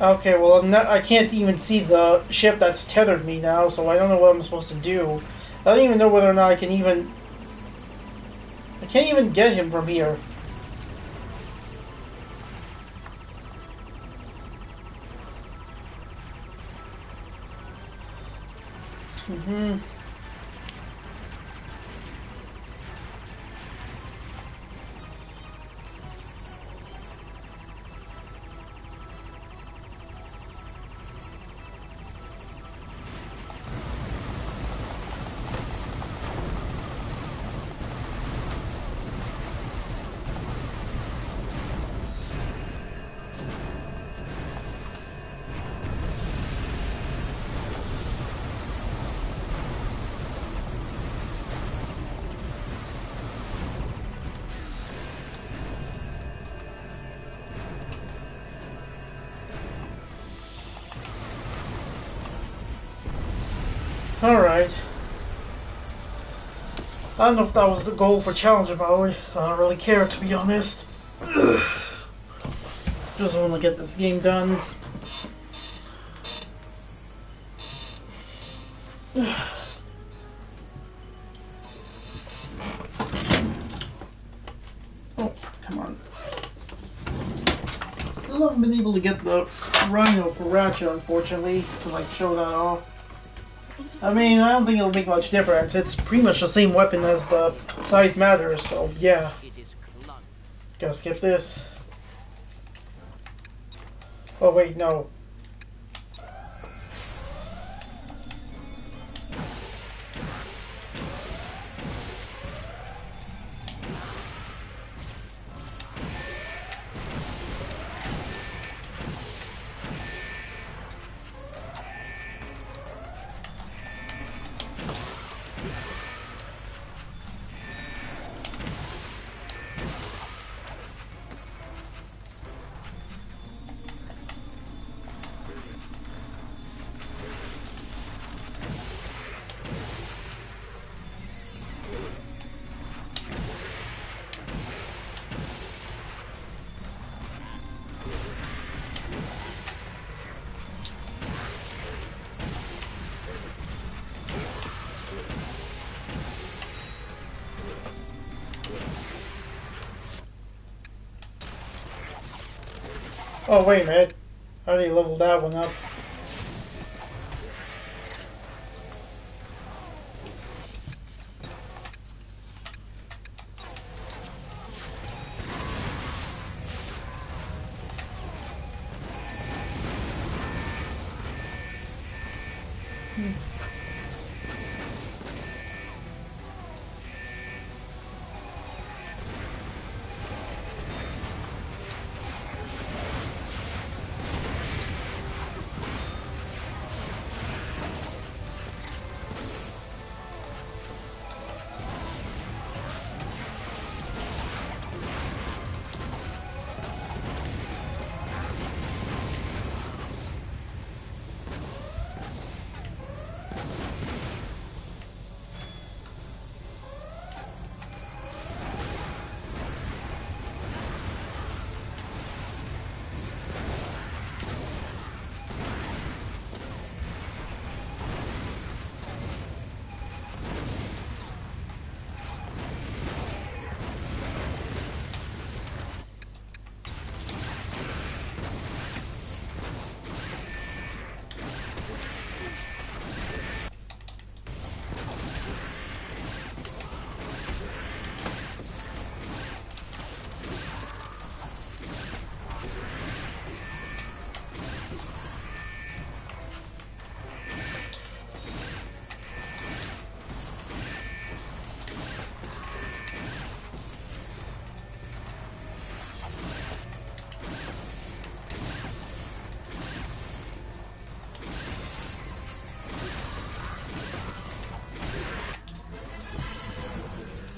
Okay, well, I can't even see the ship that's tethered me now, so I don't know what I'm supposed to do. I don't even know whether or not I can even... I can't even get him from here. Alright. I don't know if that was the goal for Challenger mode. I don't really care, to be honest. Just want to get this game done. Oh, come on. Still haven't been able to get the Rhino for Ratchet, unfortunately, to like show that off. I mean, I don't think it'll make much difference. It's pretty much the same weapon as the size matters, so yeah. It is Clank. Gotta skip this. Oh wait, no. Oh wait a minute. I already leveled that one up.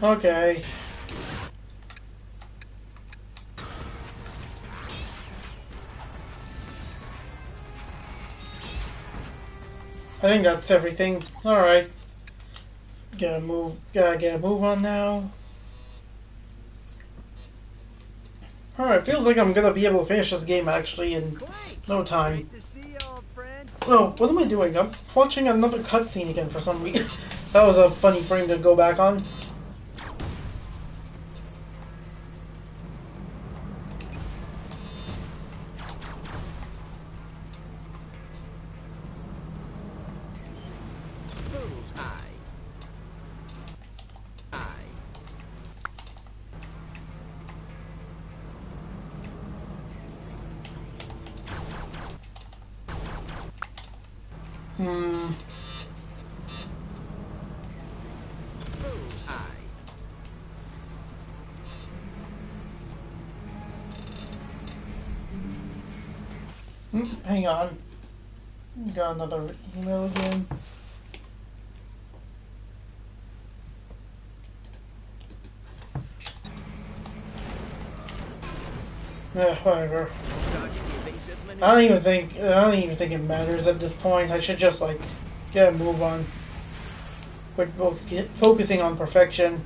Okay. I think that's everything. Alright. Gotta get a move on now. Alright, feels like I'm gonna be able to finish this game actually in Clank! no time. Great to see you, old friend. Oh, what am I doing? I'm watching another cutscene again for some reason. That was a funny frame to go back on. Bullseye. Eye. Hmm. Bullseye. Hang on. Got another email again. Whatever. Starting evasive I maneuver. don't even think it matters at this point. I should just like get a move on. Quit focusing on perfection.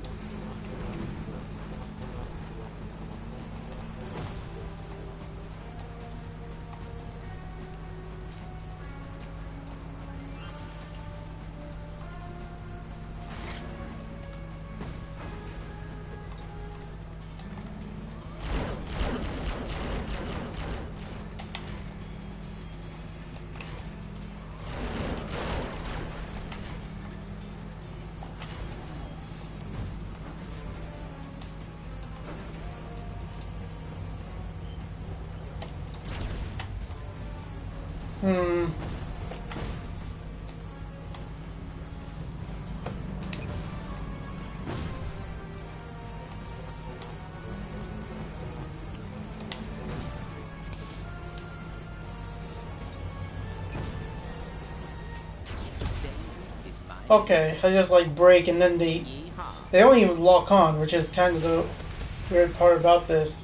Hmm. Is by Okay, I just like break and then Yeehaw. they don't even lock on, which is kind of the weird part about this.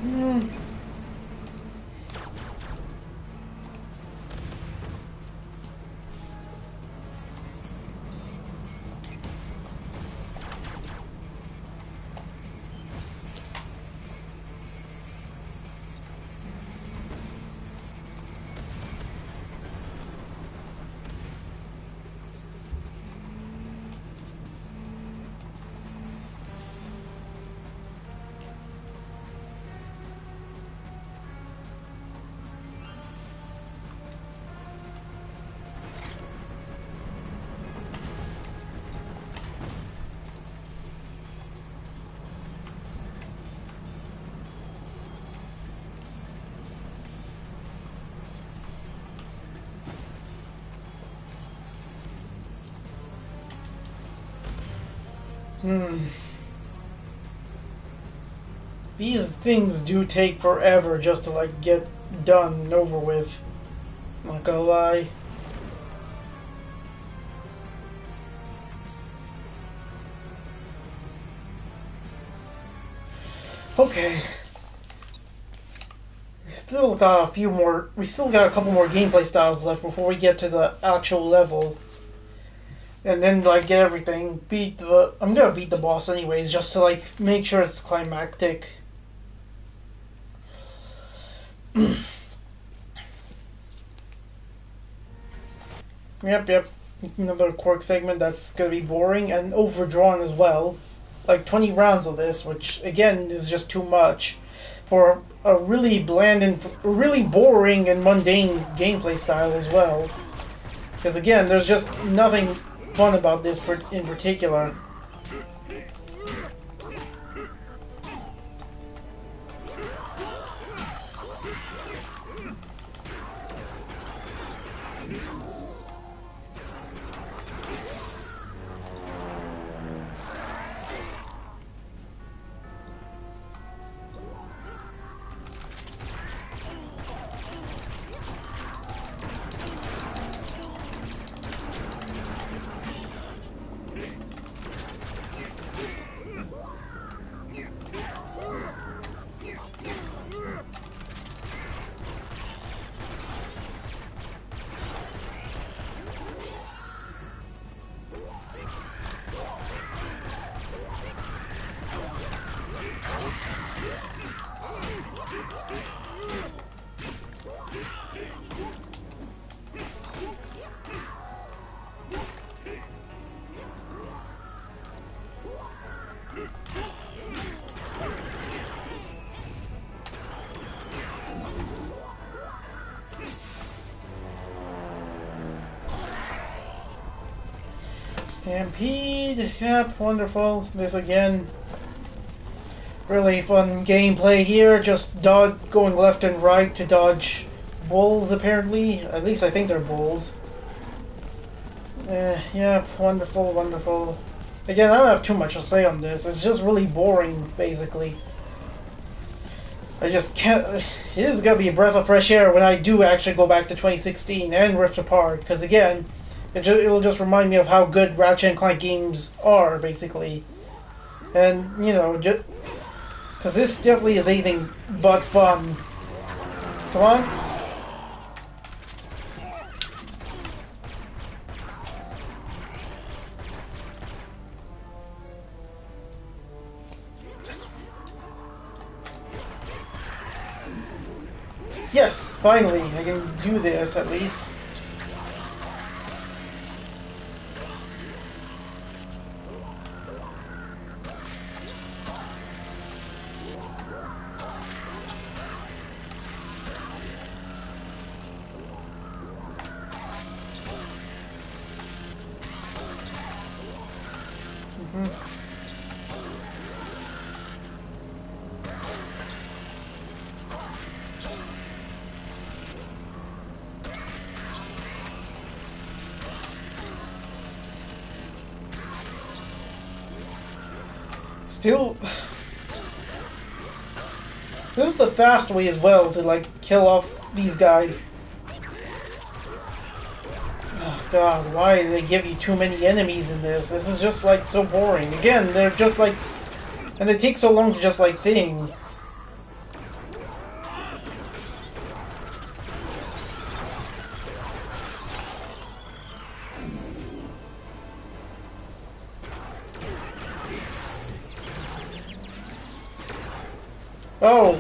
Hmm. Hmm. These things do take forever just to like get done and over with. Not gonna lie. Okay. We still got a couple more gameplay styles left before we get to the actual level. And then like get everything. I'm gonna beat the boss anyways, just to like make sure it's climactic. Yep. Another quirk segment that's gonna be boring and overdrawn as well. Like 20 rounds of this, which again is just too much. for a really bland and really boring and mundane gameplay style as well. Because again, there's just nothing fun about this in particular. Stampede, yep, wonderful. This again, really fun gameplay here. Just going left and right to dodge bulls, apparently. At least I think they're bulls. Yep, wonderful, wonderful. Again, I don't have too much to say on this. It's just really boring, basically. I just can't. It is gonna be a breath of fresh air when I do actually go back to 2016 and Rift Apart, because again, it'll just remind me of how good Ratchet and Clank games are, basically. And, you know, just because this definitely is anything but fun. Come on. Yes, finally, I can do this at least. Still, this is the fast way as well to like kill off these guys. Oh god, why do they give you too many enemies in this? This is just like so boring. Again, they're just like, and they take so long to just like thing.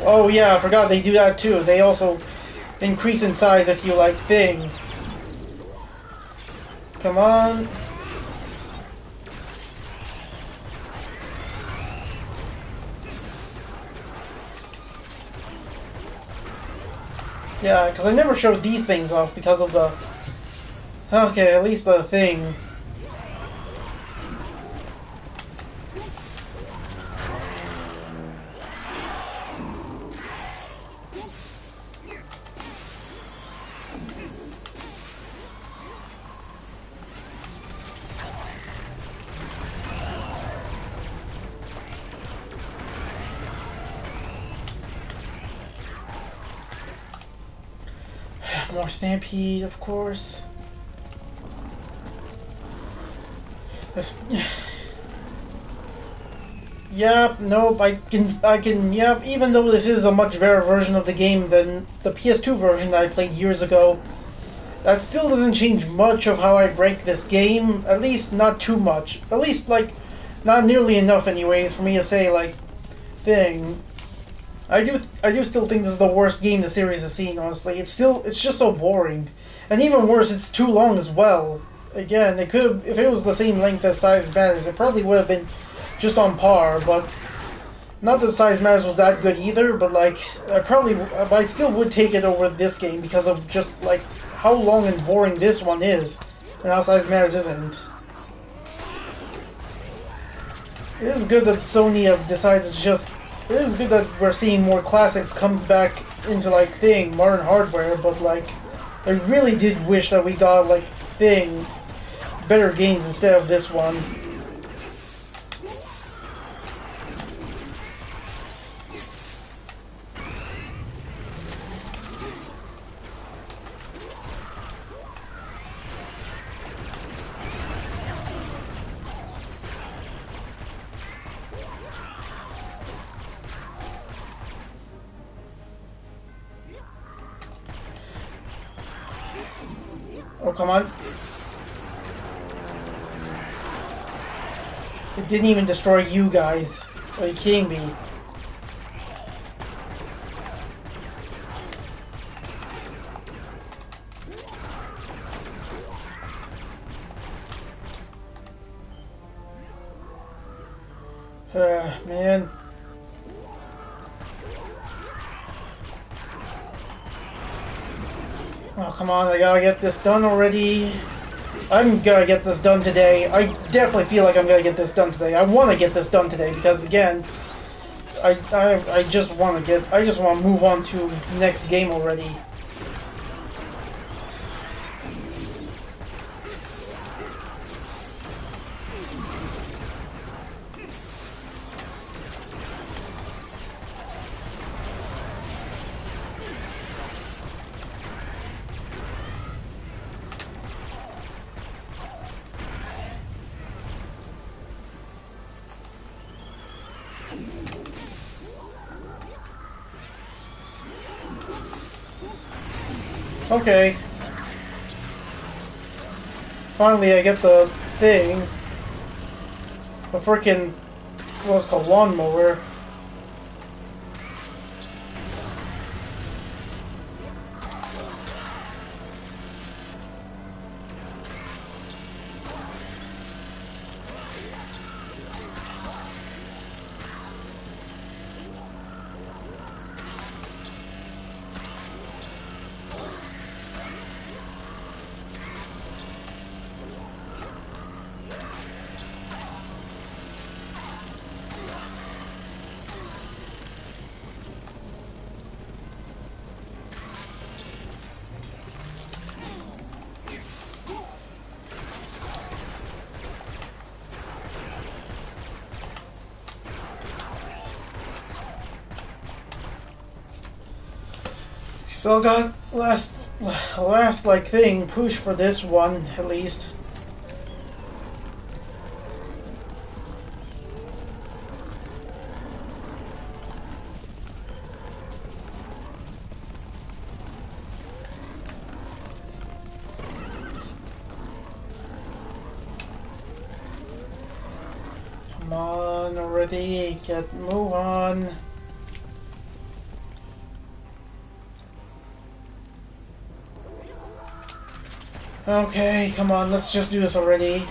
Oh yeah, I forgot they do that too. They also increase in size if you like thing. Come on. Yeah, because I never showed these things off because of the... Okay, at least the thing. More Stampede, of course. This... Yep, nope, I can, yep, even though this is a much better version of the game than the PS2 version that I played years ago, that still doesn't change much of how I break this game, at least not too much. At least, like, not nearly enough anyways for me to say, like, thing. I do still think this is the worst game the series has seen, honestly. It's just so boring. And even worse, it's too long as well. Again, it could, if it was the same length as Size Matters, it probably would have been just on par, but Not that Size Matters was that good either, but like but I still would take it over this game because of just like how long and boring this one is, and how Size Matters isn't. It is good that Sony have decided to just. It is good that we're seeing more classics come back into like modern hardware, but like I really did wish that we got like better games instead of this one. Oh, come on. It didn't even destroy you guys. Are you kidding me? Man. Oh, come on, I gotta get this done already. I'm gonna get this done today. I definitely feel like I'm gonna get this done today. I want to get this done today because, again, I just want to move on to the next game already. Okay. Finally, I get the thing. The frickin' what's called lawnmower. Still got last like thing push for this one at least. Come on already, move on. Okay, come on, let's just do this already.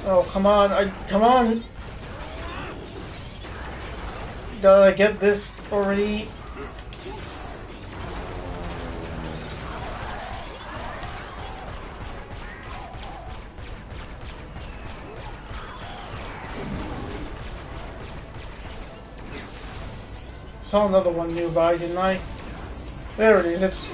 Oh, come on, come on! Gotta get this already. Saw another one nearby, didn't I? There it is, it's...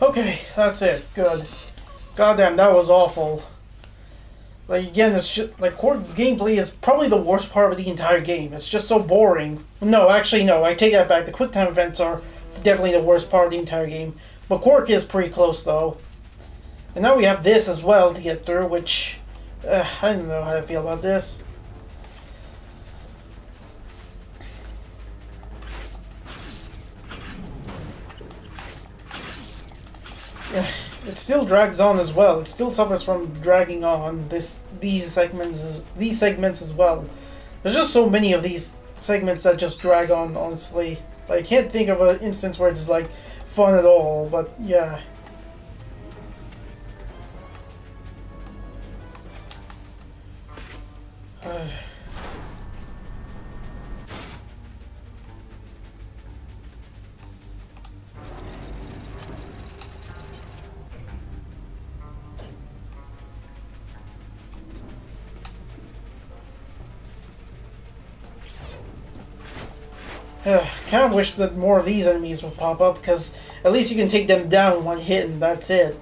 Okay, that's it. Good. Goddamn, that was awful. Like again, it's just like Cork's gameplay is probably the worst part of the entire game. It's just so boring. No, actually, no. I take that back. The quick time events are definitely the worst part of the entire game. But Cork is pretty close though. And now we have this as well to get through, which I don't know how I feel about this. It still drags on as well. It still suffers from dragging on. These segments as well. There's just so many of these segments that just drag on. Honestly, I can't think of an instance where it's like fun at all. But yeah. Kind of wish that more of these enemies would pop up, because at least you can take them down in one hit and that's it.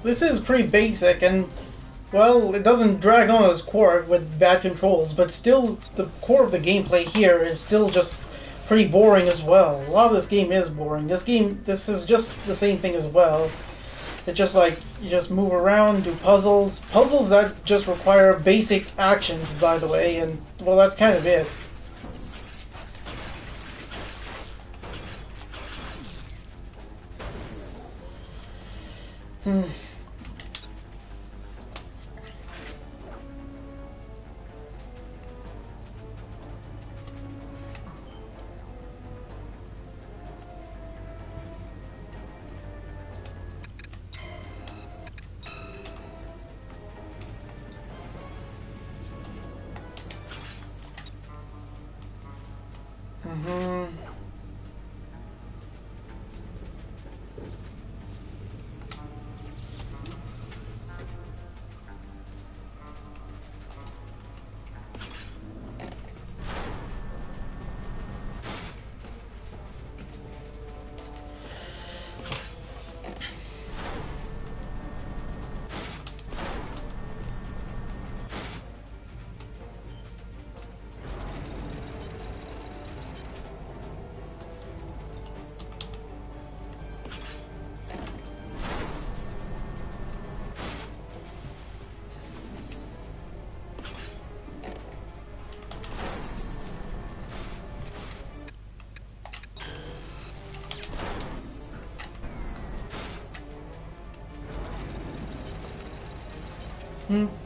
This is pretty basic, and well, it doesn't drag on as core with bad controls, but still the core of the gameplay here is still just pretty boring as well. A lot of this game is boring. This is just the same thing as well. It's just like you just move around, do puzzles that just require basic actions, by the way, and well, that's kind of it.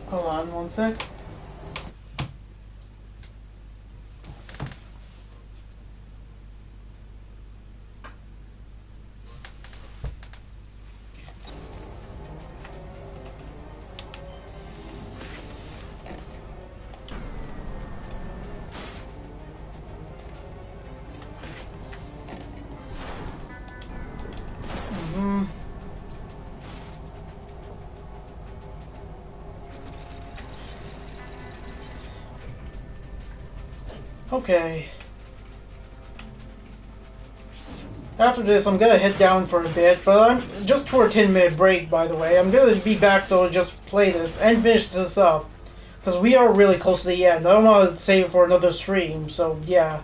Hold on one sec. Okay. After this, I'm gonna head down for a bit, but I'm just for a 10-minute break, by the way. I'm gonna be back though to just play this and finish this up, because we are really close to the end. I don't want to save it for another stream, so yeah.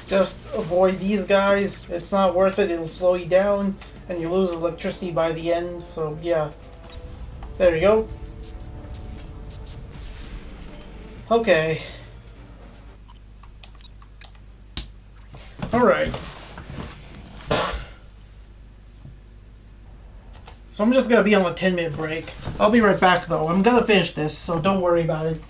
Just avoid these guys. It's not worth it. It'll slow you down, and you lose electricity by the end. So yeah, there you go. Okay. All right. So I'm just gonna be on a 10-minute break. I'll be right back though. I'm gonna finish this, so don't worry about it.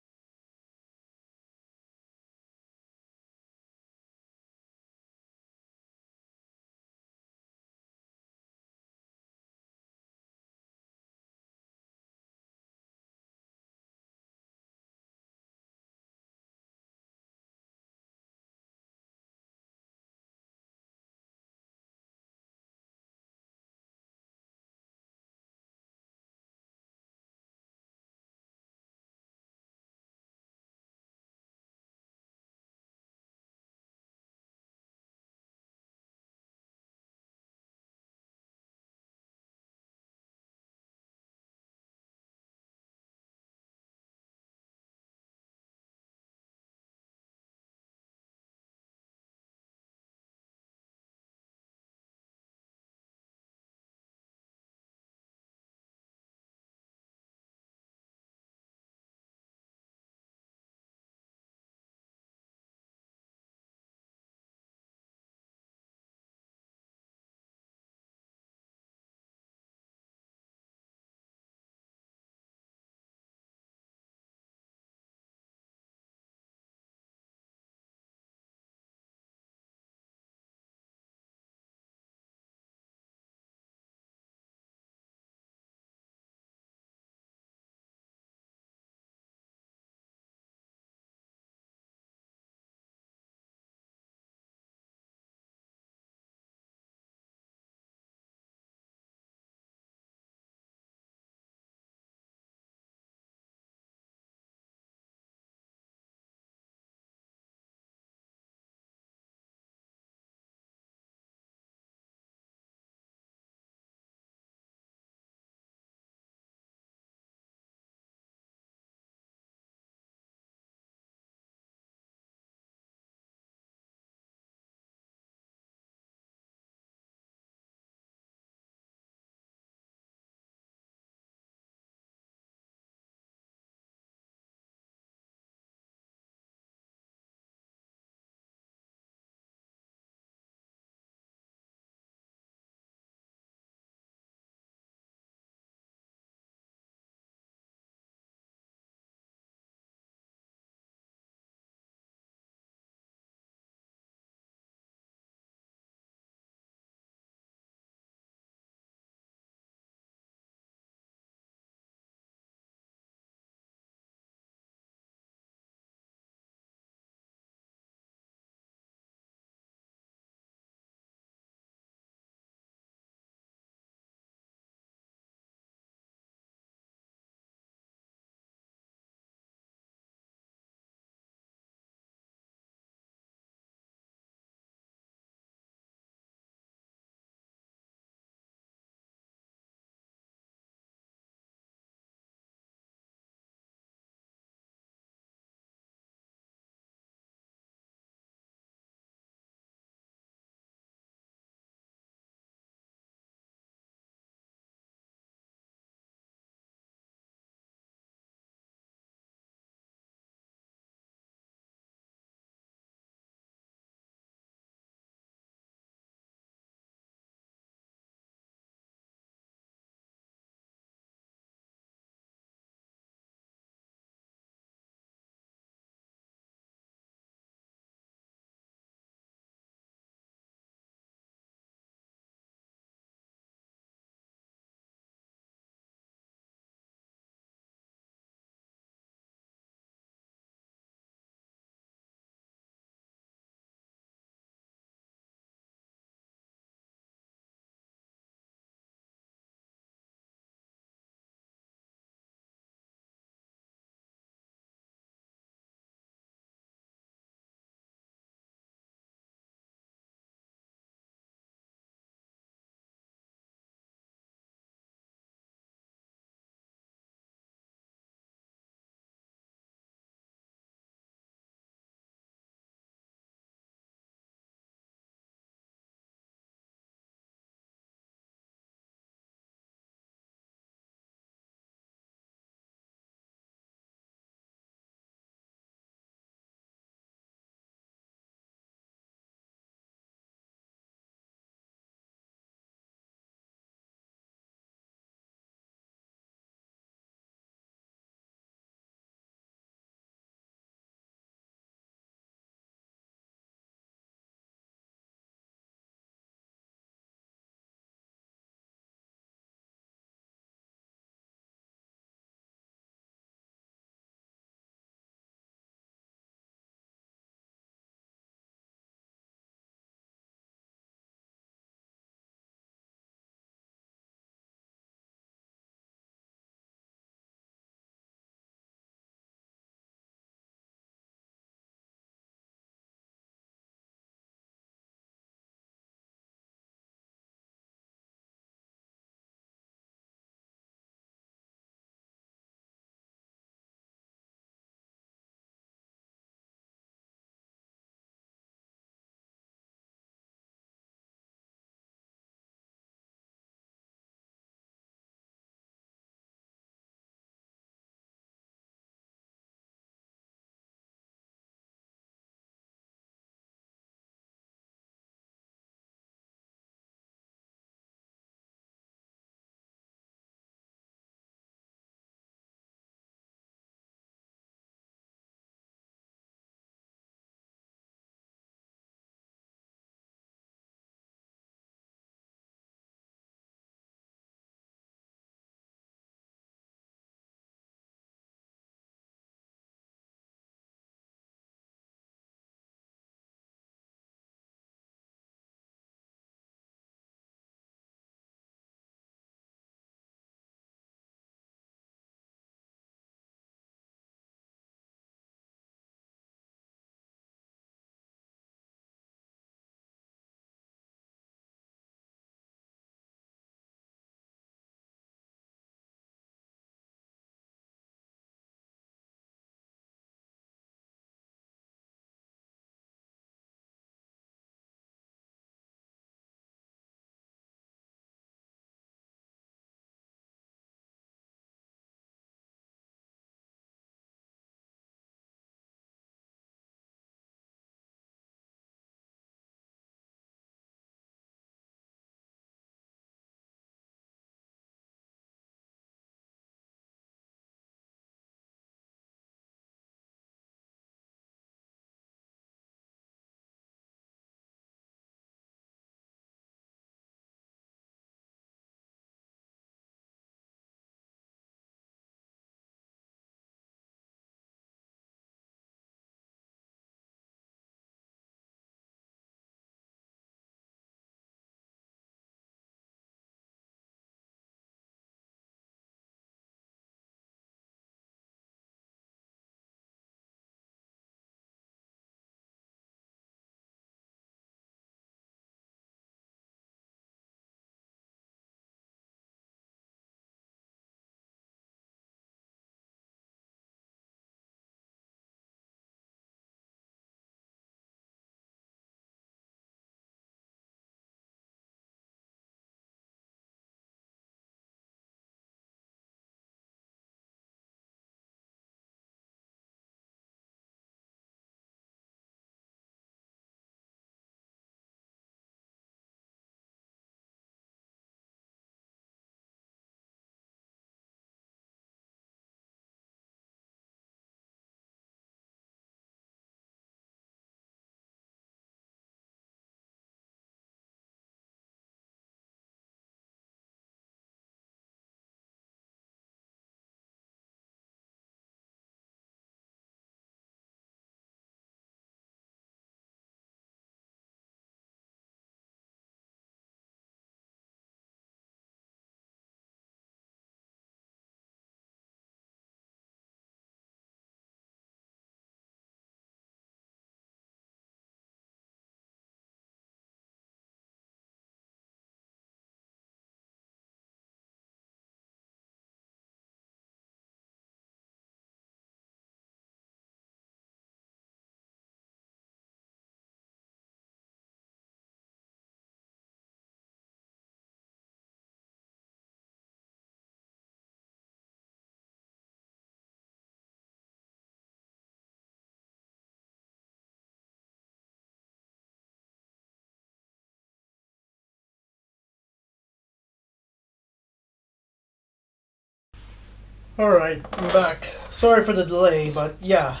Alright, I'm back. Sorry for the delay, but yeah.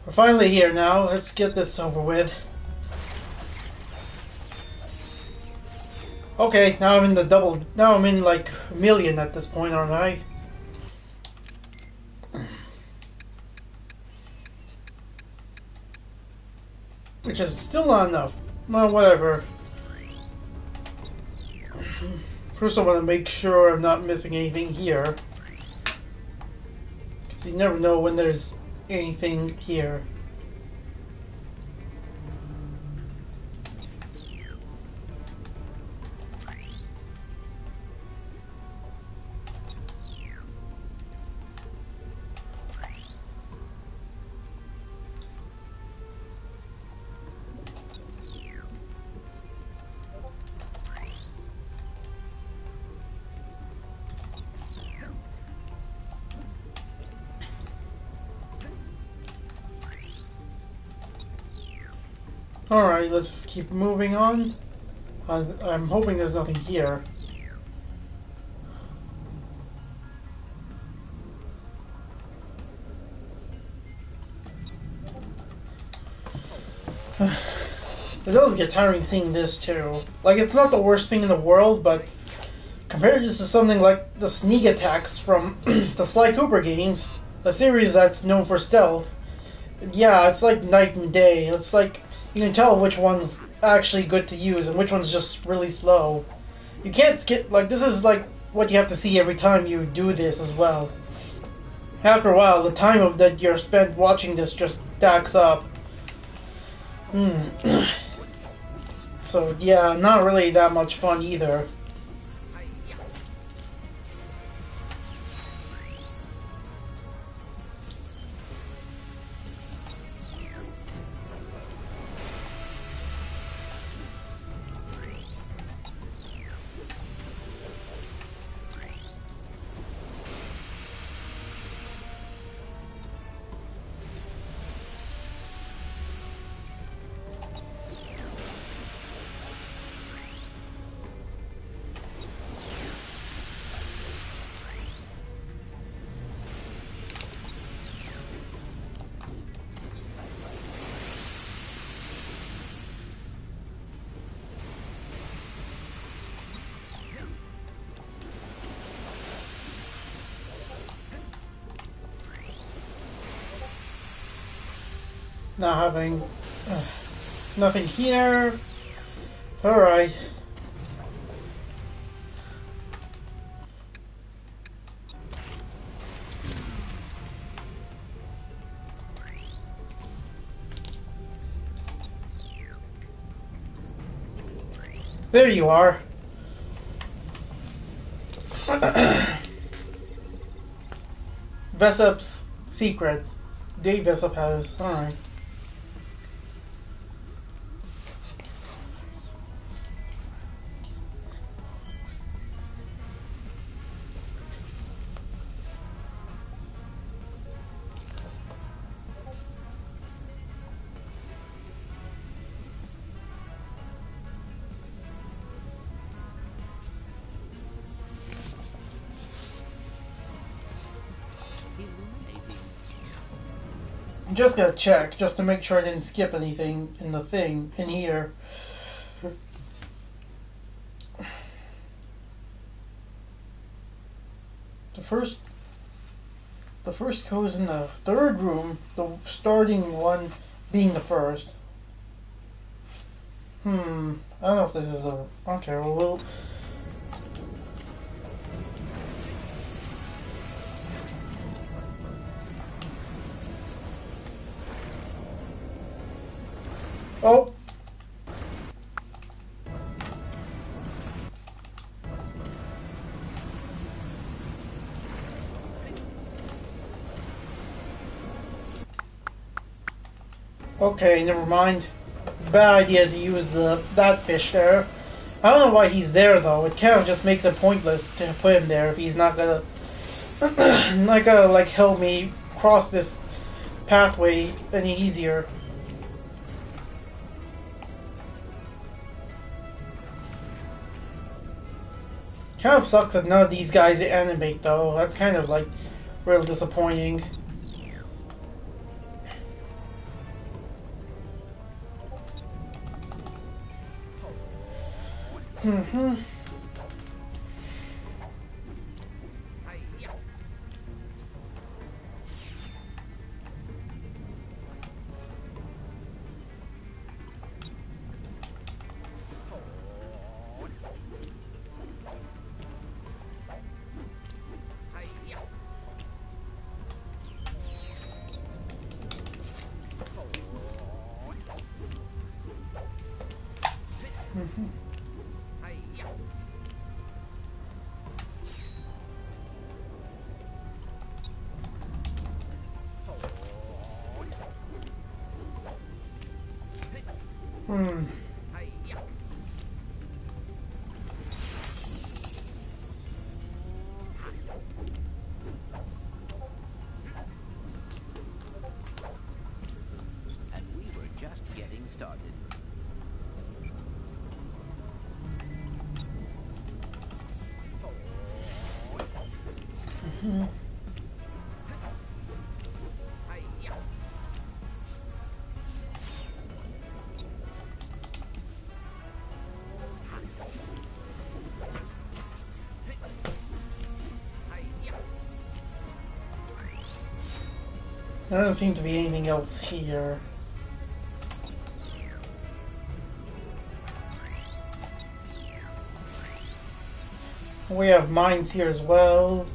We're finally here now. Let's get this over with. Okay, now I'm in the double. Now I'm in like a million at this point, aren't I? Which is still not enough. Well, whatever. First, I want to make sure I'm not missing anything here. Because you never know when there's anything here. Alright, let's just keep moving on. I'm hoping there's nothing here. It does get tiring seeing this too. Like, it's not the worst thing in the world, but compared to something like the sneak attacks from the Sly Cooper games, the series that's known for stealth, yeah, it's like night and day. It's like you can tell which one's actually good to use and which one's just really slow. You can't skip, like, this is like what you have to see every time you do this as well. After a while, the time that you're spent watching this just stacks up. So yeah, not really that much fun either. Not having nothing here. Alright. There you are. Vessup's secret. Dave Vessup has. Alright. I'm just gonna check, just to make sure I didn't skip anything in the thing, in here. The first goes in the third room, the starting one being the first. I don't know if this is a... Okay, well, we'll... Oh! Okay, never mind. Bad idea to use that fish there. I don't know why he's there though. It kind of just makes it pointless to put him there if he's not gonna not gonna like help me cross this pathway any easier. Kind of sucks that none of these guys animate though. That's kind of like Real disappointing. Mm-hmm. Mm-hmm. Hmm. And we were just getting started. Mm-hmm. There doesn't seem to be anything else here. We have mines here as well.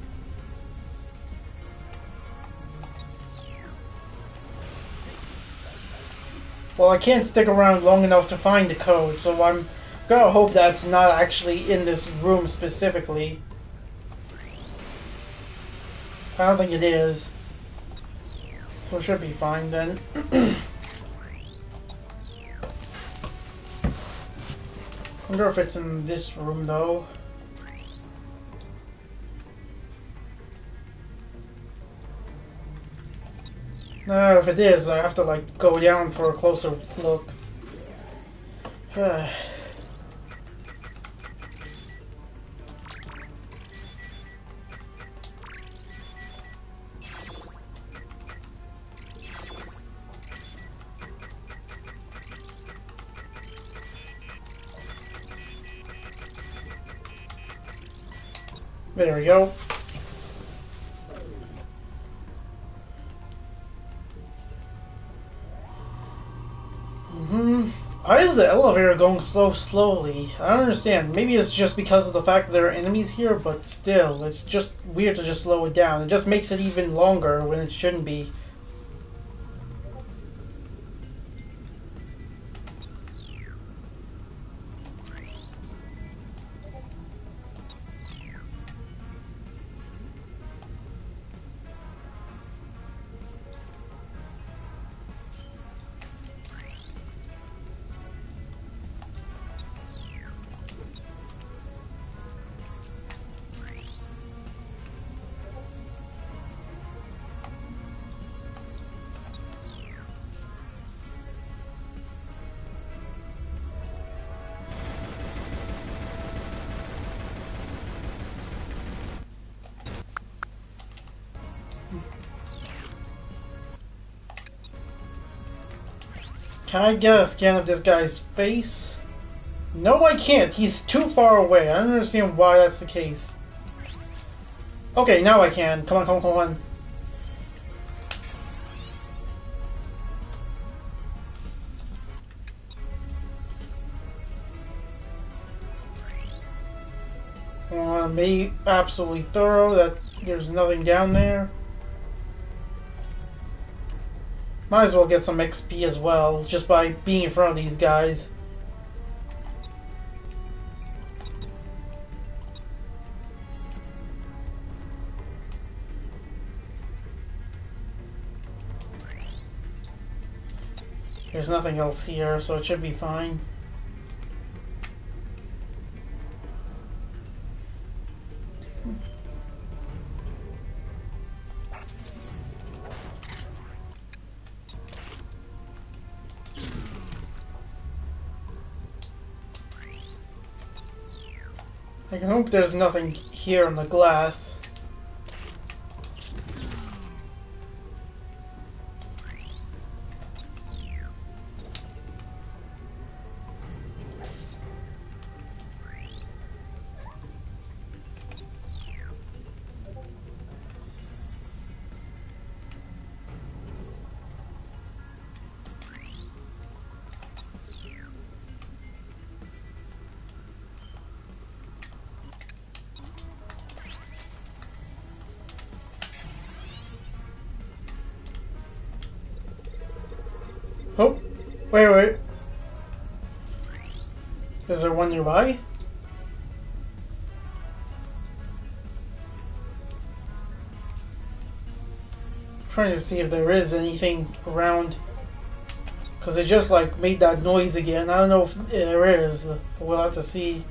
Well, I can't stick around long enough to find the code, so I'm gonna hope that's not actually in this room specifically. I don't think it is. So it should be fine then. Wonder if it's in this room though. No, if it is, I have to like go down for a closer look. There we go. Why is the elevator going slowly? I don't understand. Maybe it's just because of the fact that there are enemies here, but still, it's just weird to just slow it down. It just makes it even longer when it shouldn't be. Can I get a scan of this guy's face? No, I can't. He's too far away. I don't understand why that's the case. Okay, now I can. Come on, come on, come on. I want to be absolutely thorough that there's nothing down there. Might as well get some XP as well, just by being in front of these guys. There's nothing else here, so it should be fine. I can hope there's nothing here on the glass. Oh, wait. Is there one nearby? Trying to see if there is anything around. Because it just like made that noise again. I don't know if there is. We'll have to see.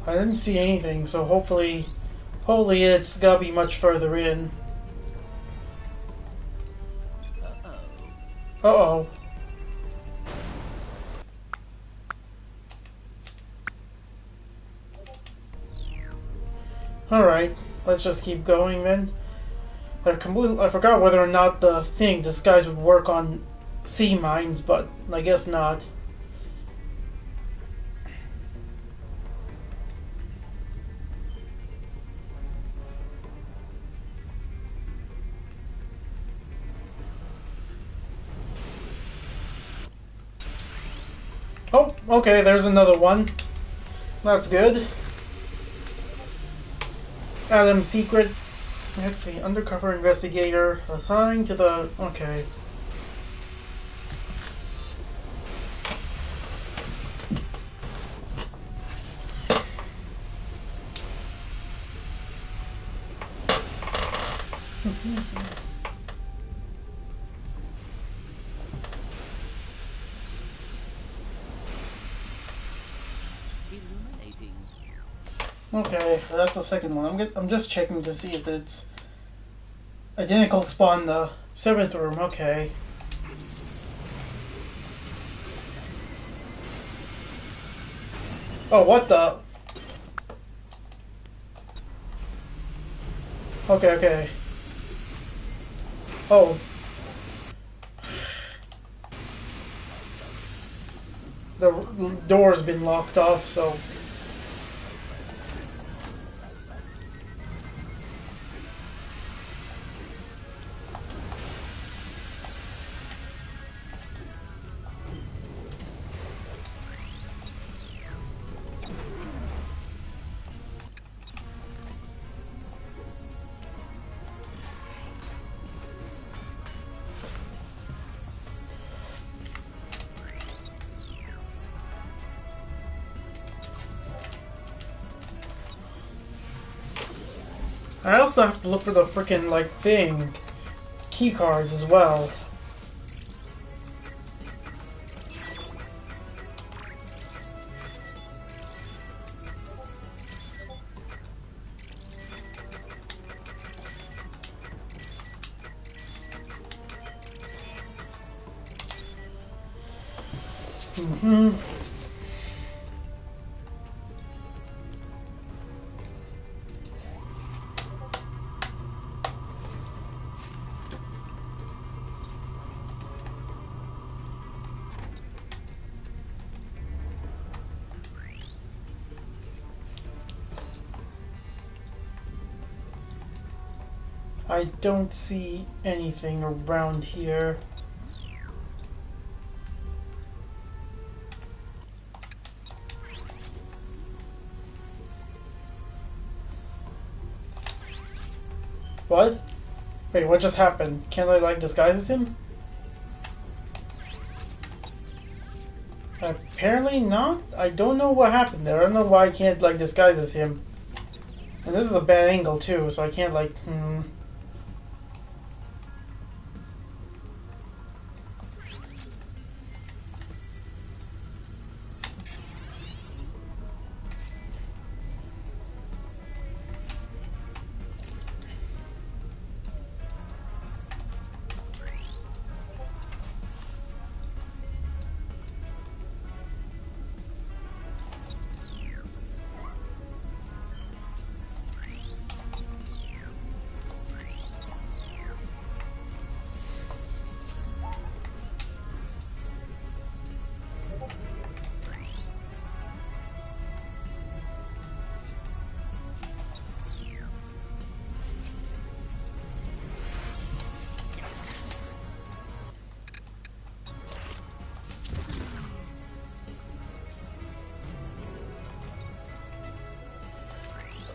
I didn't see anything, so hopefully it's gotta be much further in. Uh-oh. Alright, let's just keep going then. I forgot whether or not the disguise would work on sea mines, but I guess not. Oh, okay, there's another one. That's good. Adam's secret. Let's see, undercover investigator assigned to the... Okay. Illuminating. Okay, that's the second one. I'm just checking to see if it's identical spawn the seventh room. Okay. Oh, what the? Okay. Oh. The door's been locked off, so... I also have to look for the frickin' key cards as well. I don't see anything around here. What? Wait, what just happened? Can I disguise as him? Apparently not. I don't know what happened there. I don't know why I can't disguise as him. And this is a bad angle too, so I can't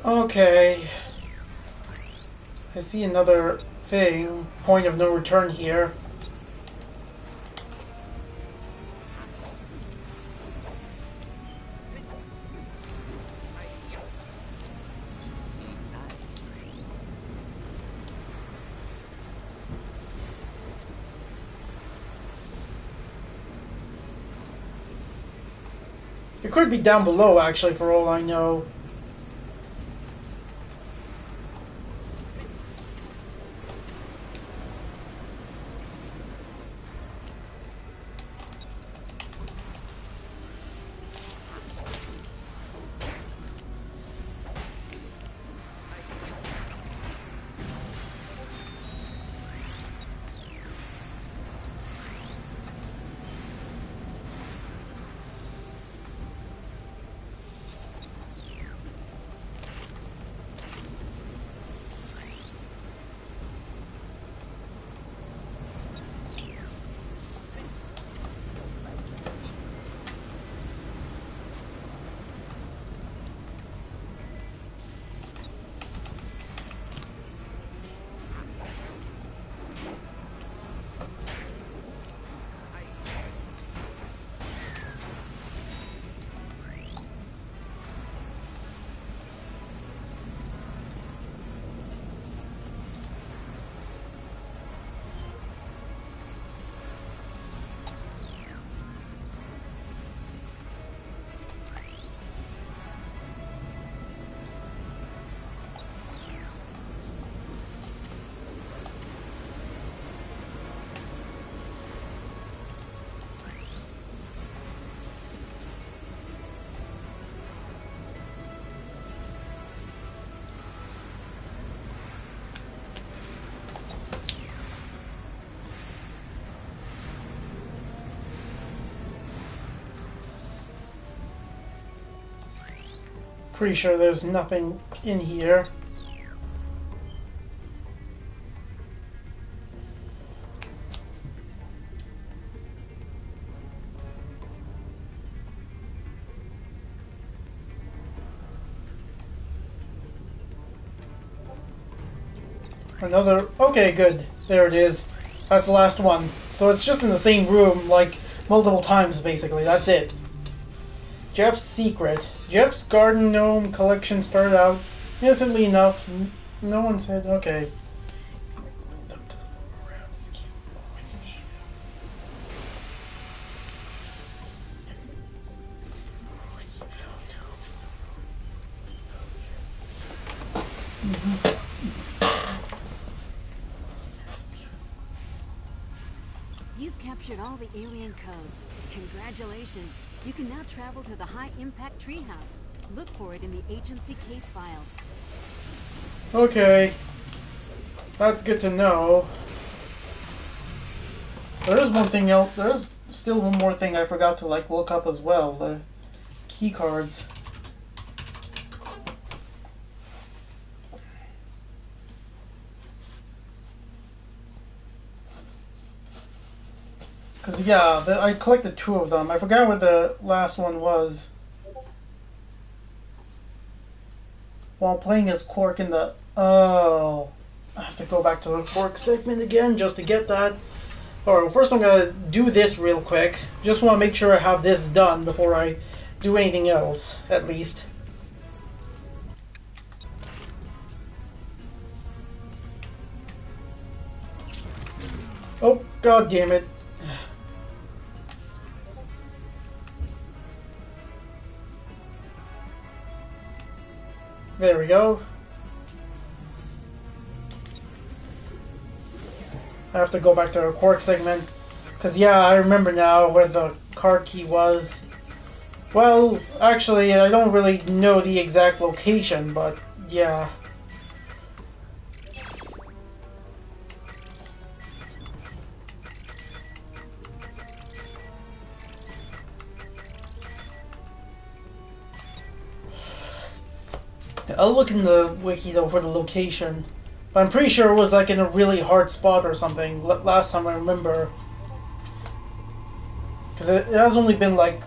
Okay. I see another thing. Point of no return here. It could be down below, actually, for all I know. Pretty sure there's nothing in here. Another... Okay, good. There it is. That's the last one. So it's just in the same room, like, multiple times, basically. That's it. Jeff's secret. Jeff's garden gnome collection started out innocently enough. No one said, okay. You've captured all the alien codes. Congratulations. You can now travel to the high-impact treehouse. Look for it in the agency case files. Okay. That's good to know. There is one thing else. There's still one more thing I forgot to look up as well. The key cards. Because, yeah, I collected 2 of them. I forgot what the last one was. While playing as Quark in the... Oh. I have to go back to the Quark segment again just to get that. Alright, first I'm going to do this real quick. Just want to make sure I have this done before I do anything else, at least. Oh, god damn it. There we go. I have to go back to the Quark segment. Because, yeah, I remember now where the card key was. Well, actually, I don't really know the exact location, but, yeah. I'll look in the wiki though for the location. But I'm pretty sure it was like in a really hard spot or something last time I remember. Because it has only been like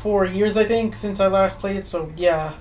4 years I think since I last played it, so yeah.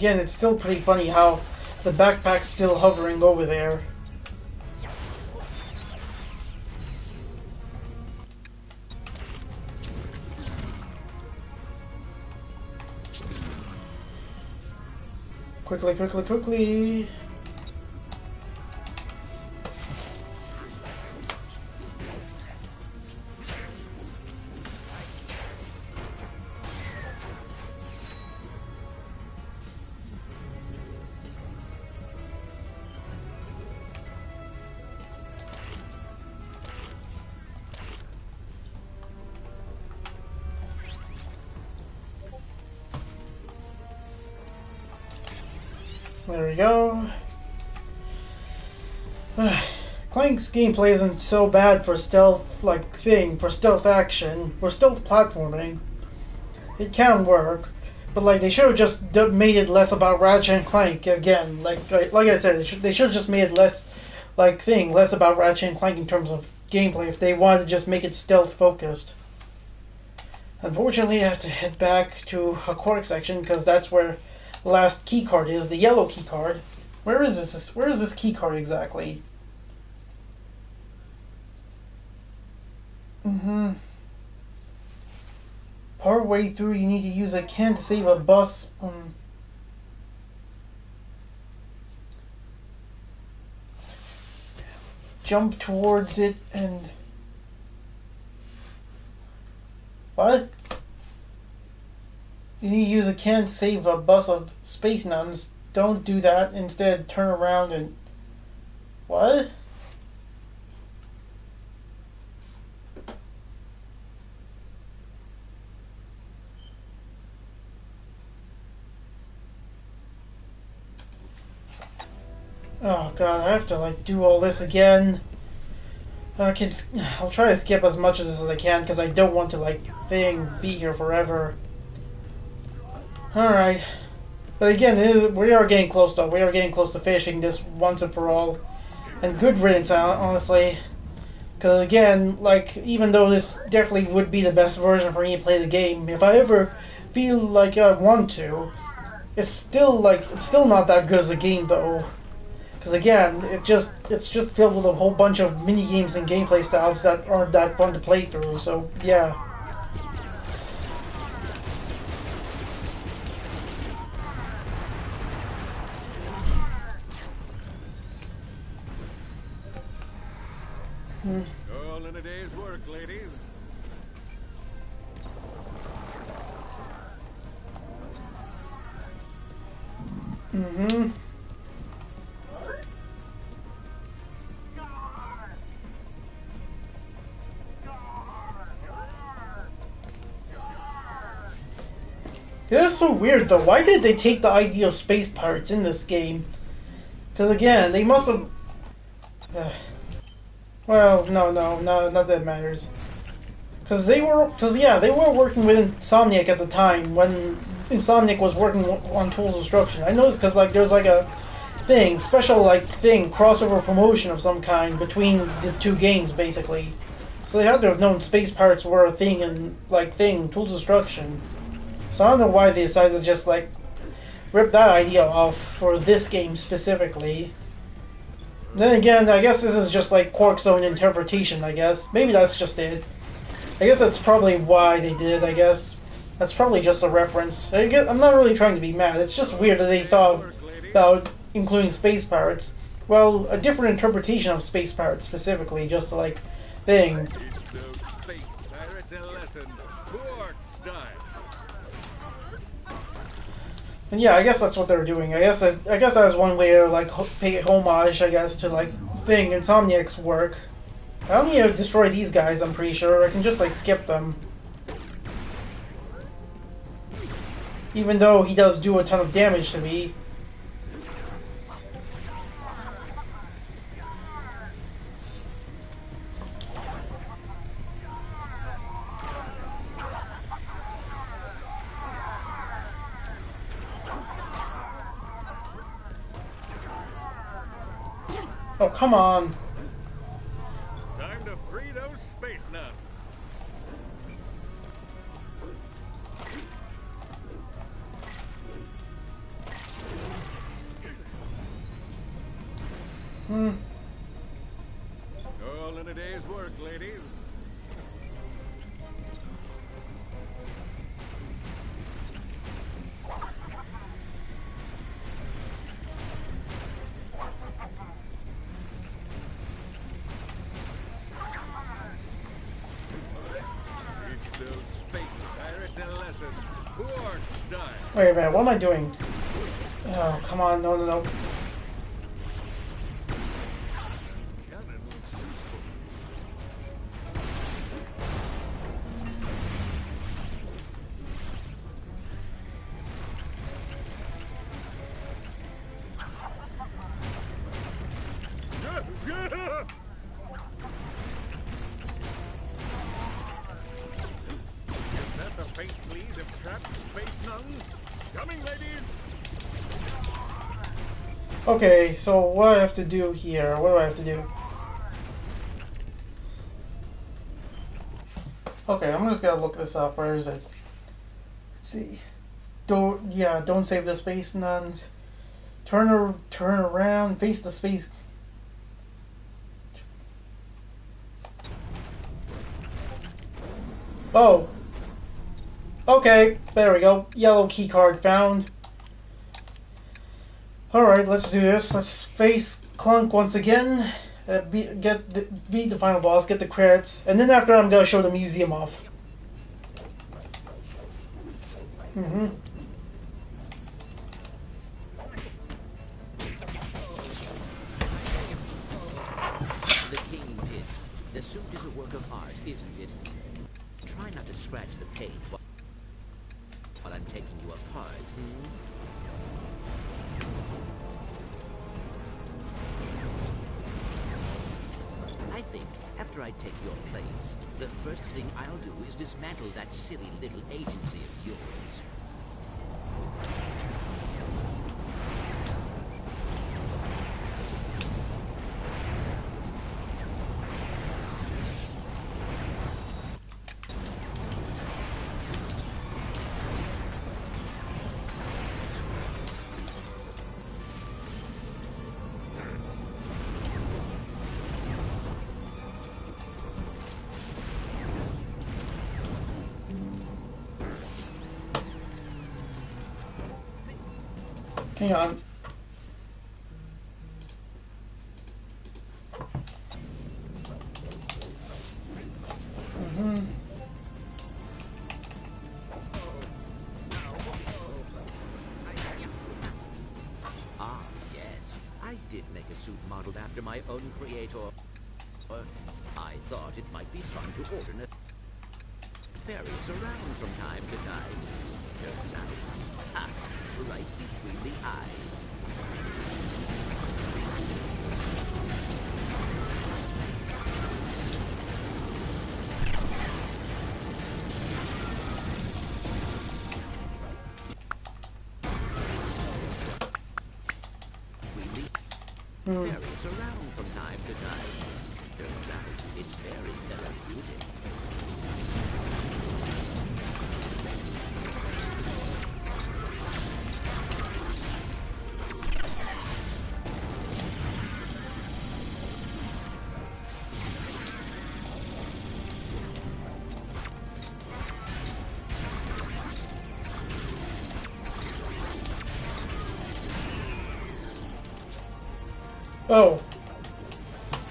again, it's still pretty funny how the backpack's still hovering over there. Quickly, quickly, quickly. There we go. Clank's gameplay isn't so bad for stealth for stealth action, for stealth platforming. It can work, but like they should have just made it less about Ratchet and Clank again. Like I said, they should have just made it less less about Ratchet and Clank in terms of gameplay if they wanted to just make it stealth focused. Unfortunately, I have to head back to a Quark section because that's where the last key card is, the yellow key card. Where is this? Where is this key card exactly? Partway through, you need to use a can to save a bus. Jump towards it and... What? You need to use a can to save a bus of space nuns. Don't do that. Instead, turn around and... What? Oh god, I have to do all this again. I'll try to skip as much of this as I can because I don't want to be here forever. Alright. But again, we are getting close though. We are getting close to finishing this once and for all. And good riddance, honestly. Because again, even though this definitely would be the best version for me to play the game, if I ever feel like I want to, it's still not that good as a game though. Because again, it's just filled with a whole bunch of mini games and gameplay styles that aren't that fun to play through. So yeah. All in a day's work, ladies. It is so weird though. Why did they take the idea of space pirates in this game? Because again, they must have... well, no, not that it matters. Because they were working with Insomniac at the time when Insomniac was working on Tools of Destruction. I noticed because there's a special crossover promotion of some kind between the two games basically. So they had to have known space pirates were a thing in Tools of Destruction. So I don't know why they decided to just rip that idea off for this game specifically. Then again, I guess this is just Quark's own interpretation, I guess. Maybe that's just it. I guess that's probably why they did it, I guess. That's probably just a reference. I'm not really trying to be mad. It's just weird that they thought about including space pirates. Well, a different interpretation of space pirates specifically, just to thing. Teach those space pirates a lesson, Quark style. And yeah, I guess that's what they're doing. I guess that's one way to pay homage, I guess, to Insomniac's work. I don't need to destroy these guys. I'm pretty sure I can just skip them. Even though he does do a ton of damage to me. Oh, come on. Time to free those space nuns. All in a day's work, ladies. Teach those space pirates a lesson. Port style. Wait a minute, what am I doing? Oh, come on, no, no, no. Cannon looks useful. Is that the faint pleas of trapped space nuns? Coming, ladies! Okay, so what do I have to do here? What do I have to do? Okay, I'm just gonna look this up. Where is it? Let's see. Don't save the space nuns. Turn around, face the space. Oh. Okay, there we go. Yellow key card found. Alright, let's do this. Let's face Clank once again. Beat the final boss, get the credits, and then after I'm gonna show the museum off. The Kingpin. The suit is a work of art, isn't it? Try not to scratch the paint while I'm taking you apart. I think after I take your place, the first thing I'll do is dismantle that silly little agency of yours. Hang on. Ah, yes. I did make a suit modeled after my own creator. I thought it might be fun to order nefarious around from time to time. Turns out, right between the eyes. Varies around from time to time. Turns out it's very therapeutic. Oh.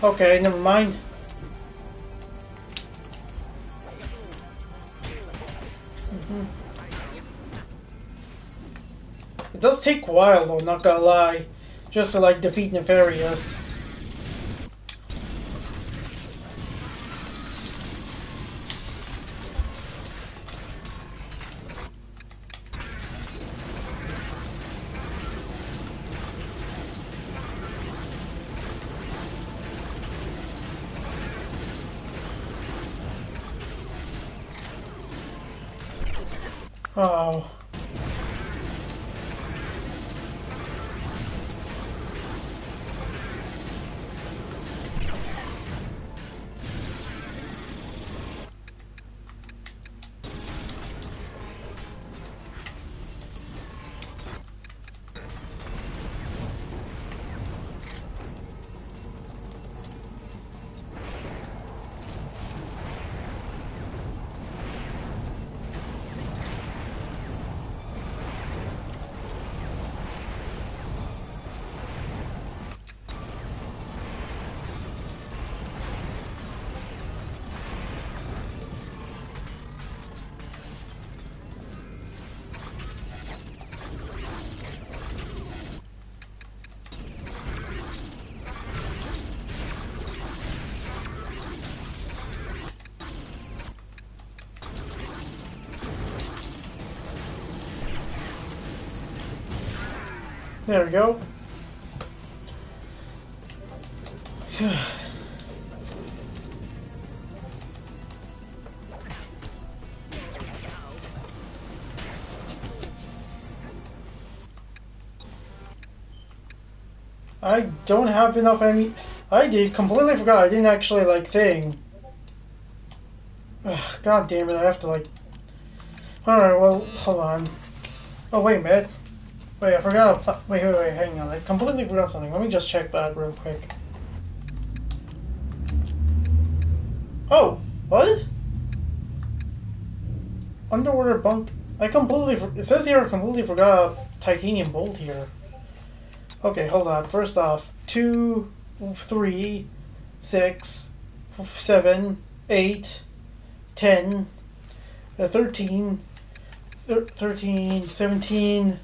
Okay, never mind. It does take a while though, not gonna lie. Just to like defeat Nefarious. Oh. There we go. I don't have enough ammo. I did completely forgot. I didn't actually like thing. Ugh, God damn it! I have to like. All right. Well, hold on. Oh wait a minute. Wait, I forgot. Wait, hang on. I completely forgot something. Let me just check that real quick. Oh, what? Underwater bunk. I completely. It says here I completely forgot titanium bolt here. Okay, hold on. First off, 2, 3, 6, 7, 8, 10, 13, 13, 17,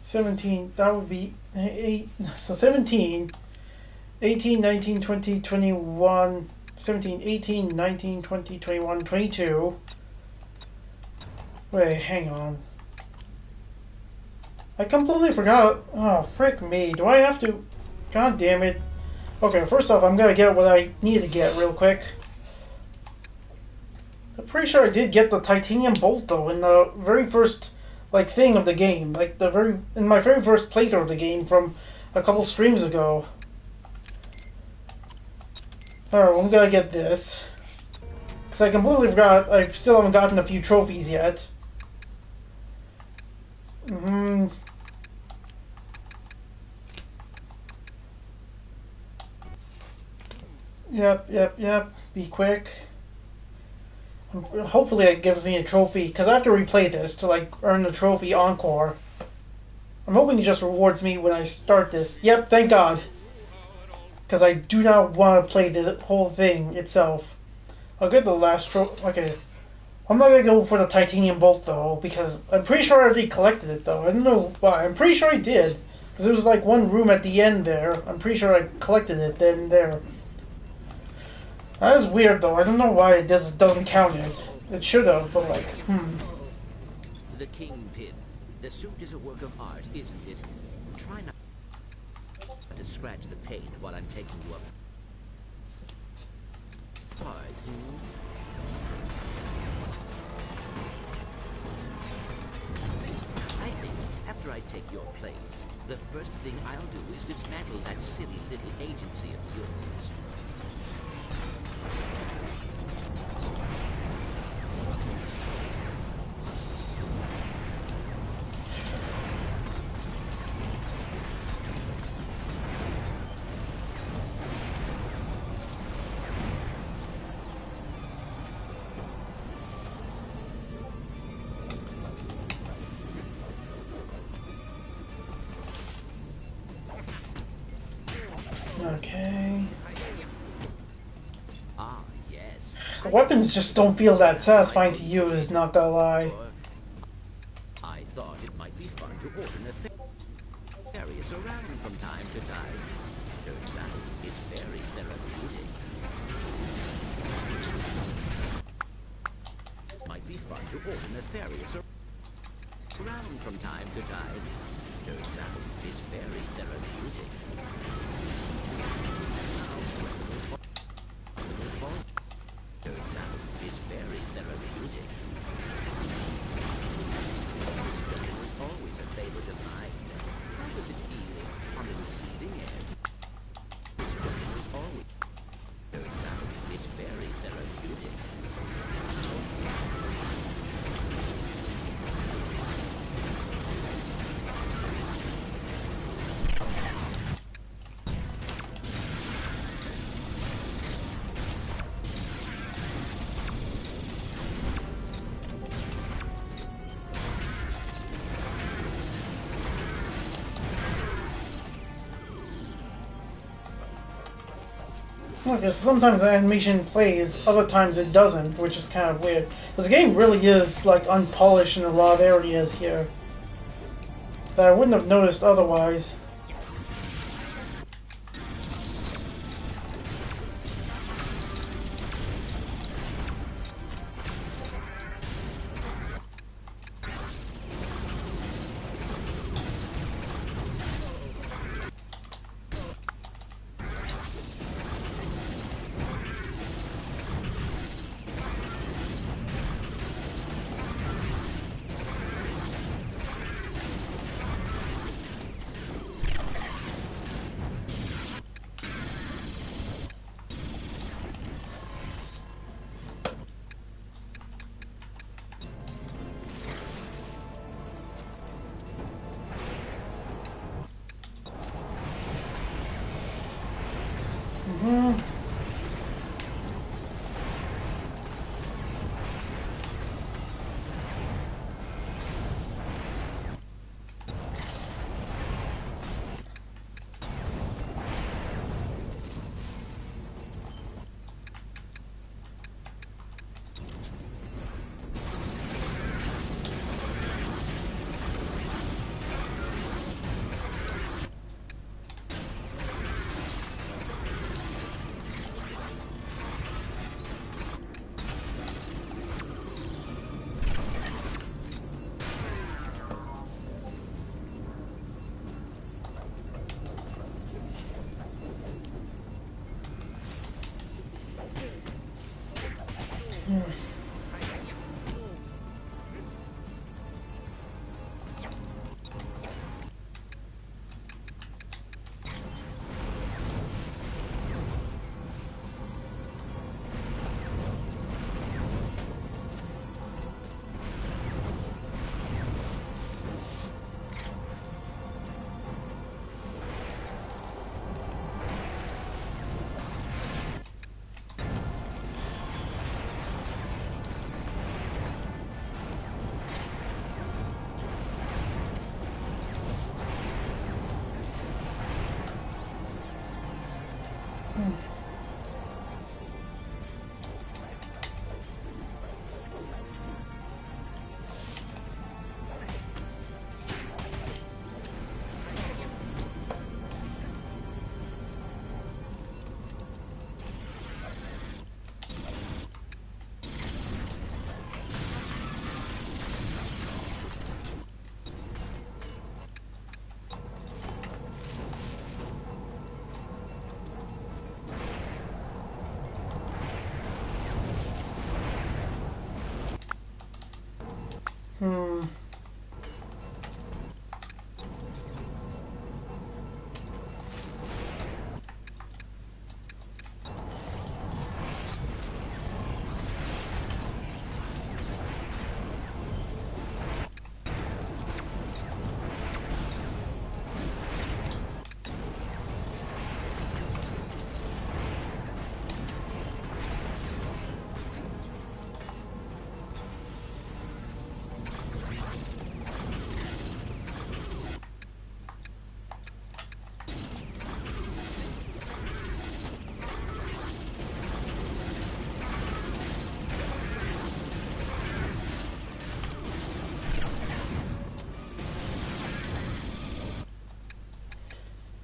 17. That would be 8. So 17, 18, 19, 20, 21, 17, 18, 19, 20, 21, 22. Wait, hang on. I completely forgot. Oh, frick me. Do I have to? God damn it. Okay, first off, I'm gonna get what I need to get real quick. I'm pretty sure I did get the titanium bolt though in the very first like thing of the game, like in my very first playthrough of the game from a couple streams ago. Alright, well, I'm gonna get this. Because I completely forgot, I still haven't gotten a few trophies yet. Yep. Be quick. Hopefully it gives me a trophy, because I have to replay this to like earn the trophy encore. I'm hoping it just rewards me when I start this. Yep, thank God. Because I do not want to play the whole thing itself. I'll get the last trophy. Okay. I'm not going to go for the titanium bolt though, because I'm pretty sure I already collected it though. I don't know why. I'm pretty sure I did. Because there was like one room at the end there. I'm pretty sure I collected it then there. That is weird though. I don't know why it doesn't count it. It should have, but like, The Kingpin. The suit is a work of art, isn't it? Try not to scratch the paint while I'm taking you up. I think after I take your place, the first thing I'll do is dismantle that silly little agency of yours. okay. Ah, yes. The weapons just don't feel that satisfying to use, not gonna lie. I thought it might be fun to order nefarious around from time to time. Turns out it's very therapeutic. Might be fun to order nefarious around from time to time. Turns out it's very therapeutic. Turns out it's very therapeutic. This weapon was always a favorite of mine. How does it feel on the receiving end? This weapon was always... Turns out it's very therapeutic. Well, because sometimes the animation plays, other times it doesn't, which is kind of weird. This game really is like unpolished in a lot of areas here that I wouldn't have noticed otherwise. Hmm. Hmm.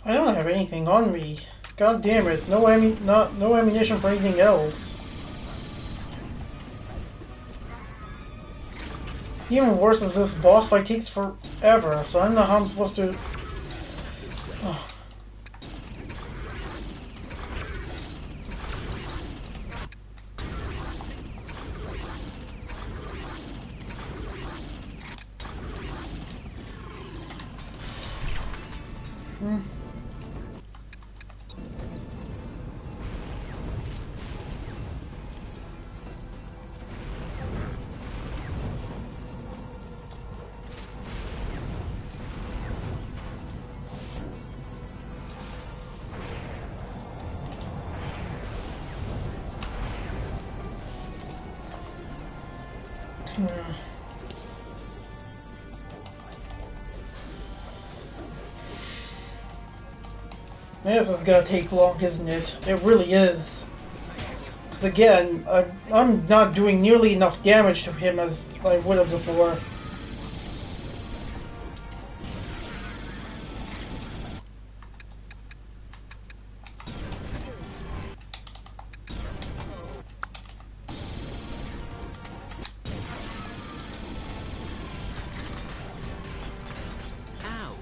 I don't have anything on me. God damn it! No ammunition for anything else. Even worse is this boss fight takes forever, so I don't know how I'm supposed to. Oh. Hmm. Hmm. This is gonna take long, isn't it? It really is. Because again, I'm not doing nearly enough damage to him as I would have before. Ow!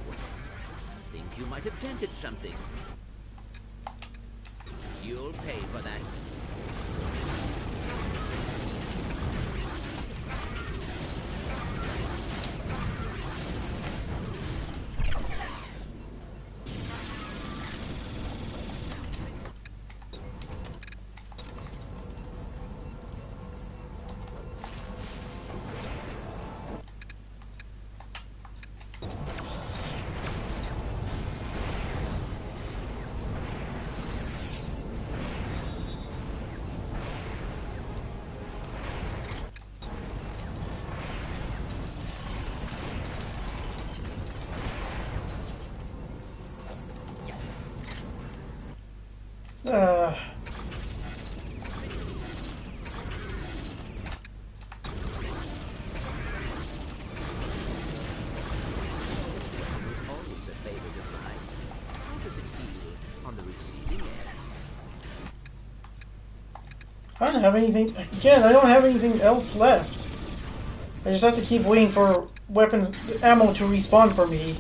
Think you might have dented something. You'll pay for that. Uh, Always a favorite of mine. How does it feel on the receiving end? I don't have anything. Again, I don't have anything else left. I just have to keep waiting for weapons ammo to respawn for me.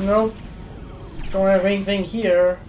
Nope. Don't have anything here.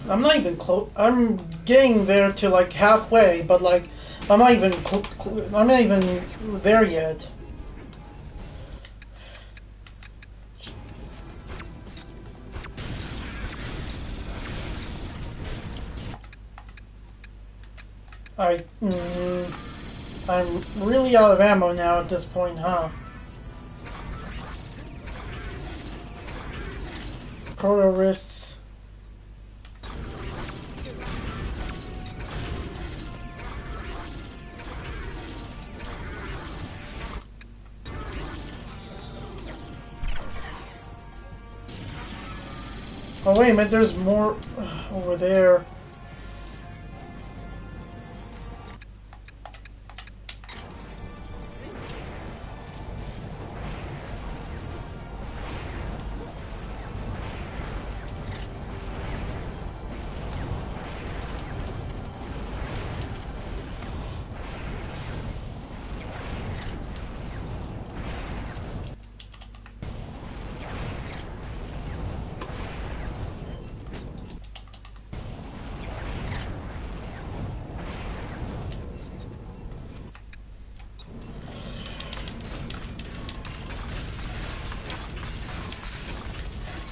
I'm not even close. I'm getting there to like halfway, but like I'm not even. I'm not even there yet. I'm really out of ammo now at this point, huh? Proto wrists. Oh wait a minute, there's more over there.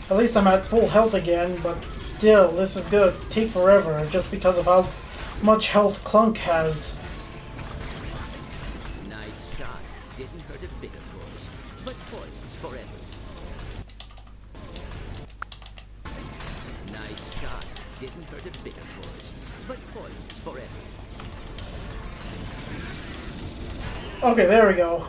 At least I'm at full health again, but still, this is gonna take forever just because of how much health Clank has. Nice shot. Didn't hurt a bit, of course, but points forever. Nice shot. Didn't hurt a bit, of course, but points forever. Okay, there we go.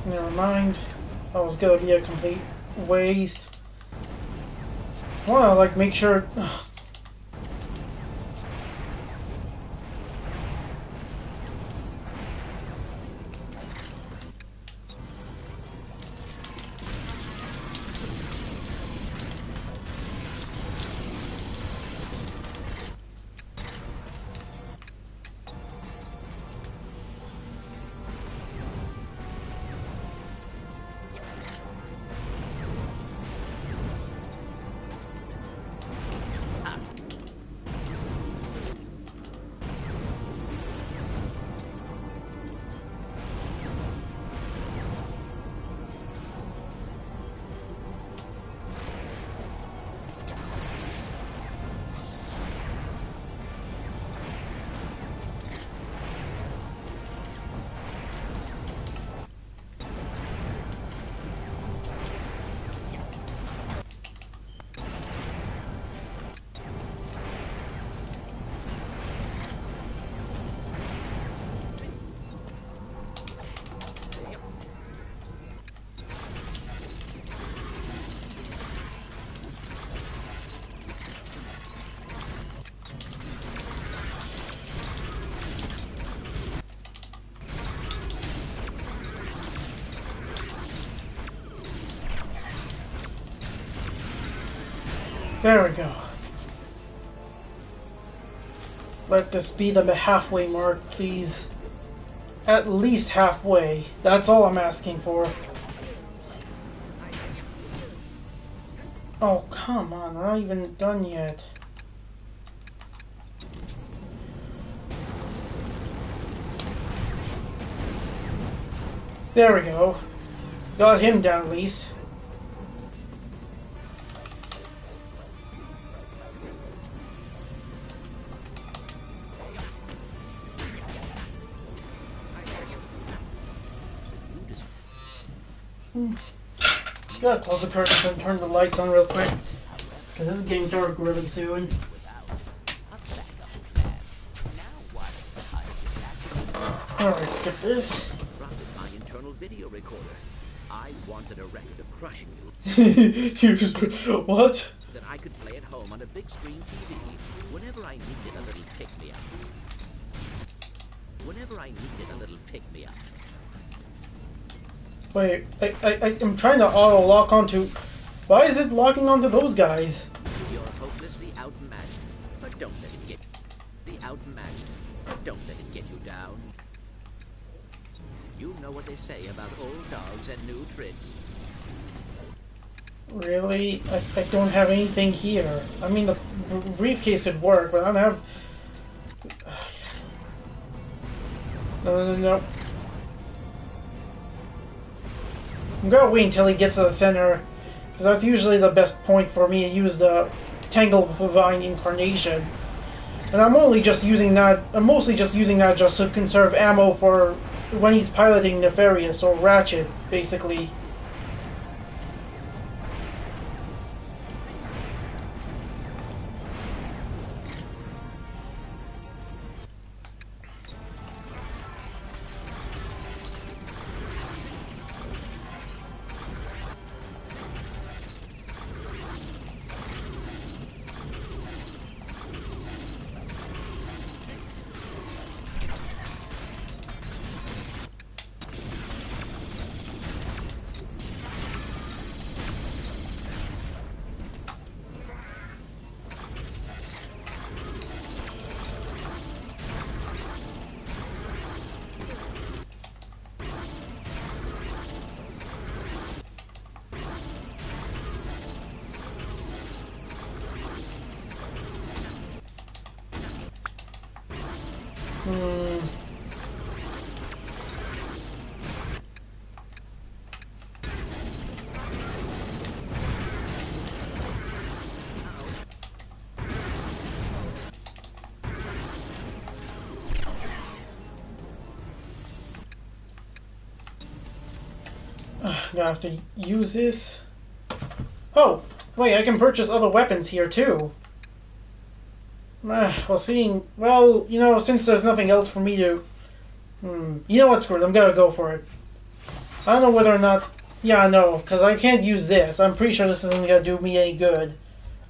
Never mind. That was gonna be a complete waste. I wanna like make sure. There we go. Let this be the halfway mark, please. At least halfway. That's all I'm asking for. Oh, come on. We're not even done yet. There we go. Got him down at least. Gotta close the curtains and turn the lights on real quick, because this is getting dark really soon. Alright, skip this. Corrupted my internal video recorder. I wanted a record of crushing you. What? That I could play at home on a big screen TV whenever I needed a little pick-me-up. Whenever I needed a little pick-me-up. Wait, I'm trying to auto-lock onto... Why is it locking onto those guys? You're hopelessly outmatched, but don't let it get... outmatched, but don't let it get you down. You know what they say about old dogs and new tricks. Really? I don't have anything here. I mean, the briefcase would work, but I don't have... No. I'm gonna wait until he gets to the center, because that's usually the best point for me to use the Tangled Vine Incarnation. And I'm only just using that, I'm mostly just using that just to conserve ammo for when he's piloting Nefarious or Ratchet, basically. Gonna have to use this. Oh, wait, I can purchase other weapons here too. Well, you know, since there's nothing else for me to... You know what, screw it, I'm gonna go for it. I don't know whether or not... Yeah, I know, because I can't use this. I'm pretty sure this isn't going to do me any good.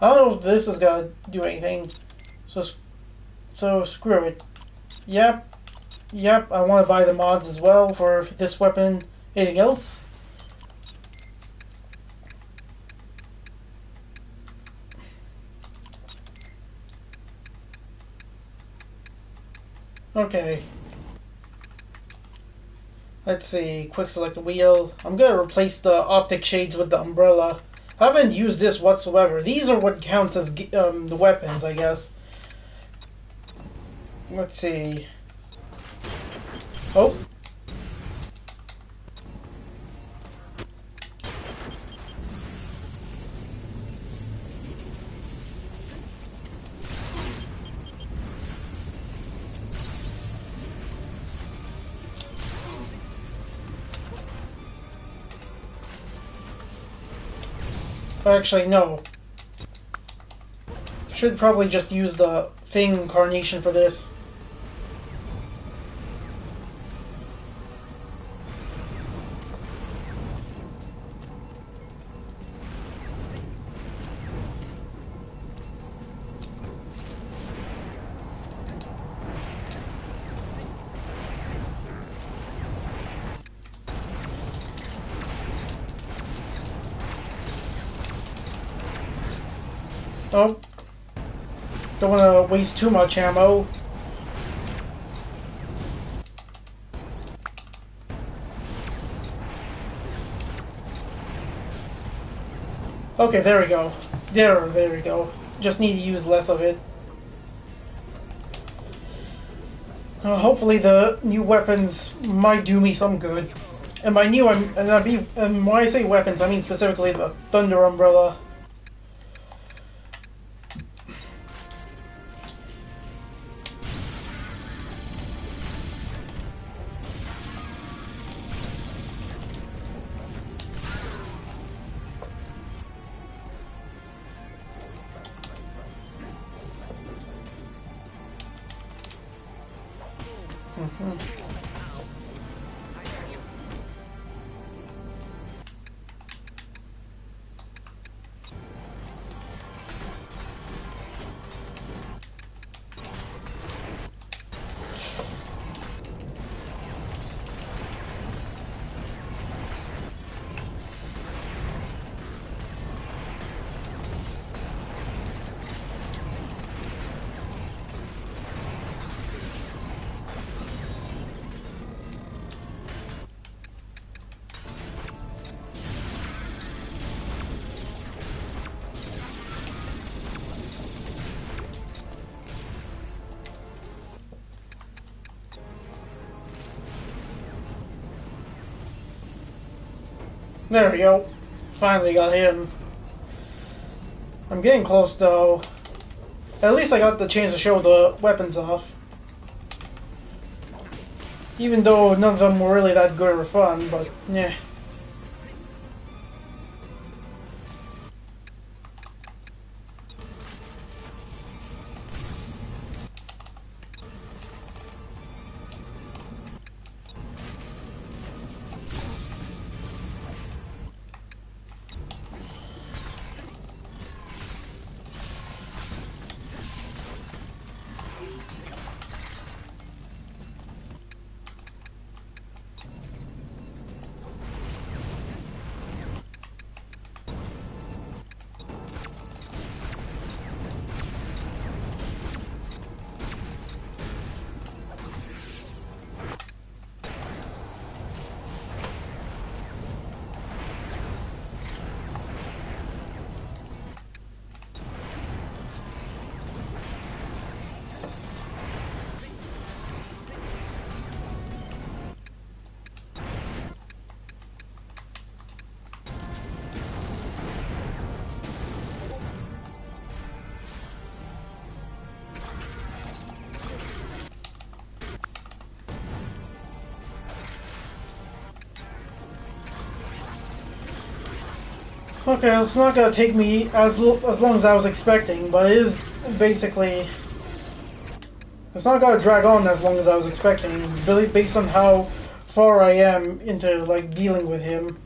I don't know if this is going to do anything. So screw it. Yep. Yep, I want to buy the mods as well for this weapon. Anything else? Okay. Let's see. Quick select wheel. I'm going to replace the optic shades with the umbrella. I haven't used this whatsoever. These are what counts as the weapons, I guess. Let's see. Oh. Actually, no. Should probably just use the Thing incarnation for this. Oh. Don't want to waste too much ammo. Okay, there we go. There we go. Just need to use less of it. Hopefully the new weapons might do me some good. And by new, and when I say weapons, I mean specifically the Thunder Umbrella. There we go. Finally got him. I'm getting close though. At least I got the chance to show the weapons off. Even though none of them were really that good or fun, but yeah. Okay, it's not gonna take me as long as I was expecting, but it is basically... It's not gonna drag on as long as I was expecting, really based on how far I am into like dealing with him.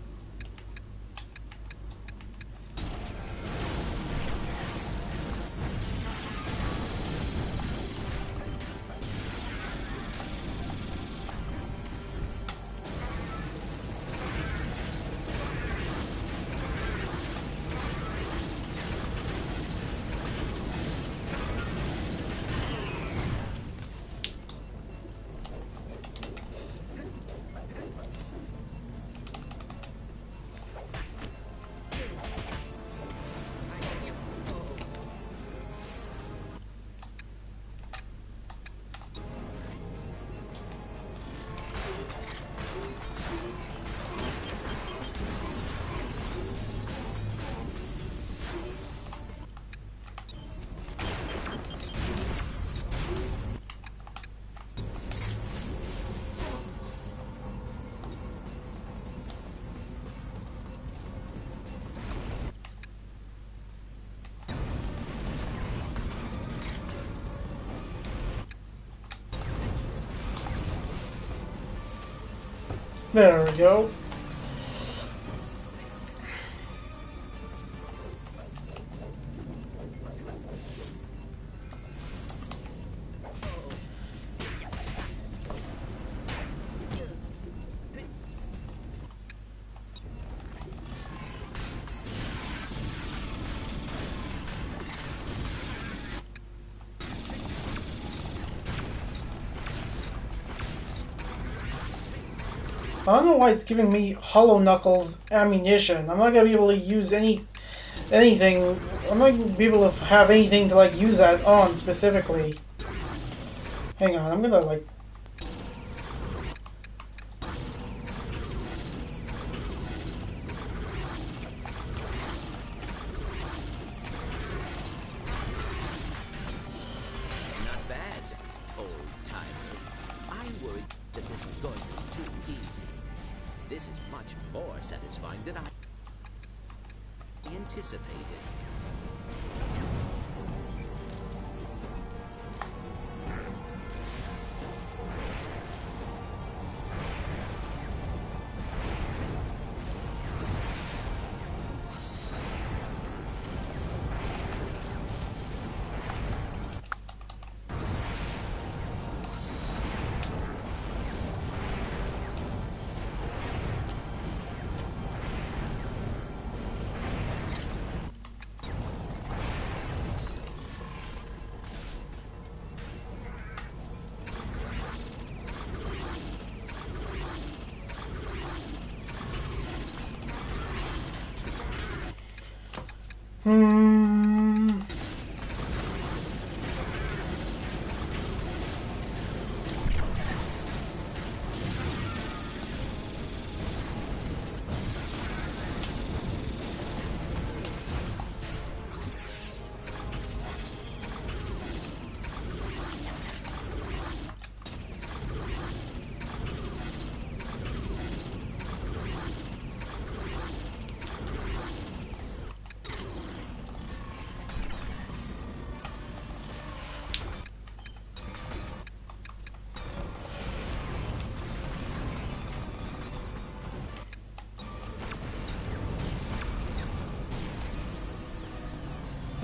There we go. I don't know why it's giving me Hollow Knuckles ammunition. I'm not gonna be able to use anything. I'm not gonna be able to have anything to like use that on specifically. Hang on, I'm gonna like. Not bad, old timer. I worried that this was going to be too easy. This is much more satisfying than I anticipated.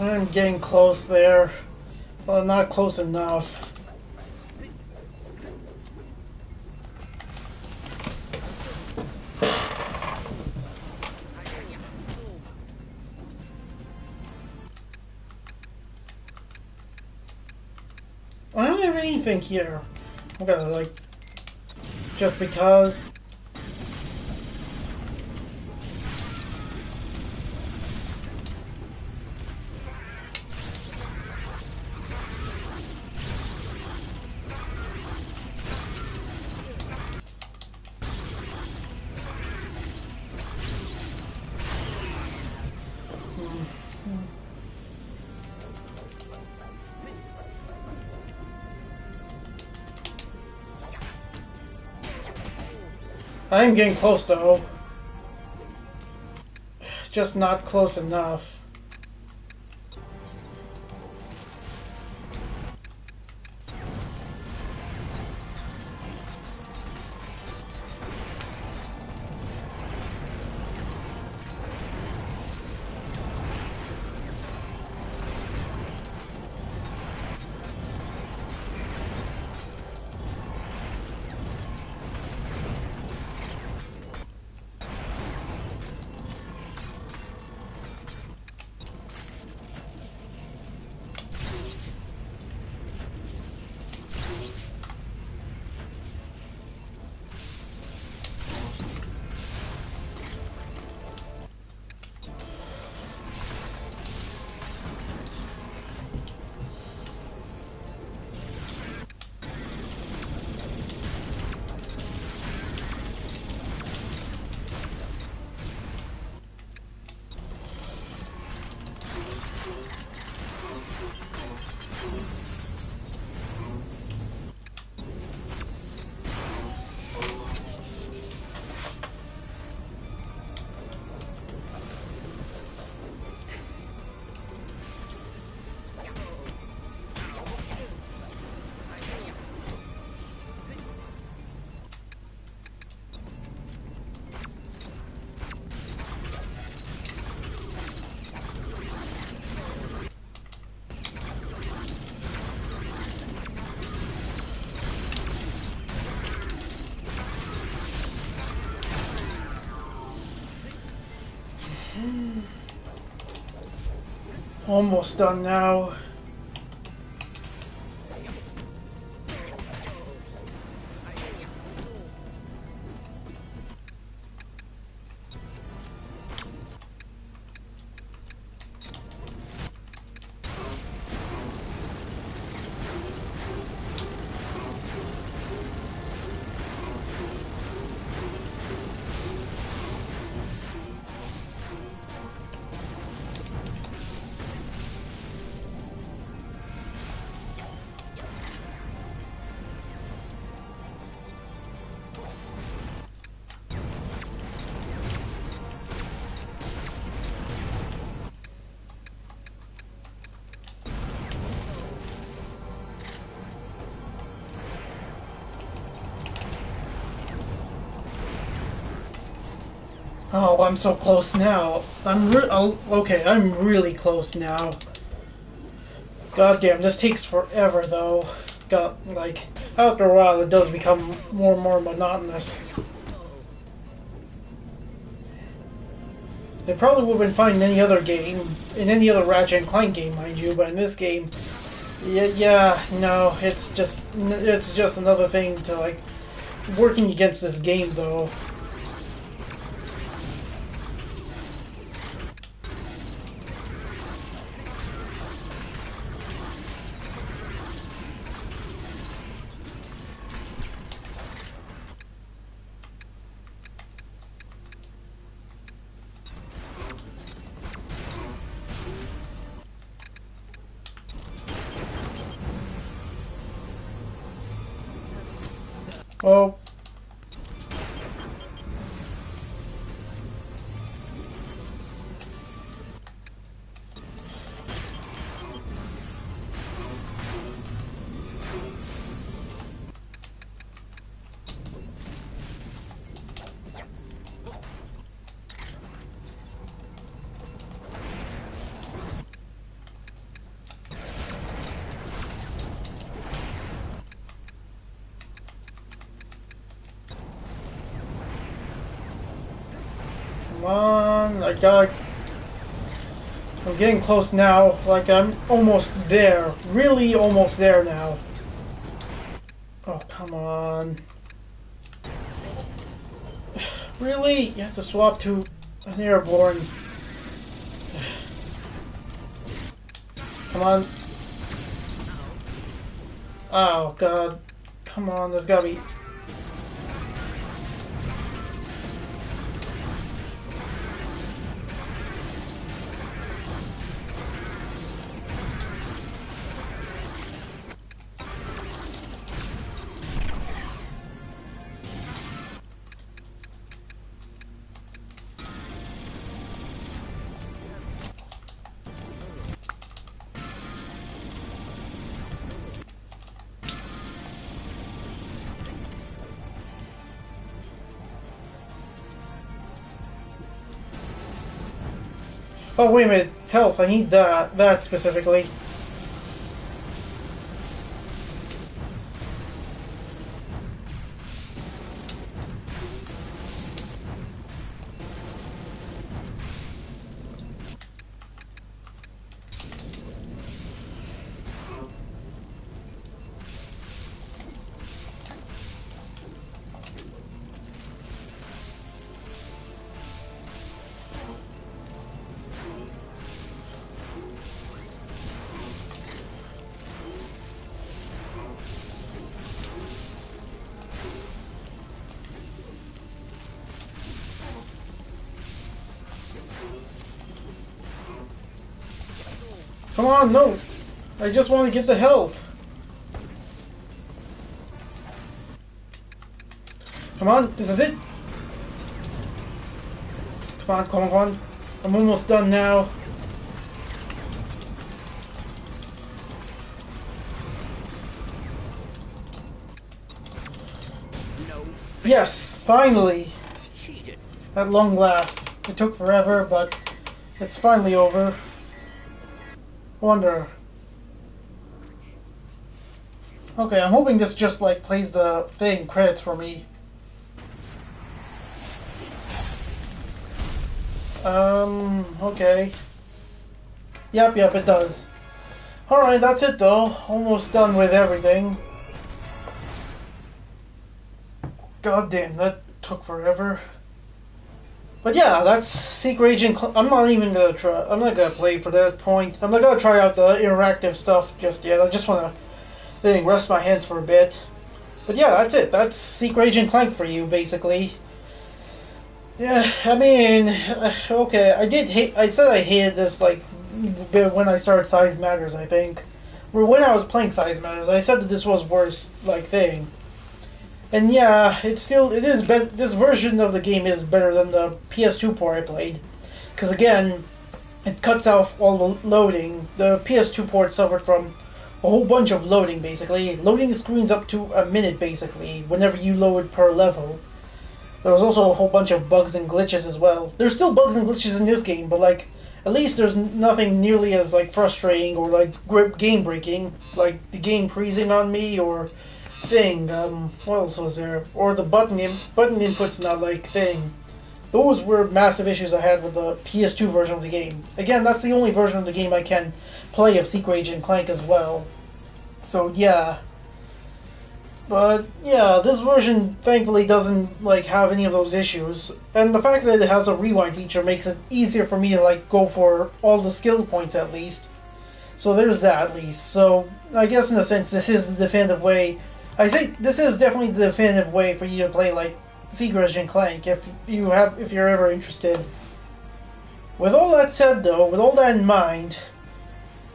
I'm getting close there. Well, not close enough. I don't have anything here. I'm gonna like, just because. I'm getting close though. Just not close enough. Almost done now. Oh, I'm so close now. Okay, I'm really close now. God damn, this takes forever though. Like, after a while it does become more and more monotonous. They probably would have been fine in any other game, in any other Ratchet and Clank game, mind you, but in this game, yeah, no, it's just another thing to, like, working against this game though. Oh. Come on, I'm getting close now. Like, I'm almost there. Really almost there now. Oh, come on. Really? You have to swap to an airborne. Come on. Oh, God. Come on, there's gotta be... Oh, wait a minute. Health, I need that specifically. Come on, no! I just want to get the health. Come on, this is it. Come on, come on, come on. I'm almost done now. No. Yes, finally. Cheated. At long last. It took forever, but it's finally over. Wonder. Okay, I'm hoping this just like plays the thing credits for me. Okay. Yep, it does. Alright, that's it though. Almost done with everything. God damn, that took forever. But yeah, that's Secret Agent. I'm not even gonna try. I'm not gonna play for that point. I'm not gonna try out the interactive stuff just yet. I just wanna rest my hands for a bit. But yeah, that's it. That's Secret Agent Clank for you, basically. Yeah, I mean, okay, I said I hated this like when I started Size Matters. I think, or when I was playing Size Matters, I said that this was worst like thing. And yeah, it is better. This version of the game is better than the PS2 port I played, because again, it cuts off all the loading. The PS2 port suffered from a whole bunch of loading, basically. Loading screens up to a minute, basically, whenever you load per level. There was also a whole bunch of bugs and glitches as well. There's still bugs and glitches in this game, but like, at least there's nothing nearly as like frustrating or like game breaking, like the game freezing on me or what else was there? Or the button inputs not like thing. Those were massive issues I had with the PS2 version of the game. Again, that's the only version of the game I can play of Secret Agent Clank as well. So yeah. But yeah, this version thankfully doesn't like have any of those issues. And the fact that it has a rewind feature makes it easier for me to like go for all the skill points at least. So there's that at least. So I guess in a sense this is the definitive way. I think this is definitely the definitive way for you to play like Secret Agent Clank if you're ever interested. With all that said though, with all that in mind,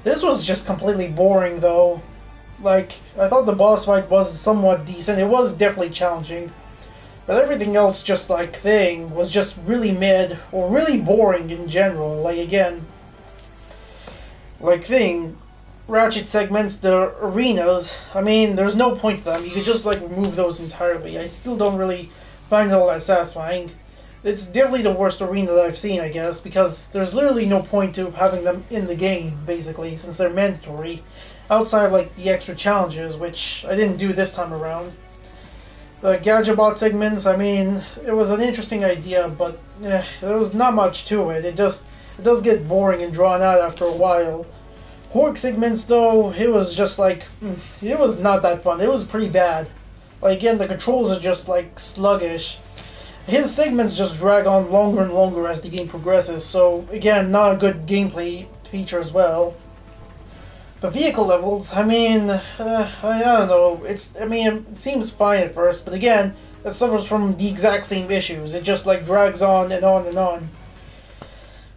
this was just completely boring though. Like, I thought the boss fight was somewhat decent. It was definitely challenging. But everything else just like was just really mid or really boring in general. Like again, like Ratchet segments, the arenas, I mean, there's no point to them. You could just, like, remove those entirely. I still don't really find it all that satisfying. It's definitely the worst arena that I've seen, I guess, because there's literally no point to having them in the game, basically, since they're mandatory. Outside of, like, the extra challenges, which I didn't do this time around. The Gadgetbot segments, I mean, it was an interesting idea, but there was not much to it. It does get boring and drawn out after a while. Hork segments, though, it was just like, it was not that fun. It was pretty bad. Like, again, the controls are just, like, sluggish. His segments just drag on longer and longer as the game progresses, so, again, not a good gameplay feature as well. The vehicle levels, I mean, I don't know. It seems fine at first, but again, it suffers from the exact same issues. It just, like, drags on and on and on.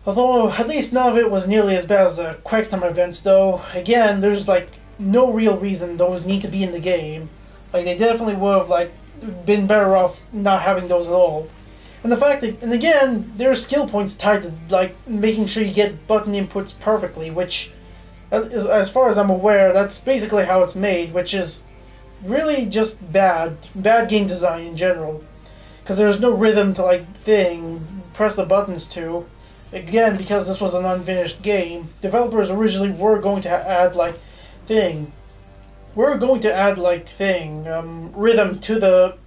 Although, at least none of it was nearly as bad as the QuickTime events, though. Again, there's, like, no real reason those need to be in the game. Like, they definitely would have, like, been better off not having those at all. And the fact that, and again, there's skill points tied to, like, making sure you get button inputs perfectly, which, as far as I'm aware, that's basically how it's made, which is really just bad game design in general. Because there's no rhythm to, like, press the buttons to. Again, because this was an unfinished game, developers originally were going to add rhythm to the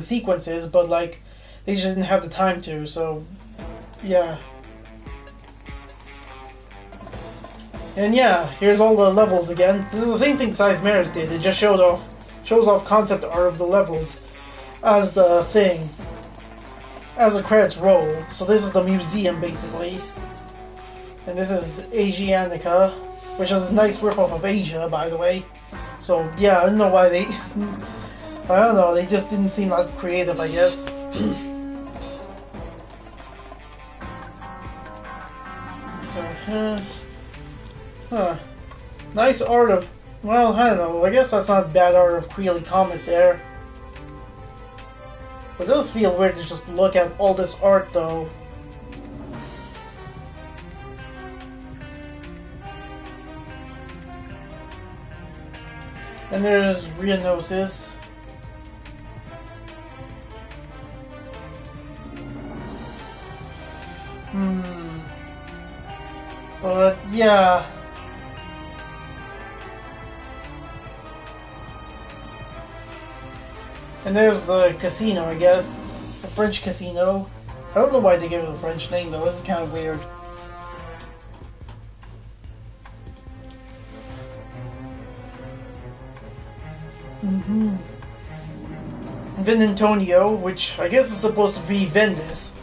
sequences, but like they just didn't have the time to. So yeah, and yeah, here's all the levels again. This is the same thing Size Matters did. It just shows off concept art of the levels as as the credits roll. So this is the museum, basically. And this is Asianica, which is a nice ripoff of Asia, by the way. So, yeah, I don't know why they just didn't seem that creative, I guess. Nice art of, well, I don't know, I guess that's not bad art of Creely Comet there. It does feel weird to just look at all this art, though. And there's Rhianosis. But, yeah. And there's the casino, I guess. The French casino. I don't know why they gave it a French name, though. This is kind of weird. Mm-hmm. Vin Antonio, which I guess is supposed to be Venice,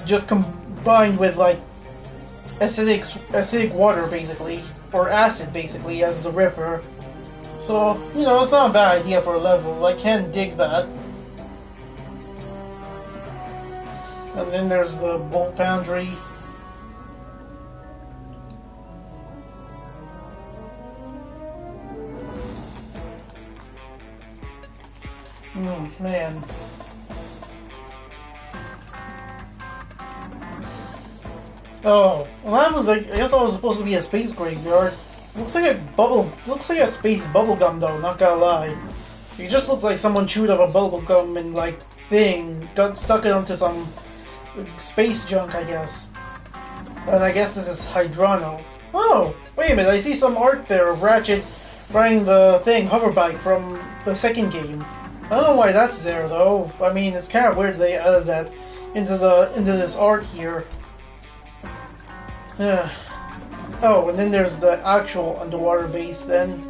just combined with like acidic water basically, or acid basically as the river. So, you know, it's not a bad idea for a level. I can dig that. And then there's the bolt foundry. Man. Oh, well that was like, I guess that was supposed to be a space graveyard. Looks like a space bubblegum though, not gonna lie. It just looks like someone chewed up a bubblegum and like thing, got stuck it onto some space junk, I guess. And I guess this is Hydrano. Oh, wait a minute, I see some art there of Ratchet riding the thing, hoverbike from the second game. I don't know why that's there though. I mean, it's kind of weird they added that into this art here. Oh, and then there's the actual underwater base then.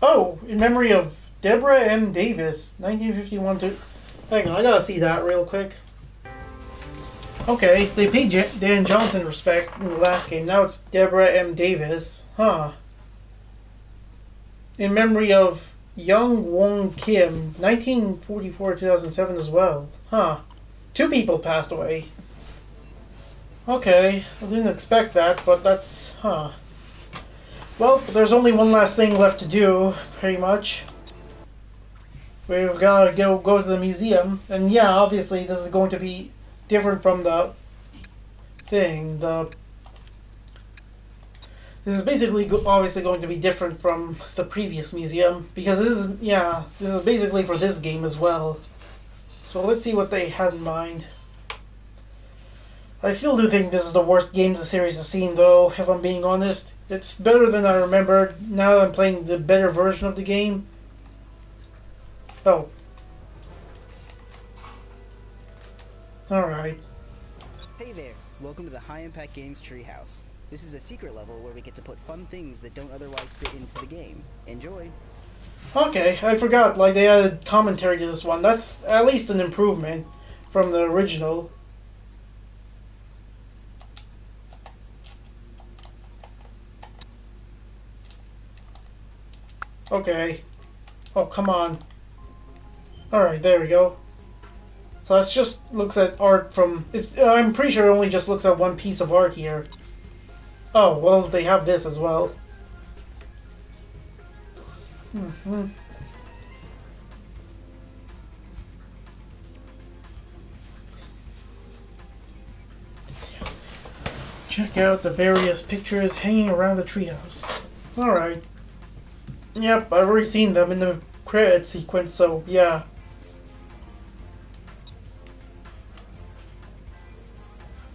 Oh, in memory of Deborah M. Davis, 1951 to... Hang on, I gotta see that real quick. Okay, they paid Dan Johnson respect in the last game. Now it's Deborah M. Davis. Huh. In memory of Young Wong Kim, 1944-2007 as well. Huh. 2 people passed away. Okay, I didn't expect that, but that's... Huh. Well, there's only one last thing left to do, pretty much. We've gotta go to the museum. And yeah, obviously this is going to be different from the thing. This is basically obviously going to be different from the previous museum, because this is basically for this game as well. So let's see what they had in mind. I still do think this is the worst game the series has seen, though, if I'm being honest. It's better than I remembered now that I'm playing the better version of the game. Oh. Alright. Hey there, welcome to the High Impact Games Treehouse. This is a secret level where we get to put fun things that don't otherwise fit into the game. Enjoy! Okay, I forgot, like, they added commentary to this one. That's at least an improvement from the original. Okay. Oh, come on. Alright, there we go. So that just looks at art from... I'm pretty sure it only just looks at one piece of art here. Oh, well, they have this as well. Check out the various pictures hanging around the treehouse. Alright. Yep, I've already seen them in the credit sequence, so yeah.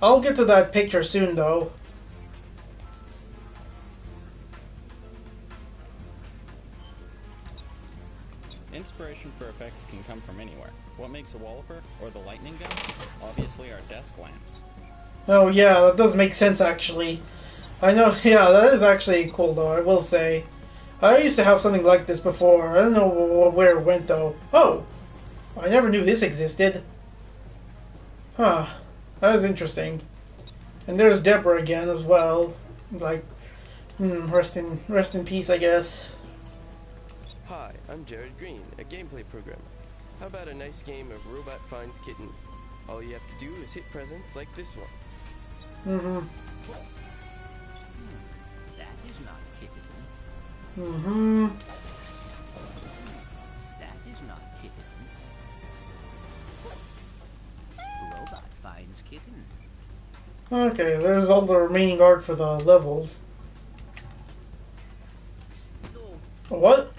I'll get to that picture soon, though. Inspiration for effects can come from anywhere. What makes a walloper or the lightning gun? Obviously our desk lamps. Oh yeah, that does make sense actually. I know, yeah, that is actually cool though, I will say. I used to have something like this before. I don't know where it went though. Oh! I never knew this existed. Huh. That is interesting. And there's Deborah again as well. Like, rest in peace, I guess. Hi, I'm Jared Green, a gameplay programmer. How about a nice game of Robot Finds Kitten? All you have to do is hit presents like this one. That is not kitten. That is not kitten. Robot finds kitten. Okay, there's all the remaining art for the levels. What?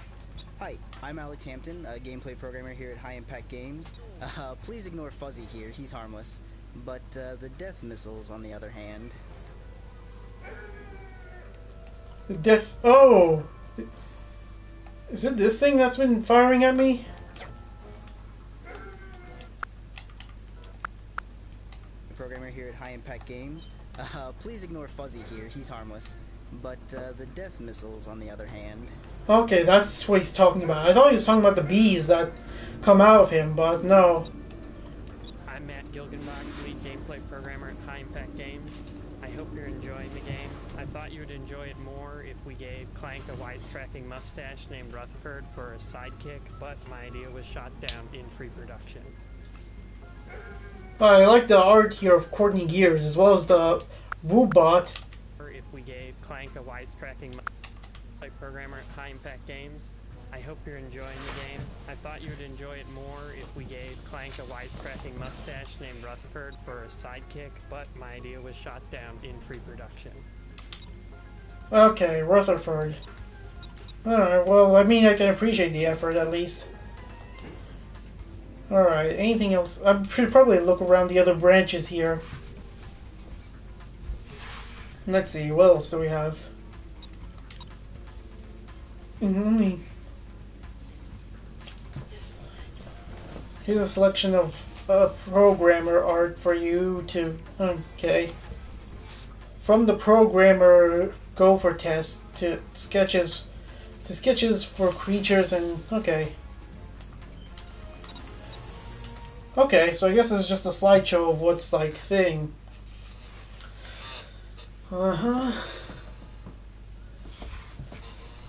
Hi, I'm Alex Hampton, a gameplay programmer here at High Impact Games. Please ignore Fuzzy here, he's harmless. But the death missiles, on the other hand... The death... Oh! Is it this thing that's been firing at me? Programmer here at High Impact Games. Please ignore Fuzzy here, he's harmless. But the death missiles, on the other hand. Okay, that's what he's talking about. I thought he was talking about the bees that come out of him, but no. I'm Matt Gilgenbach, lead gameplay programmer at High Impact Games. I hope you're enjoying the game. I thought you would enjoy it more if we gave Clank a wisecracking mustache named Rutherford for a sidekick, but my idea was shot down in pre-production. I like the art here of Courtney Gears, as well as the Woobot. If we gave Clank a wisecracking programmer at High Impact Games, I hope you're enjoying the game. I thought you would enjoy it more if we gave Clank a wisecracking mustache named Rutherford for a sidekick, but my idea was shot down in pre-production. Okay, Rutherford. Alright, well, I mean, I can appreciate the effort, at least. Alright, anything else? I should probably look around the other branches here. Let's see, what else do we have? Here's a selection of programmer art for you to... Okay. From the programmer Gopher test to sketches for creatures and... Okay. Okay, so I guess it's just a slideshow of what's like thing.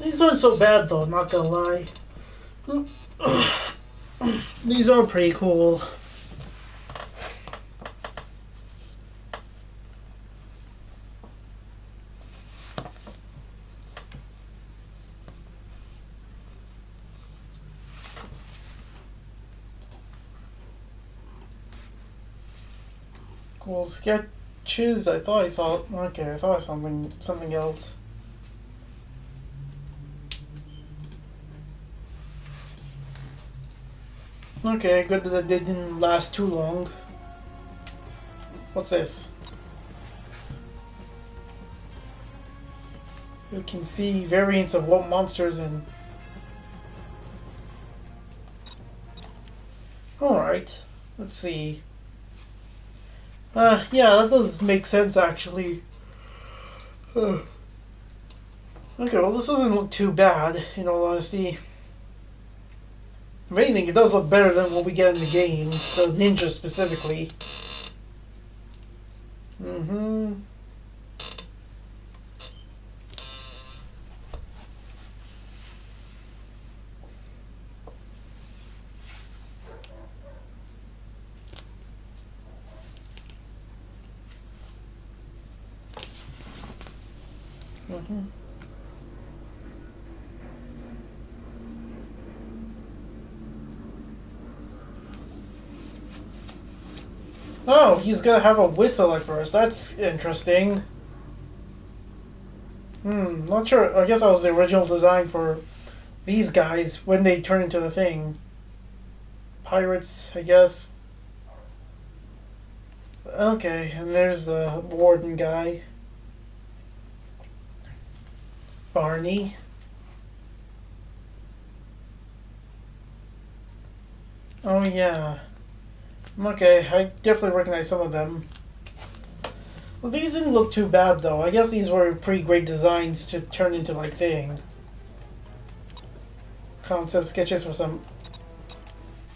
These aren't so bad though, not gonna lie. These are pretty cool. Cool sketches. I thought I saw. Okay, I thought I saw something else. Okay, good that they didn't last too long. What's this? You can see variants of what monsters and. Alright, let's see. Yeah, that does make sense actually. Okay, well this doesn't look too bad, in all honesty. If anything, it does look better than what we get in the game, the ninja specifically. Oh, he's gonna have a whistle at first. That's interesting. Not sure. I guess that was the original design for these guys when they turn into the thing. Pirates, I guess. Okay, and there's the warden guy. Barney. Oh yeah. Okay, I definitely recognize some of them. Well, these didn't look too bad though. I guess these were pretty great designs to turn into like thing. Concept sketches for some.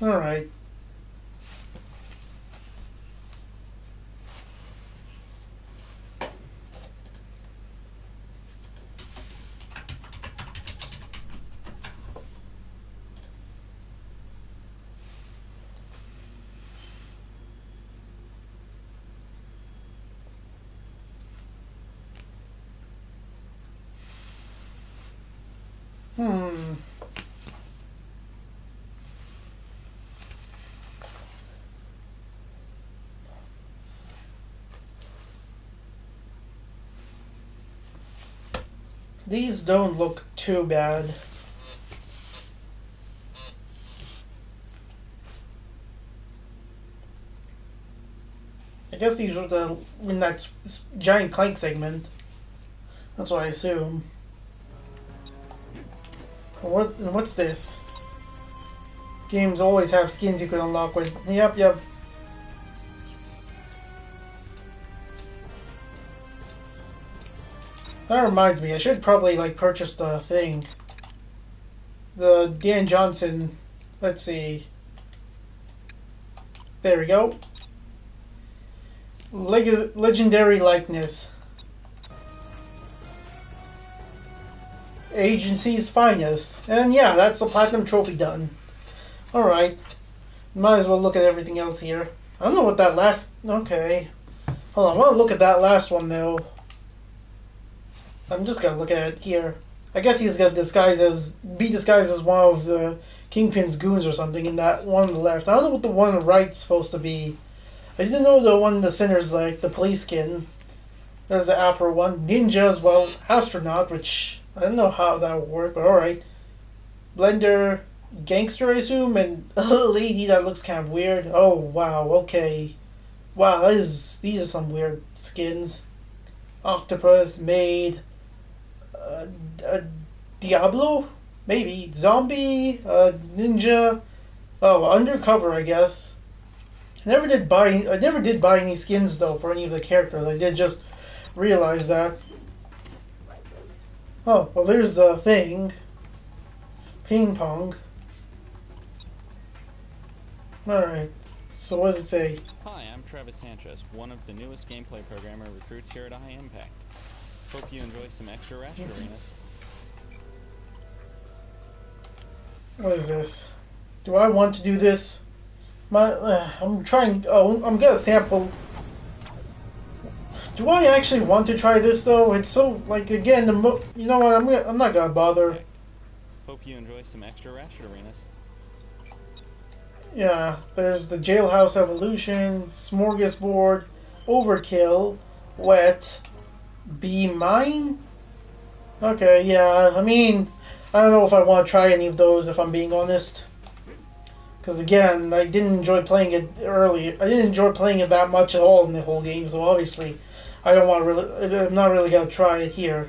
Alright. These don't look too bad. I guess these were in that giant Clank segment. That's what I assume. What's this? Games always have skins you can unlock with. Yep. That reminds me, I should probably like purchase the thing. The Dan Johnson. Let's see. There we go. Legendary likeness. Agency's finest. And yeah, that's the platinum trophy done. Alright. Might as well look at everything else here. I don't know what that last... Okay. Hold on, I want to look at that last one though. I'm just gonna look at it here. I guess he's gonna be disguised as one of the Kingpin's goons or something in that one on the left. I don't know what the one on the right's supposed to be. I didn't know the one in the center's like the police skin. There's the Afro one. Ninja as well. Astronaut, which I don't know how that would work, but alright. Blender, gangster I assume, and a lady that looks kind of weird. Oh wow, okay. Wow, these are some weird skins. Octopus, Maid, Diablo? Maybe. Zombie, Ninja. Oh, Undercover, I guess. I never did buy any skins though for any of the characters. I did just realize that. Oh, well there's the thing. Ping pong. Alright. So what does it say? Hi, I'm Travis Sanchez, one of the newest gameplay programmer recruits here at High Impact. Hope you enjoy some extra Ratchet arenas. What is this? Do I want to do this? I'm trying. Oh, I'm gonna sample. Do I actually want to try this though? It's so like again. You know what? I'm not gonna bother. Okay. Hope you enjoy some extra Ratchet arenas. Yeah, there's the Jailhouse Evolution, Smorgasbord, Overkill, Wet, Be Mine. Okay, yeah. I mean, I don't know if I want to try any of those if I'm being honest. Because again, I didn't enjoy playing it early. I didn't enjoy playing it that much at all in the whole game. So obviously, I'm not really gonna try it here.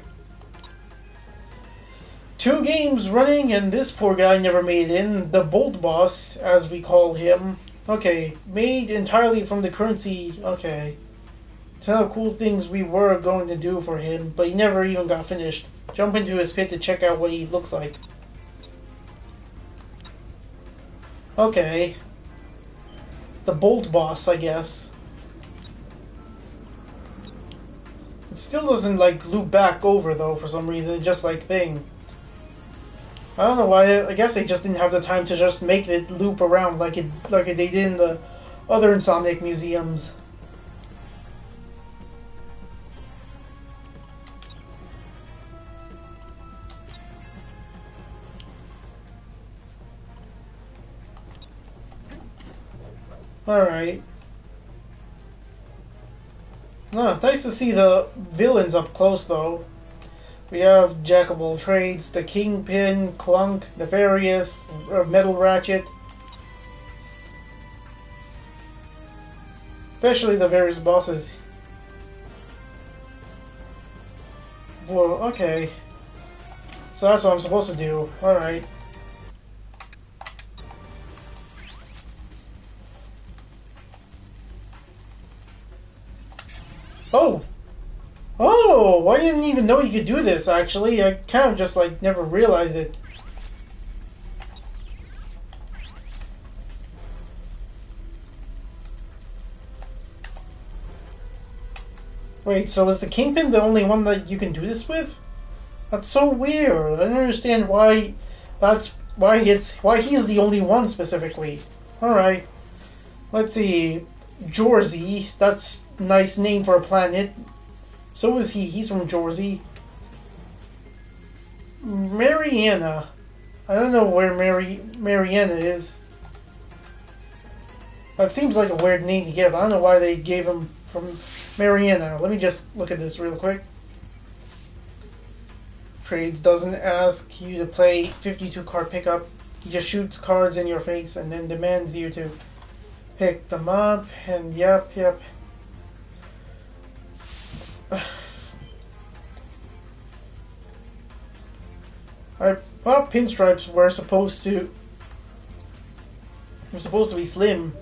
2 games running, and this poor guy never made it in. The Bolt Boss, as we call him. Okay, made entirely from the currency. Okay. Tell cool things we were going to do for him, but he never even got finished. Jump into his pit to check out what he looks like. Okay. The Bolt Boss, I guess. It still doesn't, like, loop back over, though, for some reason. It just, like, thing. I don't know why. I guess they just didn't have the time to just make it loop around like they did in the other Insomniac museums. Alright. No, nice to see the villains up close though. We have Jack of all trades, the Kingpin, Clank, Nefarious, Metal Ratchet. Especially the various bosses. Well, okay. So that's what I'm supposed to do. Alright. Oh! Oh! I didn't even know you could do this, actually. I kind of just, like, never realized it. Wait, so is the Kingpin the only one that you can do this with? That's so weird. I don't understand why he's the only one specifically. Alright. Let's see. Jorzy. That's a nice name for a planet. So is he. He's from Jorzy. Mariana. I don't know where Mariana is. That seems like a weird name to give. I don't know why they gave him from Mariana. Let me just look at this real quick. Trades doesn't ask you to play 52 card pickup. He just shoots cards in your face and then demands you to pick them up. And yep. Well, pinstripes were supposed to be slim.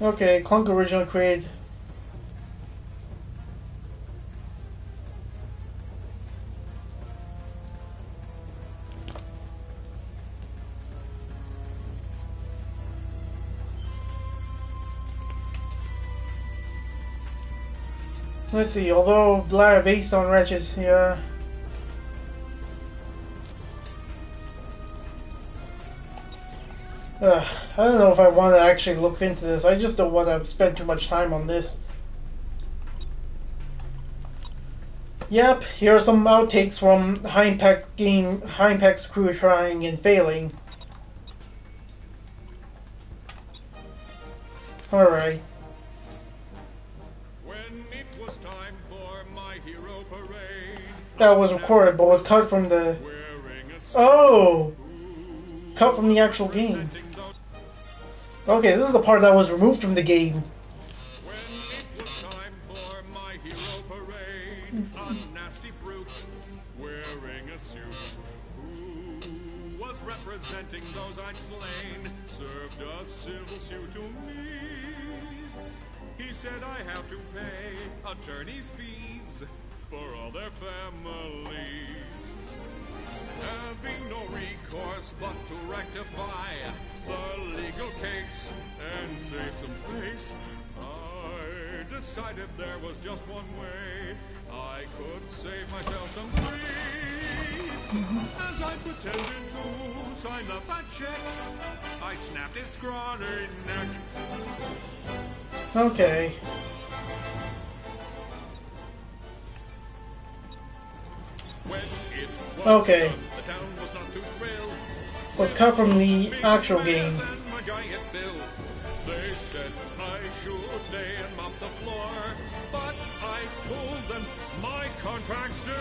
Okay, Clank originally created. Let's see, although based on wretches, yeah. I don't know if I want to actually look into this. I just don't want to spend too much time on this. Yep, here are some outtakes from High Impact's crew trying and failing. Alright. When it was time for my hero parade, That was recorded, but was cut from the... wearing a suit, Oh! Cut from the actual game. representing those- Okay, this is the part that was removed from the game. When it was time for my hero parade, a nasty brute wearing a suit, who was representing those I'd slain, served a civil suit to me. He said I have to pay attorney's fees for all their families. Having no recourse but to rectify the legal case and save some face, I decided there was just one way I could save myself some grief. As I pretended to sign the fat check, I snapped his scrawny neck. Okay. When it was Okay. done, the town was not too thrilled. Was cut from the actual game. And my giant bill. They said I should stay and mop the floor, but I told them my contract's due.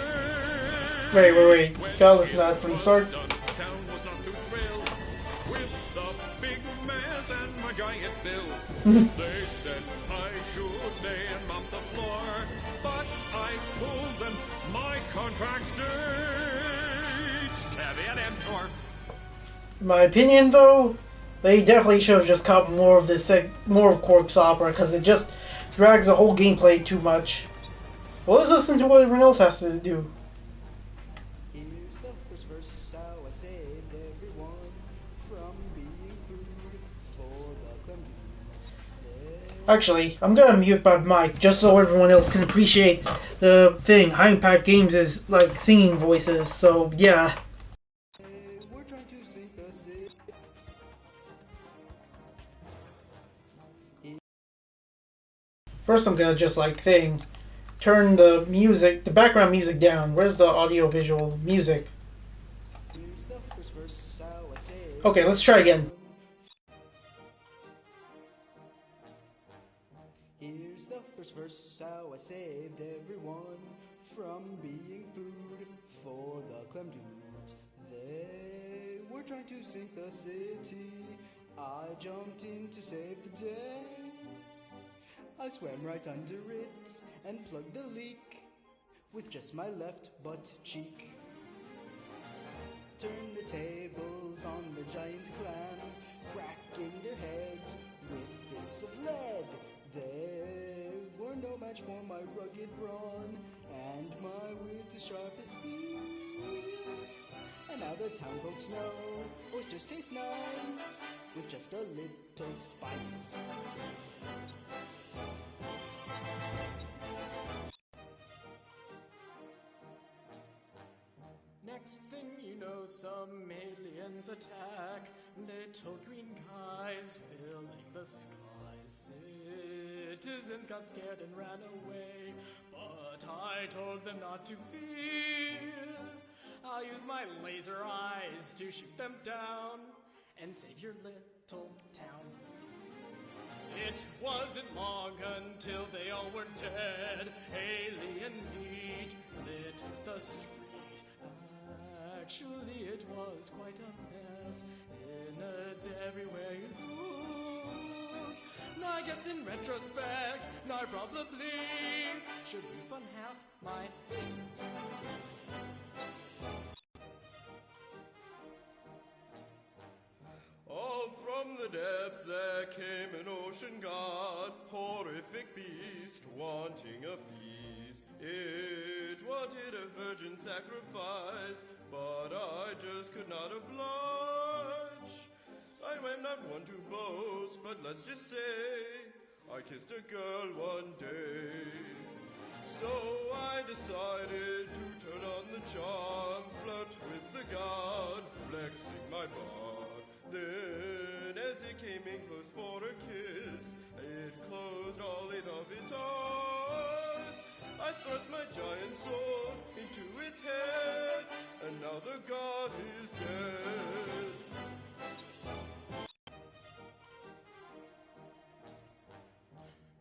Wait. Gotta listen to that from the start. The town was not too thrilled with the big mess and my giant bill. They said I should stay and mop the floor, but I told them my contract's due. Caveat emptor. In my opinion, though, they definitely should have just cut more of this, more of Corpse Opera, because it just drags the whole gameplay too much. Well, let's listen to what everyone else has to do. Here's the first verse, how I saved everyone from being food for the clem dudes. Actually, I'm gonna mute my mic just so everyone else can appreciate the thing. High Impact Games is like singing voices, so yeah. We're trying to sink the city. First, I'm gonna just like turn the music, the background music down. Where's the audio visual music? Here's the first verse, how I saved. Okay, let's try again. Here's the first verse, how I saved everyone from being food for the clem dudes. They were trying to sink the city. I jumped in to save the day. I swam right under it and plugged the leak with just my left butt cheek. Turned the tables on the giant clams, cracking their heads with fists of lead. They were no match for my rugged brawn, and my wit as sharp as steel. And now the town folks know ours just tastes nice, with just a little spice. Next thing you know, some aliens attack. Little green guys filling the sky. Citizens got scared and ran away, but I told them not to fear. I'll use my laser eyes to shoot them down and save your little town. It wasn't long until they all were dead. Alien meat, lit the street. Actually, it was quite a mess. Innards everywhere you looked. Now, I guess in retrospect, now I probably should refund half my fee. All from the depths there came an ocean god, horrific beast, wanting a feast. It wanted a virgin sacrifice, but I just could not oblige. I am not one to boast, but let's just say I kissed a girl one day. So I decided to turn on the charm, flirt with the god, flexing my bar. Then, as it came in close for a kiss, it closed all 8 of its eyes. I thrust my giant sword into its head, and now the god is dead.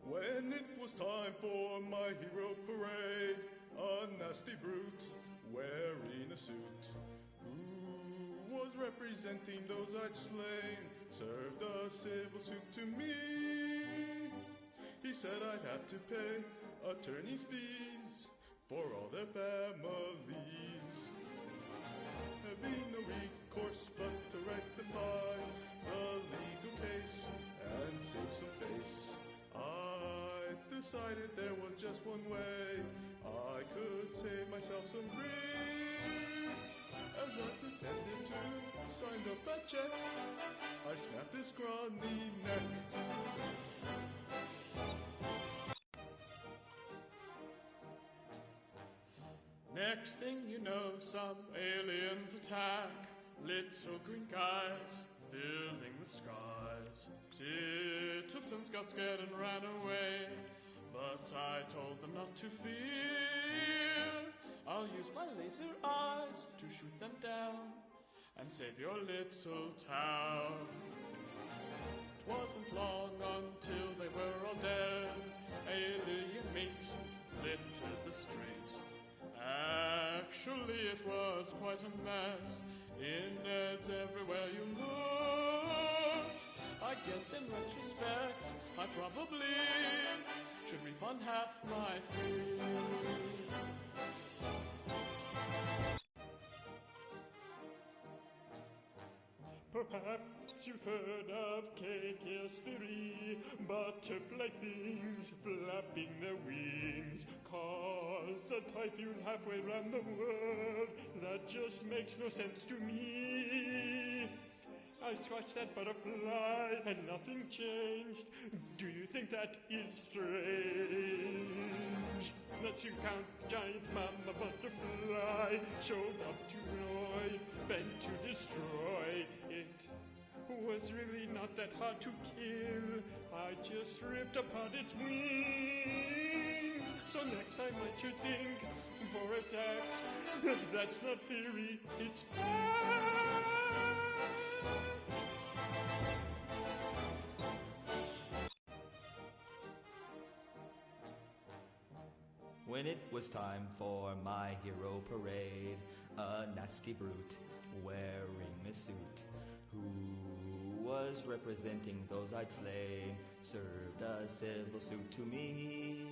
When it was time for my hero parade, a nasty brute wearing a suit, who was representing those I'd slain, served a civil suit to me. He said I'd have to pay attorney's fees for all their families, having no recourse but to rectify the legal case and save some face. I decided there was just one way I could save myself some grief. As I pretended to sign the fat check, I snapped his scrawny neck. Next thing you know, some aliens attack. Little green guys filling the skies. Citizens got scared and ran away, but I told them not to fear. I'll use my laser eyes to shoot them down and save your little town. It wasn't long until they were all dead. Alien meat littered the street. Actually, it was quite a mess. Innards everywhere you looked. I guess in retrospect, I probably should refund half my fee. Perhaps you've heard of KK's theory. Butterfly things flapping their wings cause a typhoon halfway around the world. That just makes no sense to me. I watched that butterfly and nothing changed. Do you think that is strange? That you count giant mama butterfly showed up to Roy, bent to destroy. It was really not that hard to kill. I just ripped apart its wings. So next time I should think for attacks. That's not theory, it's fact. When it was time for my hero parade, a nasty brute wearing a suit, who was representing those I'd slain, served a civil suit to me.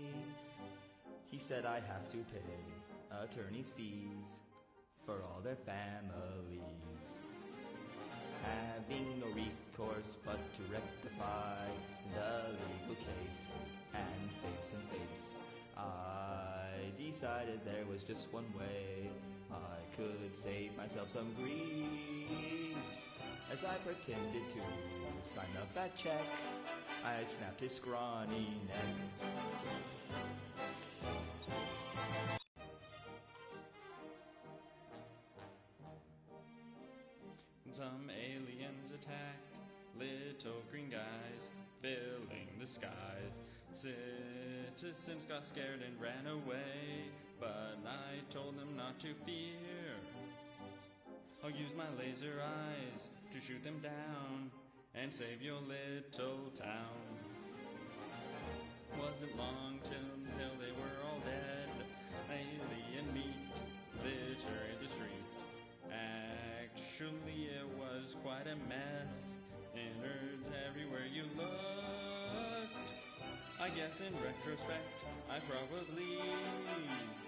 He said I have to pay attorney's fees for all their families, having no recourse but to rectify the legal case and save some face. I decided there was just one way I could save myself some grief. As I pretended to sign a fat check, I snapped his scrawny neck. Some aliens attack, little green guys filling the skies. Citizens got scared and ran away, but I told them not to fear. I'll use my laser eyes to shoot them down and save your little town. Wasn't long till they were all dead. alien meat litter the street. Actually, it was quite a mess. Innards everywhere you looked. I guess in retrospect, I probably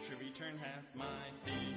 should return half my fee.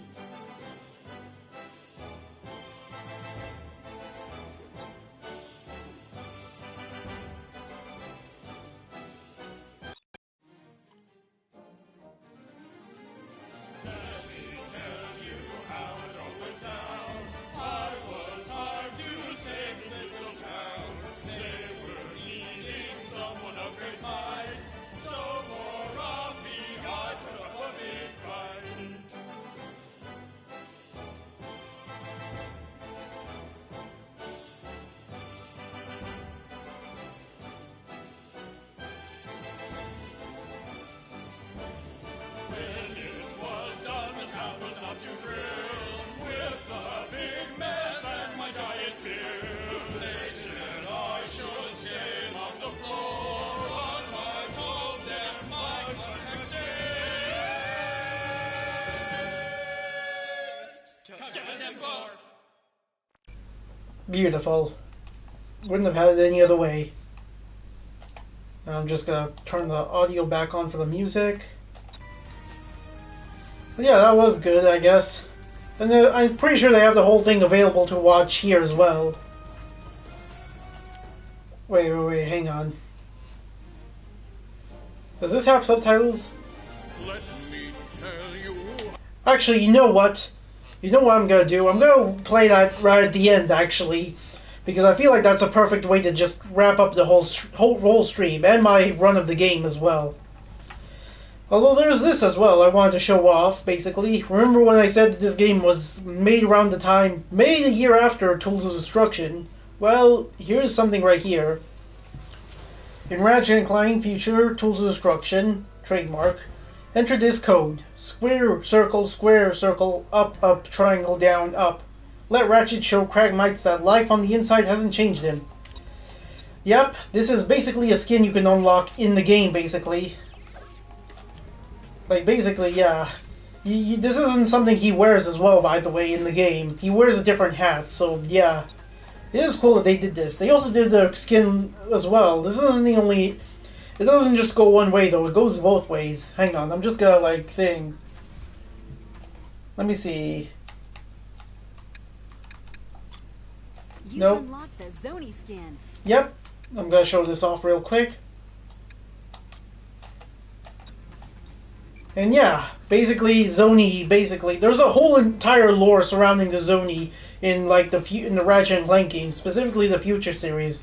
Beautiful. Wouldn't have had it any other way. I'm just gonna turn the audio back on for the music. But yeah, that was good, I guess. And I'm pretty sure they have the whole thing available to watch here as well. Wait, hang on. Does this have subtitles? Let me tell you. Actually, you know what? You know what I'm gonna do? I'm gonna play that right at the end, actually. Because I feel like that's a perfect way to just wrap up the whole stream. And my run of the game as well. Although there's this as well I wanted to show off, basically. Remember when I said that this game was made a year after Tools of Destruction? Well, here's something right here. In Ratchet & Clank Future Tools of Destruction, trademark, enter this code. Square, circle, up, triangle, down, up. Let Ratchet show Cragmites that life on the inside hasn't changed him. Yep, this is basically a skin you can unlock in the game, basically. Like, basically, yeah. This isn't something he wears as well, by the way, in the game. He wears a different hat, so yeah. It is cool that they did this. They also did the skin as well. This isn't the only... It doesn't just go one way, though. It goes both ways. Hang on, I'm just gonna, like, thing. Let me see. You unlocked the Zoni skin. Yep. I'm gonna show this off real quick. And yeah, basically Zoni. There's a whole entire lore surrounding the Zoni in like in the Ratchet and Clank games, specifically the Future series.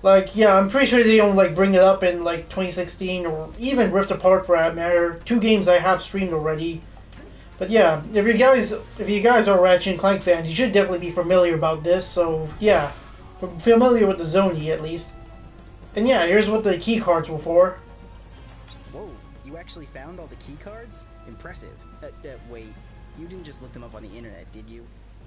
Like, yeah, I'm pretty sure they don't like bring it up in like 2016 or even Rift Apart for that matter. 2 games I have streamed already. But yeah, if you guys are Ratchet and Clank fans, you should definitely be familiar about this. So yeah, familiar with the Zoni at least. And yeah, here's what the key cards were for. Whoa, you actually found all the key cards? Impressive. Wait, you didn't just look them up on the internet, did you?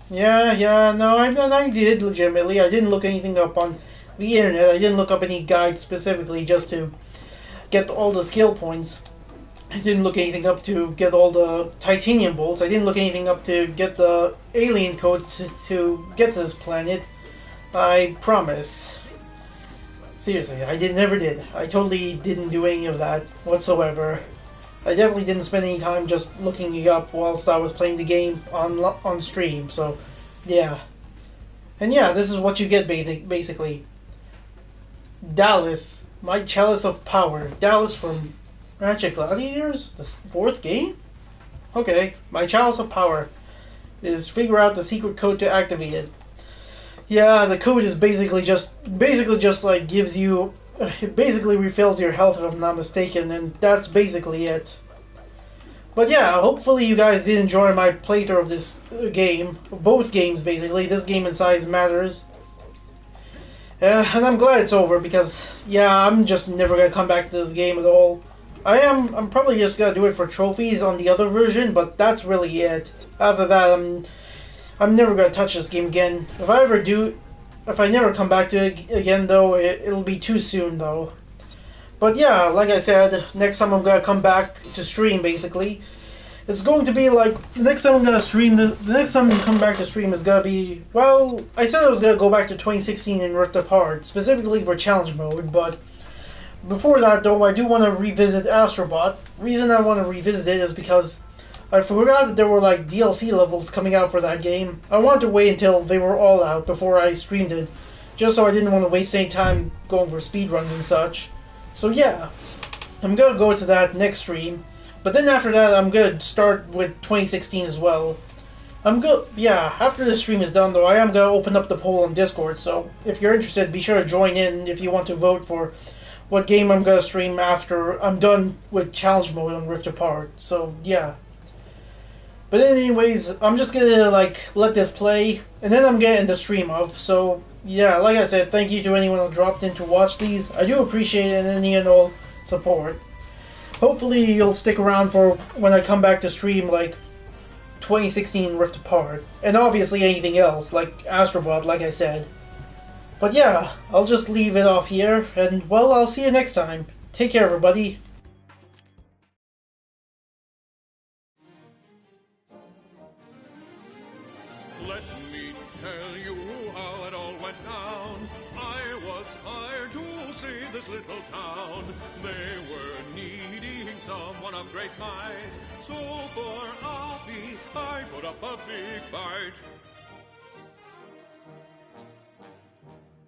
Yeah, no, I did legitimately. I didn't look anything up on the internet. I didn't look up any guides specifically just to get all the skill points. I didn't look anything up to get all the titanium bolts. I didn't look anything up to get the alien codes to get to this planet. I promise. Seriously, never did. I totally didn't do any of that whatsoever. I definitely didn't spend any time just looking it up whilst I was playing the game on stream. So, yeah. And yeah, this is what you get basically. Dallas, my chalice of power. Dallas from Ratchet Gladiators? The 4th game? Okay, my chalice of power is figure out the secret code to activate it. Yeah, the code is basically just like gives you, it basically refills your health if I'm not mistaken, and that's basically it. But yeah, hopefully you guys did enjoy my playthrough of this game, both games basically, this game and Size Matters. And I'm glad it's over because, yeah, I'm just never gonna come back to this game at all. I'm probably just gonna do it for trophies on the other version, but that's really it. After that, I'm never gonna touch this game again. If I never come back to it again, though, it'll be too soon, though. But yeah, like I said, next time I'm gonna come back to stream, basically. It's going to be like the next time I'm gonna stream. The next time I come back to stream is gonna be, well, I said I was gonna go back to 2016 and Rift Apart, specifically for challenge mode. But before that, though, I do want to revisit Astrobot. Reason I want to revisit it is because I forgot that there were like DLC levels coming out for that game. I wanted to wait until they were all out before I streamed it, just so I didn't want to waste any time going for speedruns and such. So yeah, I'm gonna go to that next stream. But then after that, I'm gonna start with 2016 as well. Yeah, after this stream is done, though, I am gonna open up the poll on Discord. So if you're interested, be sure to join in if you want to vote for what game I'm gonna stream after I'm done with challenge mode on Rift Apart. So yeah. But anyways, I'm just gonna like let this play, and then I'm getting the stream of. So yeah, like I said, thank you to anyone who dropped in to watch these. I do appreciate any and all support. Hopefully you'll stick around for when I come back to stream, like 2016 Rift Apart, and obviously anything else, like Astrobot, like I said. But yeah, I'll just leave it off here, and well, I'll see you next time. Take care, everybody. Let me tell you how it all went down. I was hired to see this little town. They were needing someone of great might. So for a fee, I put up a big fight.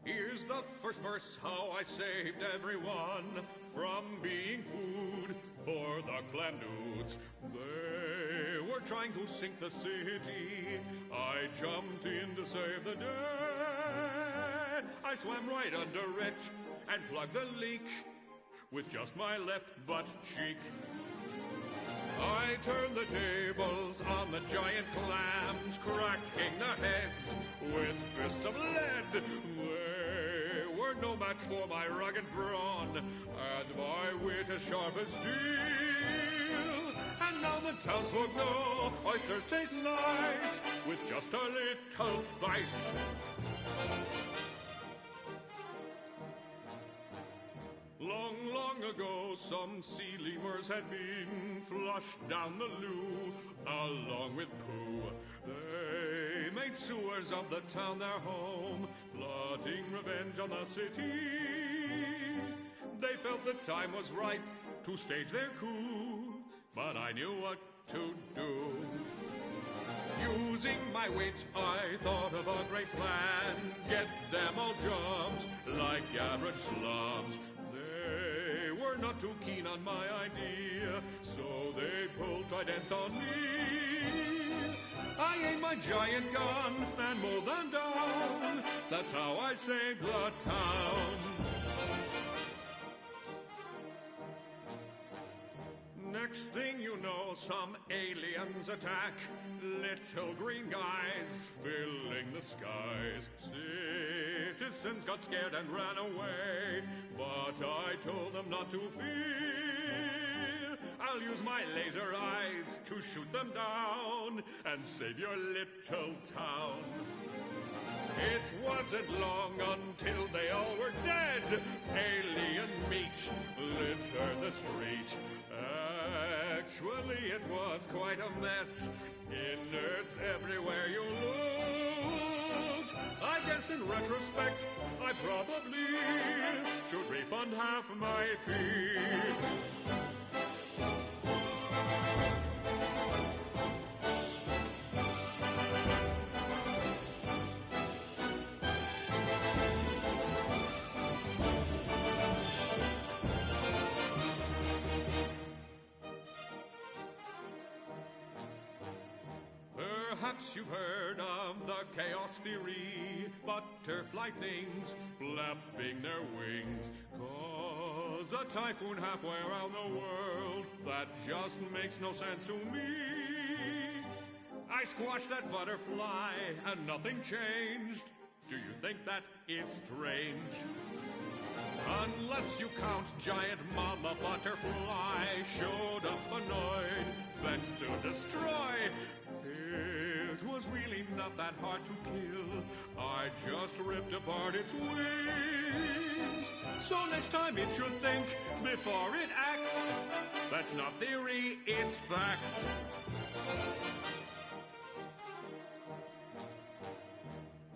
Here's the first verse, how I saved everyone from being food for the clam dudes. They were trying to sink the city. I jumped in to save the day. I swam right under it and plugged the leak with just my left butt cheek. I turned the tables on the giant clams, cracking their heads with fists of lead. They were no match for my rugged brawn, and my wit as sharp as steel. And now the townsfolk know oysters taste nice with just a little spice. Long, long ago, some sea lemurs had been flushed down the loo, along with poo. They made sewers of the town their home, plotting revenge on the city. They felt the time was ripe to stage their coup, but I knew what to do. Using my wit, I thought of a great plan. Get them all jobs like average slums. They were not too keen on my idea, so they pulled tridents on me. I aimed my giant gun and mowed them down. That's how I saved the town. Next thing you know, some aliens attack. Little green guys filling the skies. Citizens got scared and ran away, but I told them not to fear. I'll use my laser eyes to shoot them down and save your little town. It wasn't long until they all were dead. Alien meat littered the street. Actually, it was quite a mess. Innards everywhere you looked. I guess in retrospect, I probably should refund half my fee. Perhaps you've heard of the chaos theory, butterfly things flapping their wings. Cause a typhoon halfway around the world, that just makes no sense to me. I squashed that butterfly and nothing changed. Do you think that is strange? Unless you count giant mama butterfly showed up annoyed, bent to destroy. It was really not that hard to kill. I I just ripped apart its wings. So next time it should think before it acts. That's not theory, it's fact.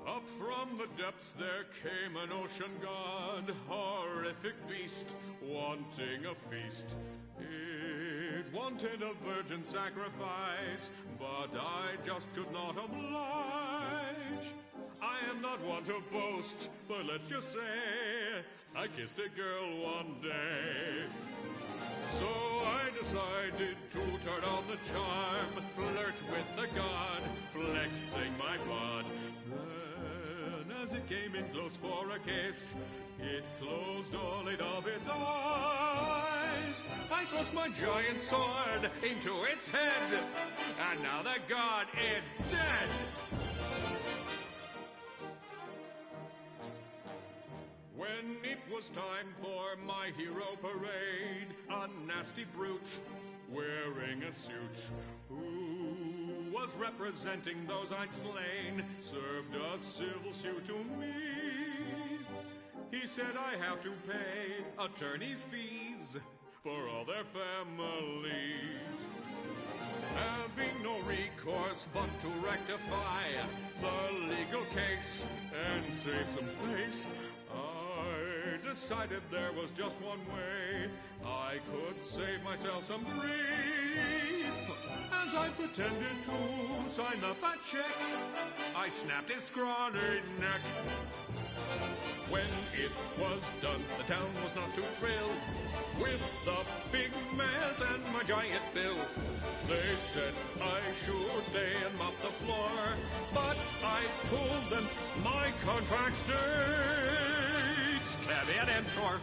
Up from the depths there came an ocean god, horrific beast, wanting a feast. It wanted a virgin sacrifice, but I just could not oblige. I am not one to boast, but let's just say I kissed a girl one day. So I decided to turn on the charm, flirt with the god, flexing my bod. Then, as it came in close for a kiss, it closed all 8 of its eyes. I thrust my giant sword into its head, and now the god is dead. When it was time for my hero parade, a nasty brute wearing a suit, who was representing those I'd slain, served a civil suit to me. He said I have to pay attorney's fees for all their families. Having no recourse but to rectify the legal case and save some face, I decided there was just one way I could save myself some grief. As I pretended to sign up a check, I snapped his scrawny neck. When it was done, the town was not too thrilled with the big mess and my giant bill. They said I should stay and mop the floor, but I told them my contract states caveat emptor.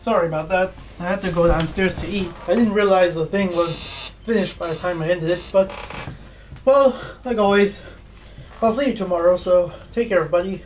Sorry about that. I had to go downstairs to eat. I didn't realize the thing was finished by the time I ended it, but, well, like always, I'll see you tomorrow, so take care, everybody.